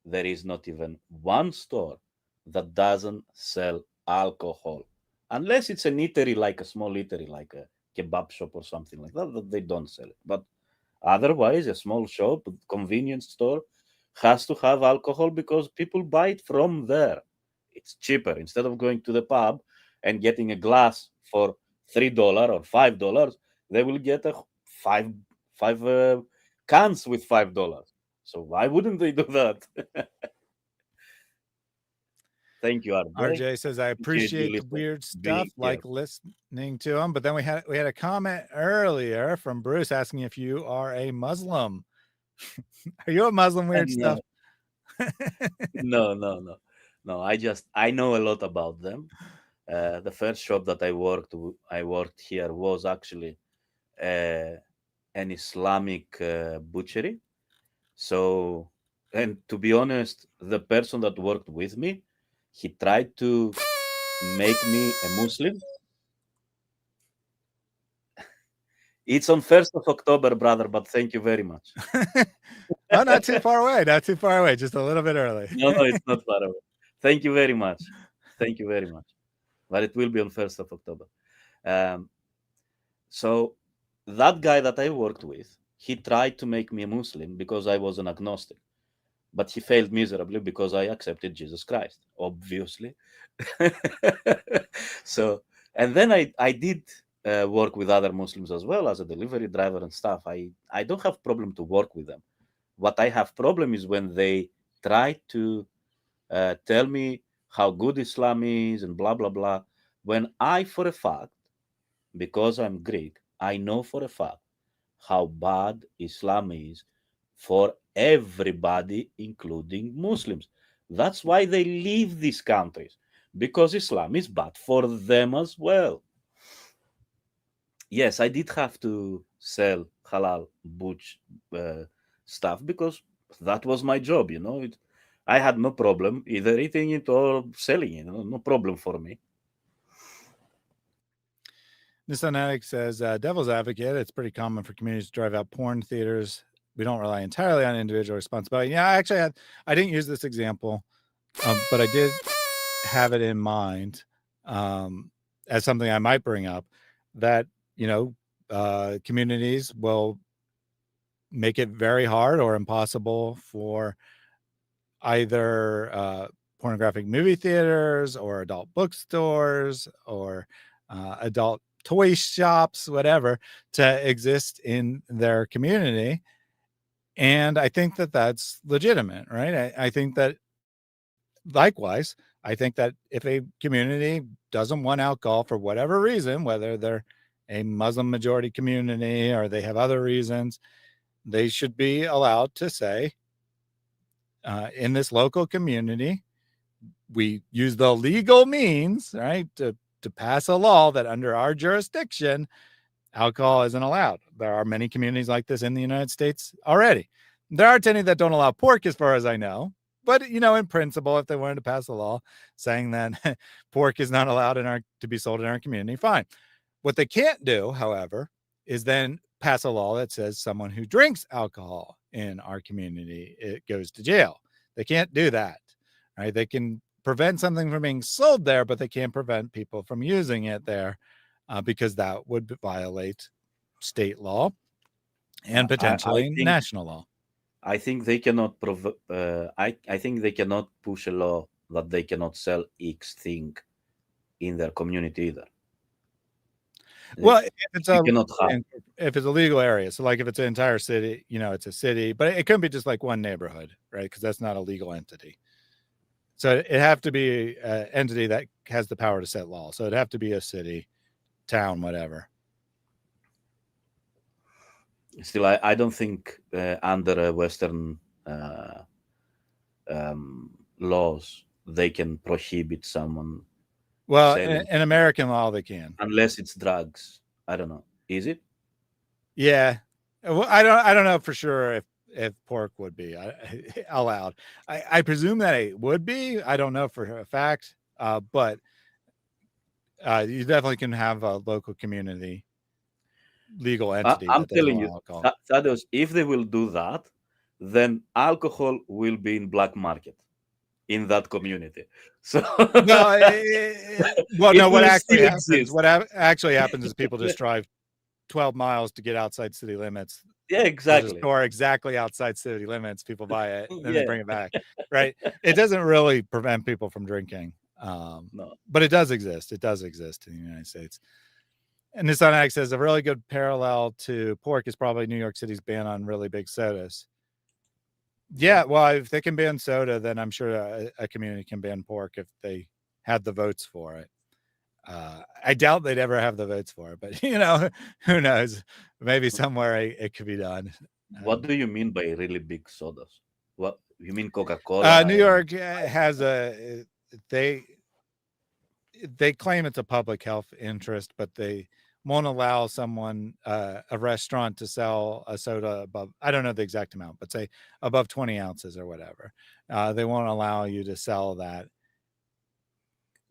there is not even one store that doesn't sell alcohol, unless it's an eatery, like a small eatery, like a kebab shop or something like that, that they don't sell it. But otherwise, a small shop, convenience store, has to have alcohol because people buy it from there. It's cheaper. Instead of going to the pub and getting a glass for $3 or $5, they will get a five cans with $5. So why wouldn't they do that? Thank you, RJ. RJ says, I appreciate the listening, weird being stuff, here. like listening to them. But then we had a comment earlier from Bruce asking if you are a Muslim. Are you a Muslim? Weird No. stuff. No. I know a lot about them. The first shop that I worked here was actually an Islamic butchery. So, and to be honest, the person that worked with me, he tried to make me a Muslim. It's on 1st of October, brother, but thank you very much. Oh, not too far away. Not too far away. Just a little bit early. No, it's not far away. Thank you very much. But it will be on 1st of October. So that guy that I worked with, he tried to make me a Muslim because I was an agnostic. But he failed miserably because I accepted Jesus Christ, obviously. So, and then I did work with other Muslims as well as a delivery driver and stuff. I don't have problem to work with them. What I have problem is when they try to tell me how good Islam is and blah blah blah. When I, for a fact, because I'm Greek, I know for a fact how bad Islam is for everybody, including Muslims. That's why they leave these countries, because Islam is bad for them as well. Yes, I did have to sell halal butch stuff because that was my job, I had no problem either eating it or selling it. No problem for me. Nissan Addict says, devil's advocate, it's pretty common for communities to drive out porn theaters. We don't rely entirely on individual responsibility. Yeah, I didn't use this example, but I did have it in mind as something I might bring up, that, communities will make it very hard or impossible for either pornographic movie theaters or adult bookstores or adult toy shops, whatever, to exist in their community. And I think that that's legitimate, right? I think that likewise, I think that if a community doesn't want alcohol for whatever reason, whether they're a Muslim majority community or they have other reasons, they should be allowed to say, in this local community, we use the legal means, right, to pass a law that under our jurisdiction, alcohol isn't allowed. There are many communities like this in the United States already. There are any that don't allow pork, as far as I know. But, in principle, if they wanted to pass a law saying that pork is not allowed to be sold in our community, fine. What they can't do, however, is then pass a law that says someone who drinks alcohol in our community, it goes to jail. They can't do that, right? They can prevent something from being sold there, but they can't prevent people from using it there because that would violate state law and potentially national law. I think they cannot I think they cannot push a law that they cannot sell X thing in their community either. Well, if it's a legal area, so like if it's an entire city, it's a city, but it couldn't be just like one neighborhood, right? Because that's not a legal entity. So it'd have to be an entity that has the power to set law. So it'd have to be a city, town, whatever. Still, I don't think under Western laws they can prohibit someone. Well, in American law, they can. Unless it's drugs. I don't know. Is it? Yeah. Well, I don't know for sure if pork would be allowed. I presume that it would be. I don't know for a fact, but you definitely can have a local community legal entity I'm that doesn't telling allow you, alcohol. Thaddeus, if they will do that, then alcohol will be in black market in that community. So No, well, it no. What will actually still happens? exist. What actually happens is people just drive 12 miles to get outside city limits. Yeah, There's a exactly. store exactly outside city limits. People buy it, then they Yeah. bring it back. Right? It doesn't really prevent people from drinking, No. but it does exist. It does exist in the United States. And Nissan says a really good parallel to pork is probably New York City's ban on really big sodas. Yeah, well, if they can ban soda, then I'm sure a community can ban pork if they had the votes for it. I doubt they'd ever have the votes for it, but who knows? Maybe somewhere it could be done. What do you mean by really big sodas? What you mean, Coca-Cola? New York has they they claim it's a public health interest, but they won't allow someone a restaurant to sell a soda above, I don't know the exact amount, but say above 20 ounces or whatever. They won't allow you to sell that.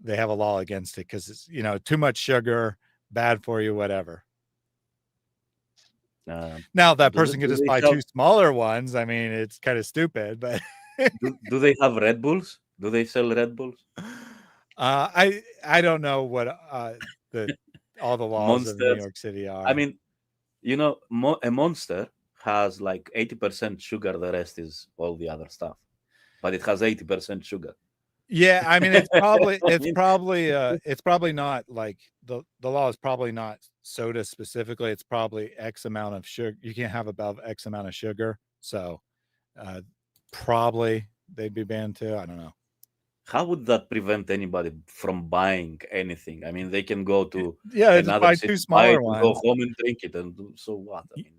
They have a law against it because it's too much sugar, bad for you, whatever. Now that person could just buy two smaller ones. I mean, it's kind of stupid, but do they have Red Bulls? Do they sell Red Bulls? I don't know what all the laws of New York City are. I mean, a Monster has like 80% sugar. The rest is all the other stuff, but it has 80% sugar. Yeah, I mean, it's probably not like the law is probably not soda specifically. It's probably X amount of sugar. You can't have above X amount of sugar. So probably they'd be banned too. I don't know. How would that prevent anybody from buying anything? I mean, they can go to another buy city, two smaller ones, go home and drink it, and so what? I mean,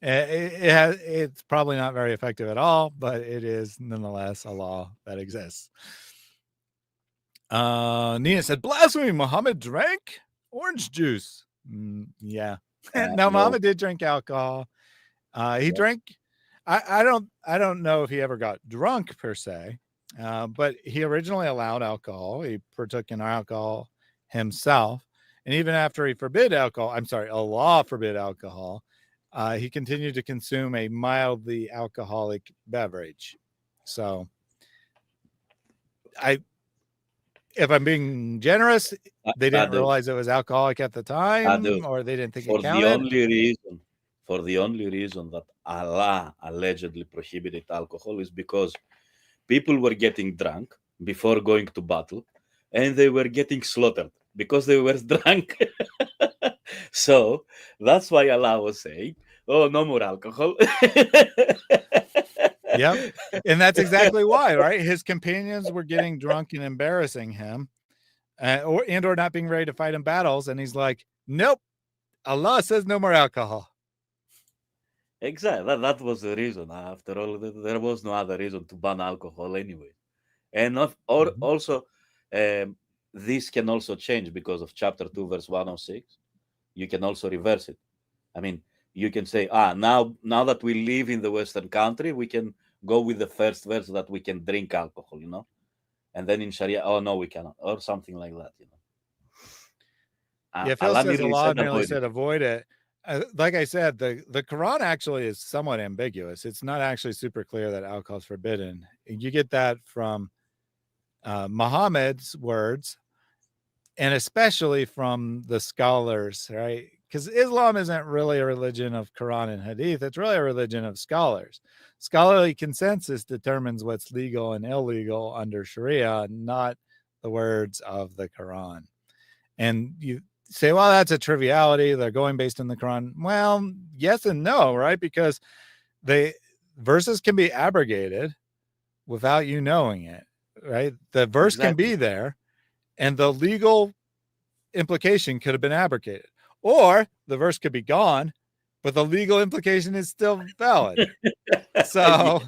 it's probably not very effective at all, but it is nonetheless a law that exists. Nina said, "Blasphemy! Muhammad drank orange juice." Yeah. Now Muhammad did drink alcohol. He drank. I don't know if he ever got drunk per se. But he originally allowed alcohol. He partook in alcohol himself. And even after he forbid alcohol, Allah forbid alcohol, he continued to consume a mildly alcoholic beverage. So if I'm being generous, they didn't realize it was alcoholic at the time, or they didn't think it counted. For the only reason that Allah allegedly prohibited alcohol is because people were getting drunk before going to battle, and they were getting slaughtered because they were drunk. So that's why Allah was saying, "Oh, no more alcohol." Yep, and that's exactly why, right? His companions were getting drunk and embarrassing him, or not being ready to fight in battles, and he's like, "Nope, Allah says no more alcohol." Exactly. That was the reason. After all, there was no other reason to ban alcohol anyway. And also, this can also change because of chapter 2, verse 106. You can also reverse it. I mean, you can say, now that we live in the Western country, we can go with the first verse that we can drink alcohol, and then in Sharia, oh no, we cannot, or something like that, Yeah, Phil says Allah merely said avoid it. Like I said, the Quran actually is somewhat ambiguous. It's not actually super clear that alcohol is forbidden. You get that from Muhammad's words, and especially from the scholars, right? Because Islam isn't really a religion of Quran and Hadith. It's really a religion of scholars. Scholarly consensus determines what's legal and illegal under Sharia, not the words of the Quran. And you say, well, that's a triviality. They're going based on the Quran. Well, yes and no, right? Because the verses can be abrogated without you knowing it, right? The verse can be there, and the legal implication could have been abrogated. Or the verse could be gone, but the legal implication is still valid. So,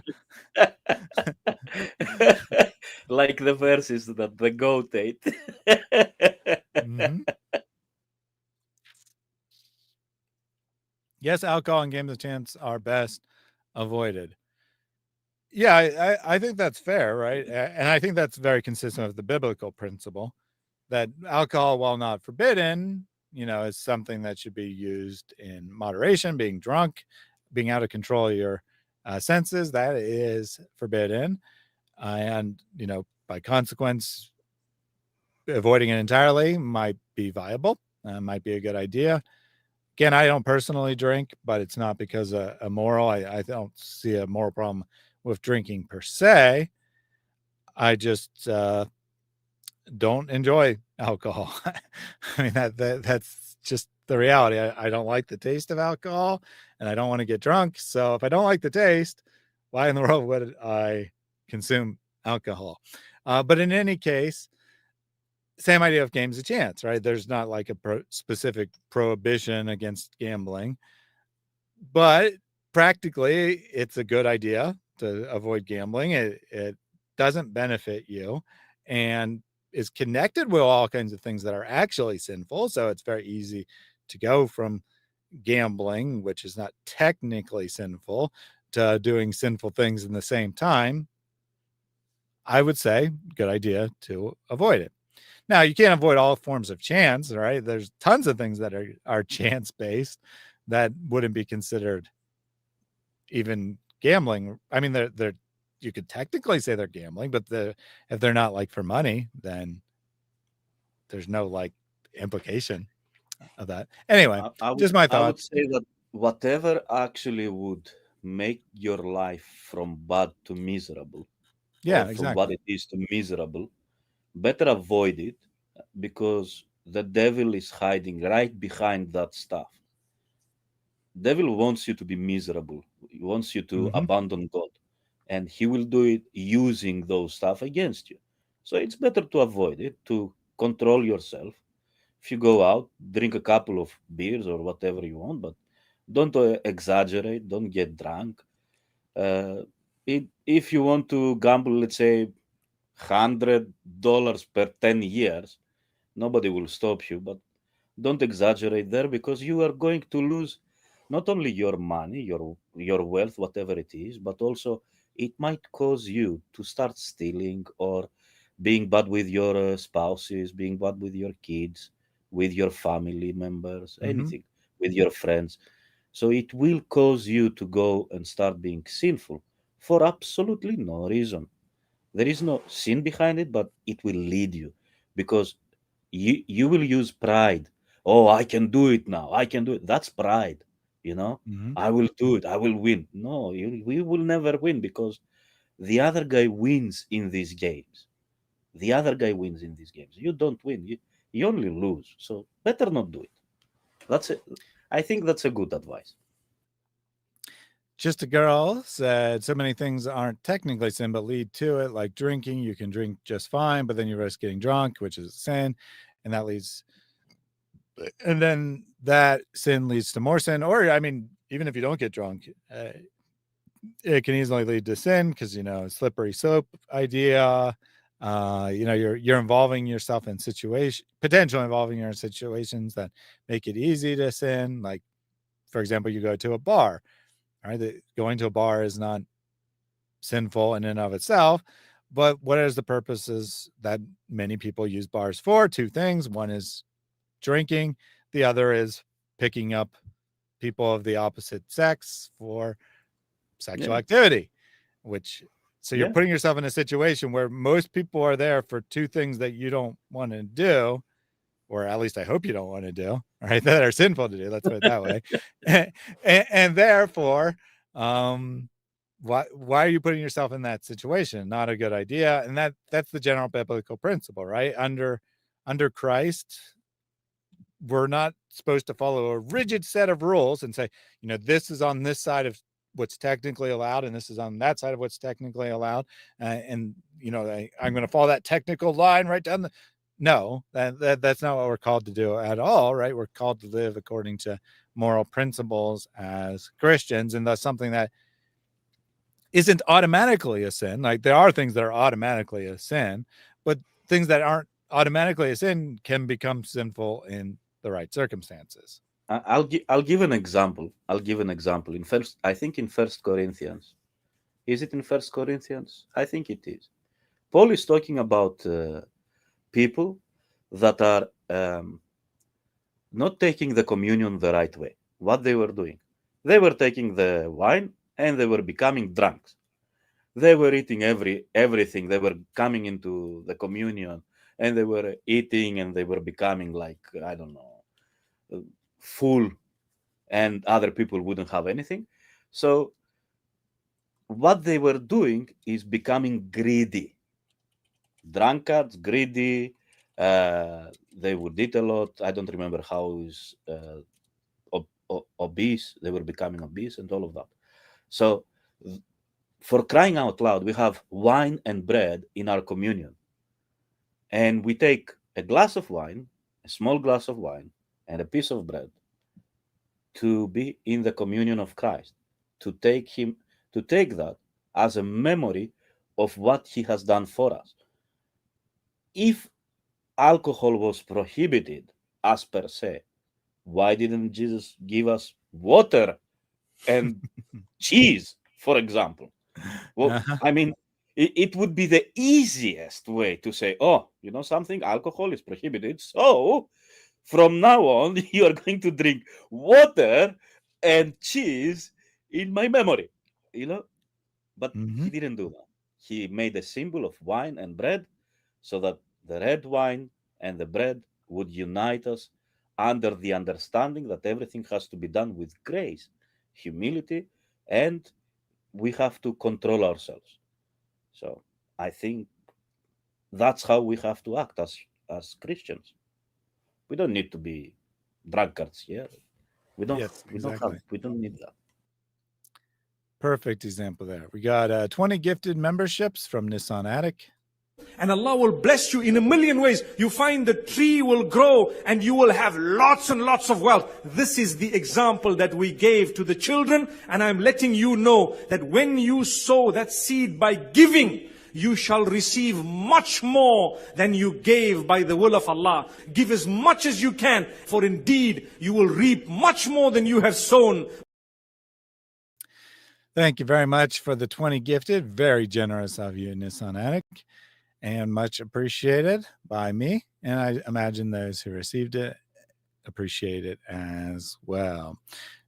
like the verses that the goat ate. Mm-hmm. Yes, alcohol and games of chance are best avoided. Yeah, I think that's fair, right? And I think that's very consistent with the biblical principle that alcohol, while not forbidden, is something that should be used in moderation. Being drunk, being out of control of your senses, that is forbidden. And, by consequence, avoiding it entirely might be viable, might be a good idea. Again, I don't personally drink, but it's not because of a moral. I don't see a moral problem with drinking per se. I just don't enjoy alcohol. I mean, that's just the reality. I don't like the taste of alcohol, and I don't want to get drunk. So if I don't like the taste, why in the world would I consume alcohol? But in any case, same idea of games of chance, right? There's not like a specific prohibition against gambling, but practically it's a good idea to avoid gambling. It doesn't benefit you and is connected with all kinds of things that are actually sinful. So it's very easy to go from gambling, which is not technically sinful, to doing sinful things in the same time. I would say good idea to avoid it. Now, you can't avoid all forms of chance, right? There's tons of things that are chance based that wouldn't be considered even gambling. I mean, they're you could technically say they're gambling, but if they're not like for money, then there's no like implication of that. Anyway, just my I would thoughts. say that whatever actually would make your life from bad to miserable, or Yeah, from what exactly. it is to miserable, better avoid it, because the devil is hiding right behind that stuff. Devil wants you to be miserable. He wants you to Mm-hmm. abandon God, and he will do it using those stuff against you. So it's better to avoid it, to control yourself. If you go out, drink a couple of beers or whatever you want, but don't exaggerate, don't get drunk. uh, if you want to gamble, let's say $100 per 10 years, nobody will stop you, but don't exaggerate there, because you are going to lose not only your money, your wealth, whatever it is, but also it might cause you to start stealing, or being bad with your spouses, being bad with your kids, with your family members, Mm-hmm. anything, with your friends. So it will cause you to go and start being sinful for absolutely no reason. There is no sin behind it, but it will lead you, because you will use pride. Oh, I can do it now. I can do it. That's pride, you know. Mm-hmm. I will do it. I will win. No, we will never win, because the other guy wins in these games. The other guy wins in these games. You don't win. You only lose. So better not do it. That's it. I think that's a good advice. Just a girl said so many things aren't technically sin, but lead to it, like drinking. You can drink just fine, but then you risk getting drunk, which is a sin. And that leads, and then that sin leads to more sin. Or, I mean, even if you don't get drunk, it can easily lead to sin because, slippery slope idea. You're involving yourself in potentially involving you in situations that make it easy to sin. Like, for example, you go to a bar. All right, going to a bar is not sinful in and of itself, but what is the purposes that many people use bars for? Two things. One is drinking. The other is picking up people of the opposite sex for sexual Yeah, activity, which so you're yeah, putting yourself in a situation where most people are there for two things that you don't want to do, or at least I hope you don't want to do, right? That are sinful to do. Let's put it that way. and therefore, why are you putting yourself in that situation? Not a good idea. And that's the general biblical principle, right? Under Christ, we're not supposed to follow a rigid set of rules and say, this is on this side of what's technically allowed and this is on that side of what's technically allowed, and I'm going to follow that technical line right down the no, that's not what we're called to do at all, right? We're called to live according to moral principles as Christians, and that's something that isn't automatically a sin. Like, there are things that are automatically a sin, but things that aren't automatically a sin can become sinful in the right circumstances. I'll give an example. I'll give an example. In first, I think in First Corinthians. Is it in First Corinthians? I think it is. Paul is talking about people that are not taking the communion the right way. What they were doing? They were taking the wine and they were becoming drunks. They were eating everything. They were coming into the communion and they were eating and they were becoming like, I don't know, full, and other people wouldn't have anything. So what they were doing is becoming greedy. Drunkards, greedy. They would eat a lot. I don't remember how is obese. They were becoming obese and all of that. So, for crying out loud, we have wine and bread in our communion, and we take a glass of wine, a small glass of wine, and a piece of bread to be in the communion of Christ, to take that as a memory of what he has done for us. If alcohol was prohibited as per se, why didn't Jesus give us water and cheese, for example? Well, I mean, it would be the easiest way to say, oh, you know something, alcohol is prohibited. So from now on, you are going to drink water and cheese in my memory, you know? But he didn't do that. He made a symbol of wine and bread so that the red wine and the bread would unite us under the understanding that everything has to be done with grace, humility, and we have to control ourselves. So I think that's how we have to act as Christians. We don't need to be drunkards here. We don't. Yes, We don't exactly. have. We don't need that. Perfect example there. We got 20 gifted memberships from Nissan Attic. And Allah will bless you in a million ways. You find the tree will grow and you will have lots and lots of wealth. This is the example that we gave to the children. And I'm letting you know that when you sow that seed by giving, you shall receive much more than you gave by the will of Allah. Give as much as you can, for indeed you will reap much more than you have sown. Thank you very much for the 20 gifted. Very generous of you, Nissan Attic, and much appreciated by me. And I imagine those who received it appreciate it as well.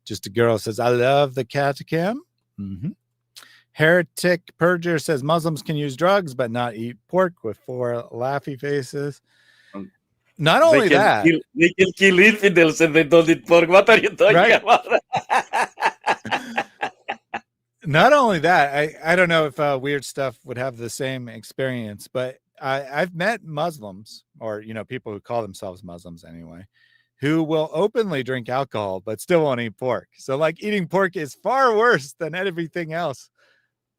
Just a girl says, I love the catechism. Heretic Purger says Muslims can use drugs but not eat pork, with 4 laughy faces. Not only that, they can kill infidels and they don't eat pork. What are you talking about? Not only that, I don't know if Weird Stuff would have the same experience, but I've met Muslims, or people who call themselves Muslims anyway, who will openly drink alcohol but still won't eat pork. So like eating pork is far worse than everything else,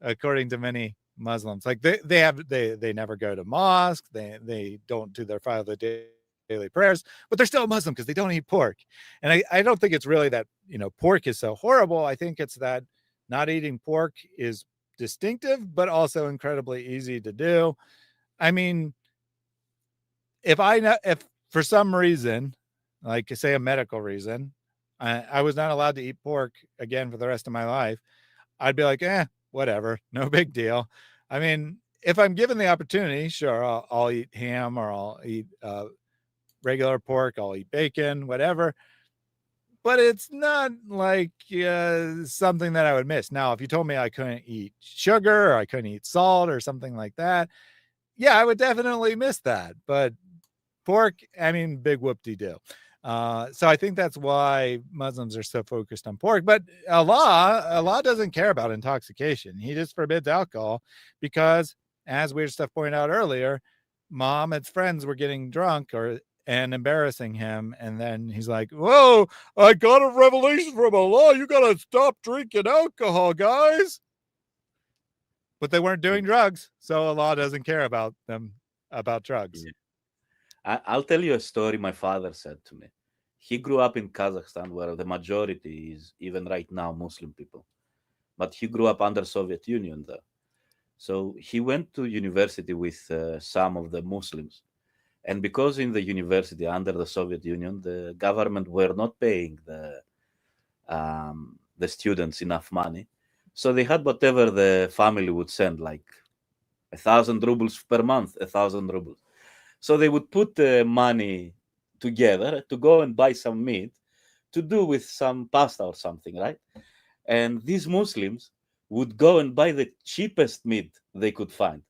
according to many Muslims. Like they never go to mosque, they don't do their 5 daily prayers, but they're still Muslim because they don't eat pork. And I don't think it's really that pork is so horrible. I think it's that not eating pork is distinctive, but also incredibly easy to do. I mean, if for some reason, like say a medical reason, I was not allowed to eat pork again for the rest of my life, I'd be like, whatever, no big deal. I mean, if I'm given the opportunity, sure, I'll eat ham, or I'll eat regular pork, I'll eat bacon, whatever. But it's not like something that I would miss. Now, if you told me I couldn't eat sugar, or I couldn't eat salt or something like that, yeah, I would definitely miss that. But pork, I mean, big whoop-de-doo. So I think that's why Muslims are so focused on pork. But Allah doesn't care about intoxication. He just forbids alcohol because, as Weird Stuff pointed out earlier, Muhammad's friends were getting drunk and embarrassing him, and then he's like, whoa, I got a revelation from Allah, you gotta stop drinking alcohol, guys. But they weren't doing drugs, so Allah doesn't care about them, about drugs. I'll tell you a story my father said to me. He grew up in Kazakhstan, where the majority is, even right now, Muslim people, but he grew up under Soviet Union there. So he went to university with some of the Muslims. And because in the university under the Soviet Union, the government were not paying the students enough money, so they had whatever the family would send, like 1,000 rubles per month, 1,000 rubles. So they would put the money together to go and buy some meat to do with some pasta or something, right? And these Muslims would go and buy the cheapest meat they could find.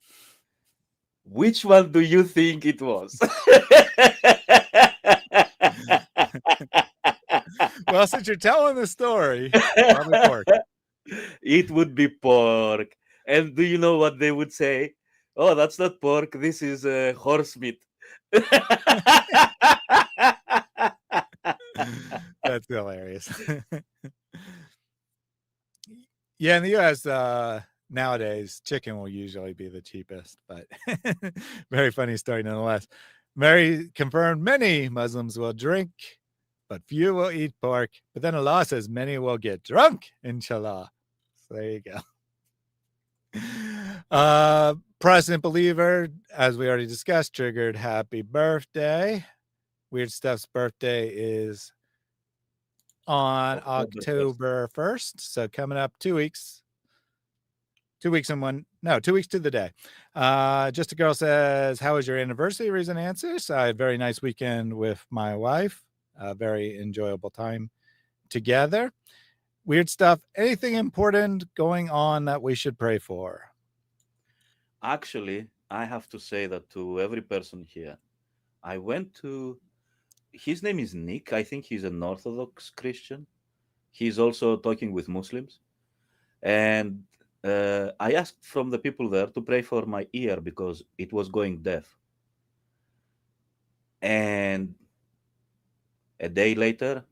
Which one do you think it was? Well, since you're telling the story, probably pork. It would be pork. And do you know what they would say? Oh, that's not pork. This is horse meat. That's hilarious. Yeah, in the U.S. Nowadays, chicken will usually be the cheapest, but very funny story nonetheless. Mary confirmed many Muslims will drink, but few will eat pork. But then Allah says many will get drunk, inshallah. So there you go. Protestant believer, as we already discussed, triggered happy birthday. Weird Stuff's birthday is on October 1st. So coming up 2 weeks. 2 weeks and 2 weeks to the day. Just a Girl says, how was your anniversary? Reason answers. I had a very nice weekend with my wife. A very enjoyable time together. Weird Stuff. Anything important going on that we should pray for? Actually, I have to say that to every person here. I went to, his name is Nick. I think he's an Orthodox Christian. He's also talking with Muslims. And I asked from the people there to pray for my ear because it was going deaf. And a day later,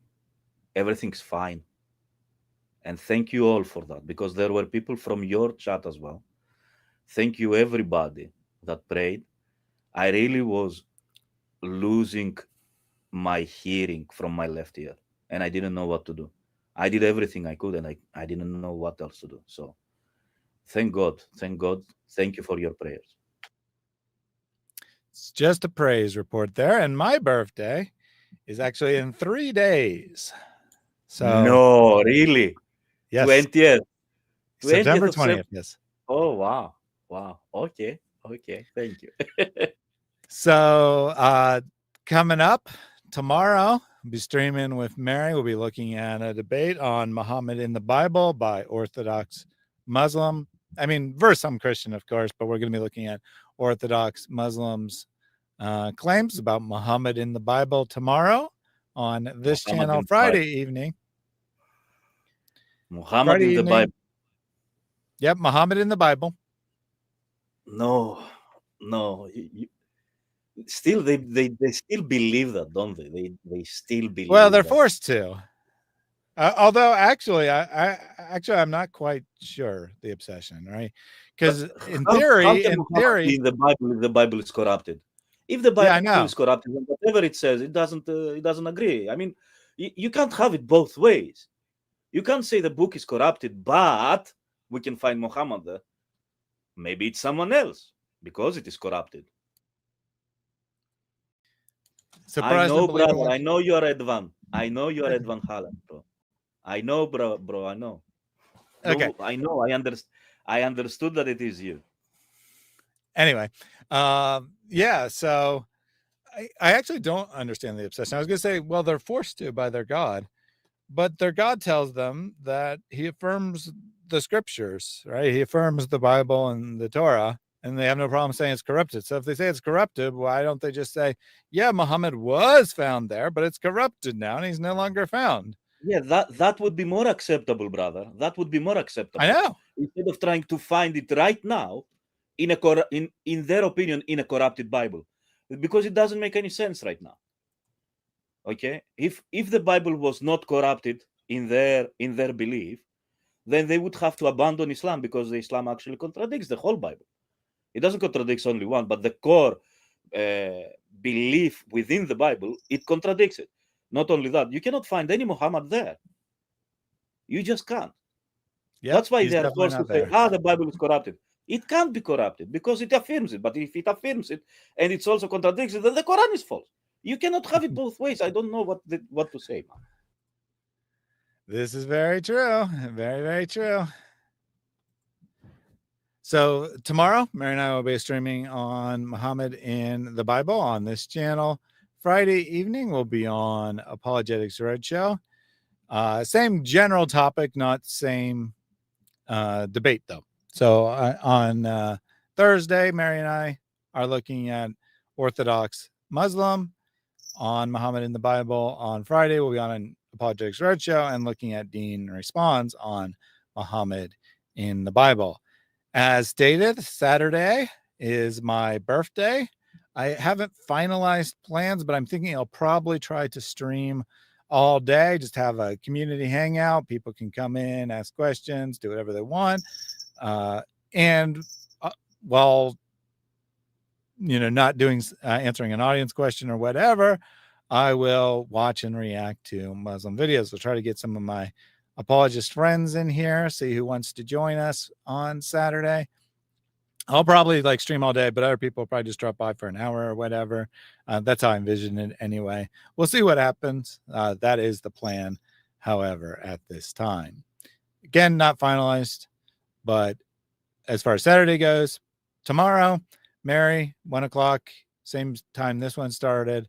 everything's fine. And thank you all for that, because there were people from your chat as well. Thank you, everybody that prayed. I really was losing my hearing from my left ear, and I didn't know what to do. I did everything I could, and I didn't know what else to do. So thank God. Thank God. Thank you for your prayers. It's just a praise report there. And my birthday is actually in 3 days. So no, really? Yes. 20th. September 20th. Yes. Oh, wow. Wow. Okay. Thank you. So coming up tomorrow, I'll be streaming with Mary. We'll be looking at a debate on Muhammad in the Bible by Orthodox Muslim. I mean, verse some Christian, of course, but we're going to be looking at Orthodox Muslims' claims about Muhammad in the Bible tomorrow on this channel Friday evening. Muhammad Friday in the Bible. Yep, Muhammad in the Bible. No. Still, they still believe that, don't they? They still believe. Well, they're forced to. Although, actually, I'm not quite sure the obsession, right? Because in theory, in the Bible is corrupted. If the Bible is corrupted, whatever it says, it doesn't agree. I mean, you can't have it both ways. You can't say the book is corrupted, but we can find Muhammad there. Maybe it's someone else because it is corrupted. I know, brother. I know you're Edvan. I know you're Edvan Haaland, bro. I know, bro. I know. Okay. I know. I understood that it is you. Anyway, yeah. So I actually don't understand the obsession. I was going to say, well, they're forced to by their God, but their God tells them that he affirms the scriptures, right? He affirms the Bible and the Torah, and they have no problem saying it's corrupted. So if they say it's corrupted, why don't they just say, yeah, Muhammad was found there, but it's corrupted now and he's no longer found? Yeah, that would be more acceptable, brother. That would be more acceptable. I know. Instead of trying to find it right now in their opinion, in a corrupted Bible, because it doesn't make any sense right now. Okay, if the Bible was not corrupted in their belief, then they would have to abandon Islam, because the Islam actually contradicts the whole Bible. It doesn't contradict only one, but the core belief within the Bible, it contradicts it. Not only that, you cannot find any Muhammad there. You just can't. Yep, that's why they are forced to say, the Bible is corrupted. It can't be corrupted because it affirms it. But if it affirms it and it's also contradicts it, then the Quran is false. You cannot have it both ways. I don't know what to say, man. This is very true. Very, very true. So tomorrow, Mary and I will be streaming on Muhammad in the Bible on this channel. Friday evening, we'll be on Apologetics Roadshow. Same general topic, not same debate, though. So on Thursday, Mary and I are looking at Orthodox Muslim on Muhammad in the Bible. On Friday, we'll be on an Apologetics Roadshow and looking at Dean Responds on Muhammad in the Bible. As stated, Saturday is my birthday. I haven't finalized plans, but I'm thinking I'll probably try to stream all day, just have a community hangout. People can come in, ask questions, do whatever they want. While, not doing answering an audience question or whatever, I will watch and react to Muslim videos. I'll try to get some of my apologist friends in here, see who wants to join us on Saturday. I'll probably stream all day, but other people will probably just drop by for an hour or whatever. That's how I envision it anyway. We'll see what happens. That is the plan, however, at this time. Again, not finalized, but as far as Saturday goes, tomorrow, Mary, 1 o'clock, same time this one started.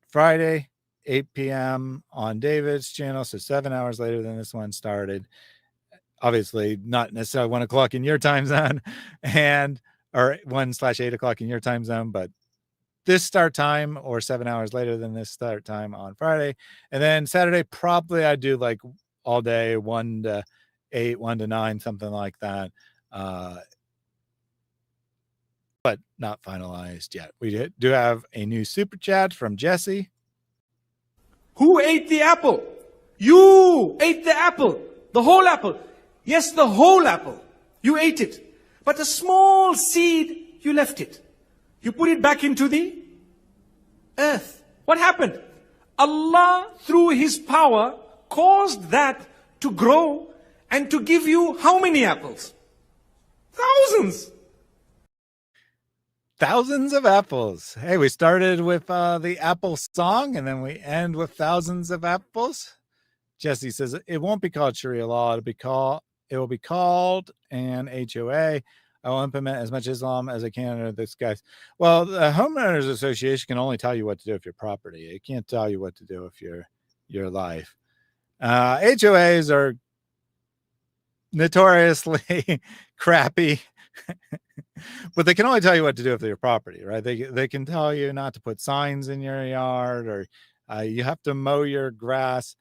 Friday, 8 p.m. on David's channel, so 7 hours later than this one started. Obviously, not necessarily 1 o'clock in your time zone, or 1/8 o'clock in your time zone, but this start time or 7 hours later than this start time on Friday. And then Saturday, probably I do all day, 1 to 8, 1 to 9, something like that. But not finalized yet. We do have a new super chat from Jesse. Who ate the apple? You ate the apple. The whole apple. Yes, the whole apple. You ate it. But a small seed, you left it. You put it back into the earth. What happened? Allah, through His power, caused that to grow and to give you how many apples? Thousands. Thousands of apples. Hey, we started with the apple song, and then we end with thousands of apples. Jesse says it won't be called Sharia law. It will be called an HOA. I will implement as much Islam as I can under this guise. Well, the homeowners association can only tell you what to do with your property. It can't tell you what to do with your life. HOAs are notoriously crappy. But they can only tell you what to do with your property, right? They can tell you not to put signs in your yard, or you have to mow your grass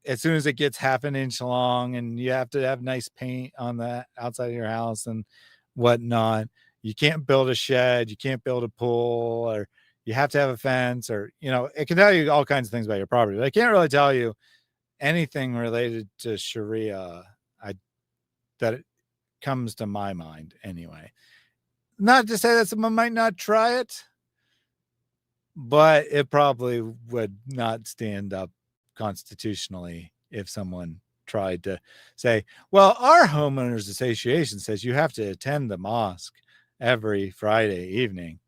as soon as it gets half an inch long, and you have to have nice paint on the outside of your house and whatnot. You can't build a shed, you can't build a pool, or you have to have a fence, or it can tell you all kinds of things about your property. But I can't really tell you anything related to Sharia that it comes to my mind anyway. Not to say that someone might not try it, but it probably would not stand up constitutionally if someone tried to say, well, our homeowners association says you have to attend the mosque every Friday evening.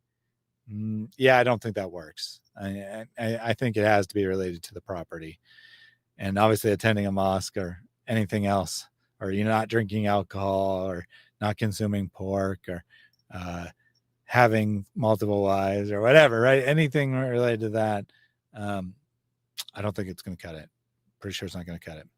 Yeah, I don't think that works. I think it has to be related to the property, and obviously attending a mosque or anything else, or you're not drinking alcohol, or not consuming pork, or having multiple wives, or whatever, right? Anything related to that, I don't think it's going to cut it. Pretty sure it's not going to cut it.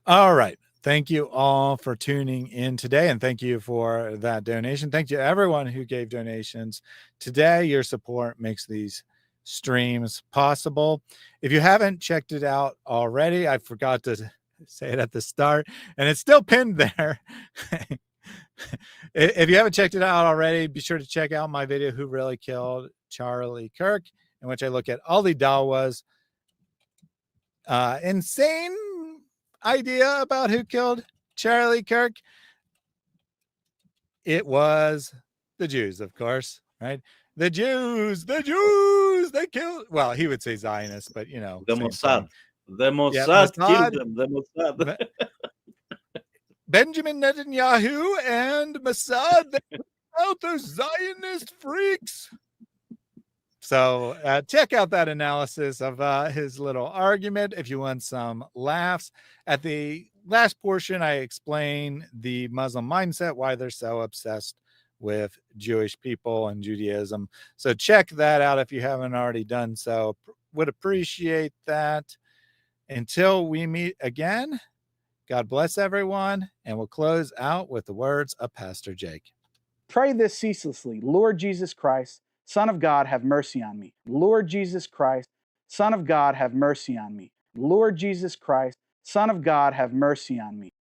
All right. Thank you all for tuning in today, and thank you for that donation. Thank you to everyone who gave donations today. Your support makes these streams possible. If you haven't checked it out already, I forgot to say it at the start, and it's still pinned there. If you haven't checked it out already, be sure to check out my video, Who Really Killed Charlie Kirk, in which I look at all the Dawa's insane idea about who killed Charlie Kirk. It was the Jews, of course, right? The Jews, they killed. Well, he would say Zionists, but the Mossad. The Mossad killed them. The Mossad. Benjamin Netanyahu and Mossad, out those Zionist freaks. So check out that analysis of his little argument if you want some laughs. At the last portion, I explain the Muslim mindset, why they're so obsessed with Jewish people and Judaism. So check that out if you haven't already done so. Would appreciate that. Until we meet again, God bless everyone, and we'll close out with the words of Pastor Jake. Pray this ceaselessly. Lord Jesus Christ, Son of God, have mercy on me. Lord Jesus Christ, Son of God, have mercy on me. Lord Jesus Christ, Son of God, have mercy on me.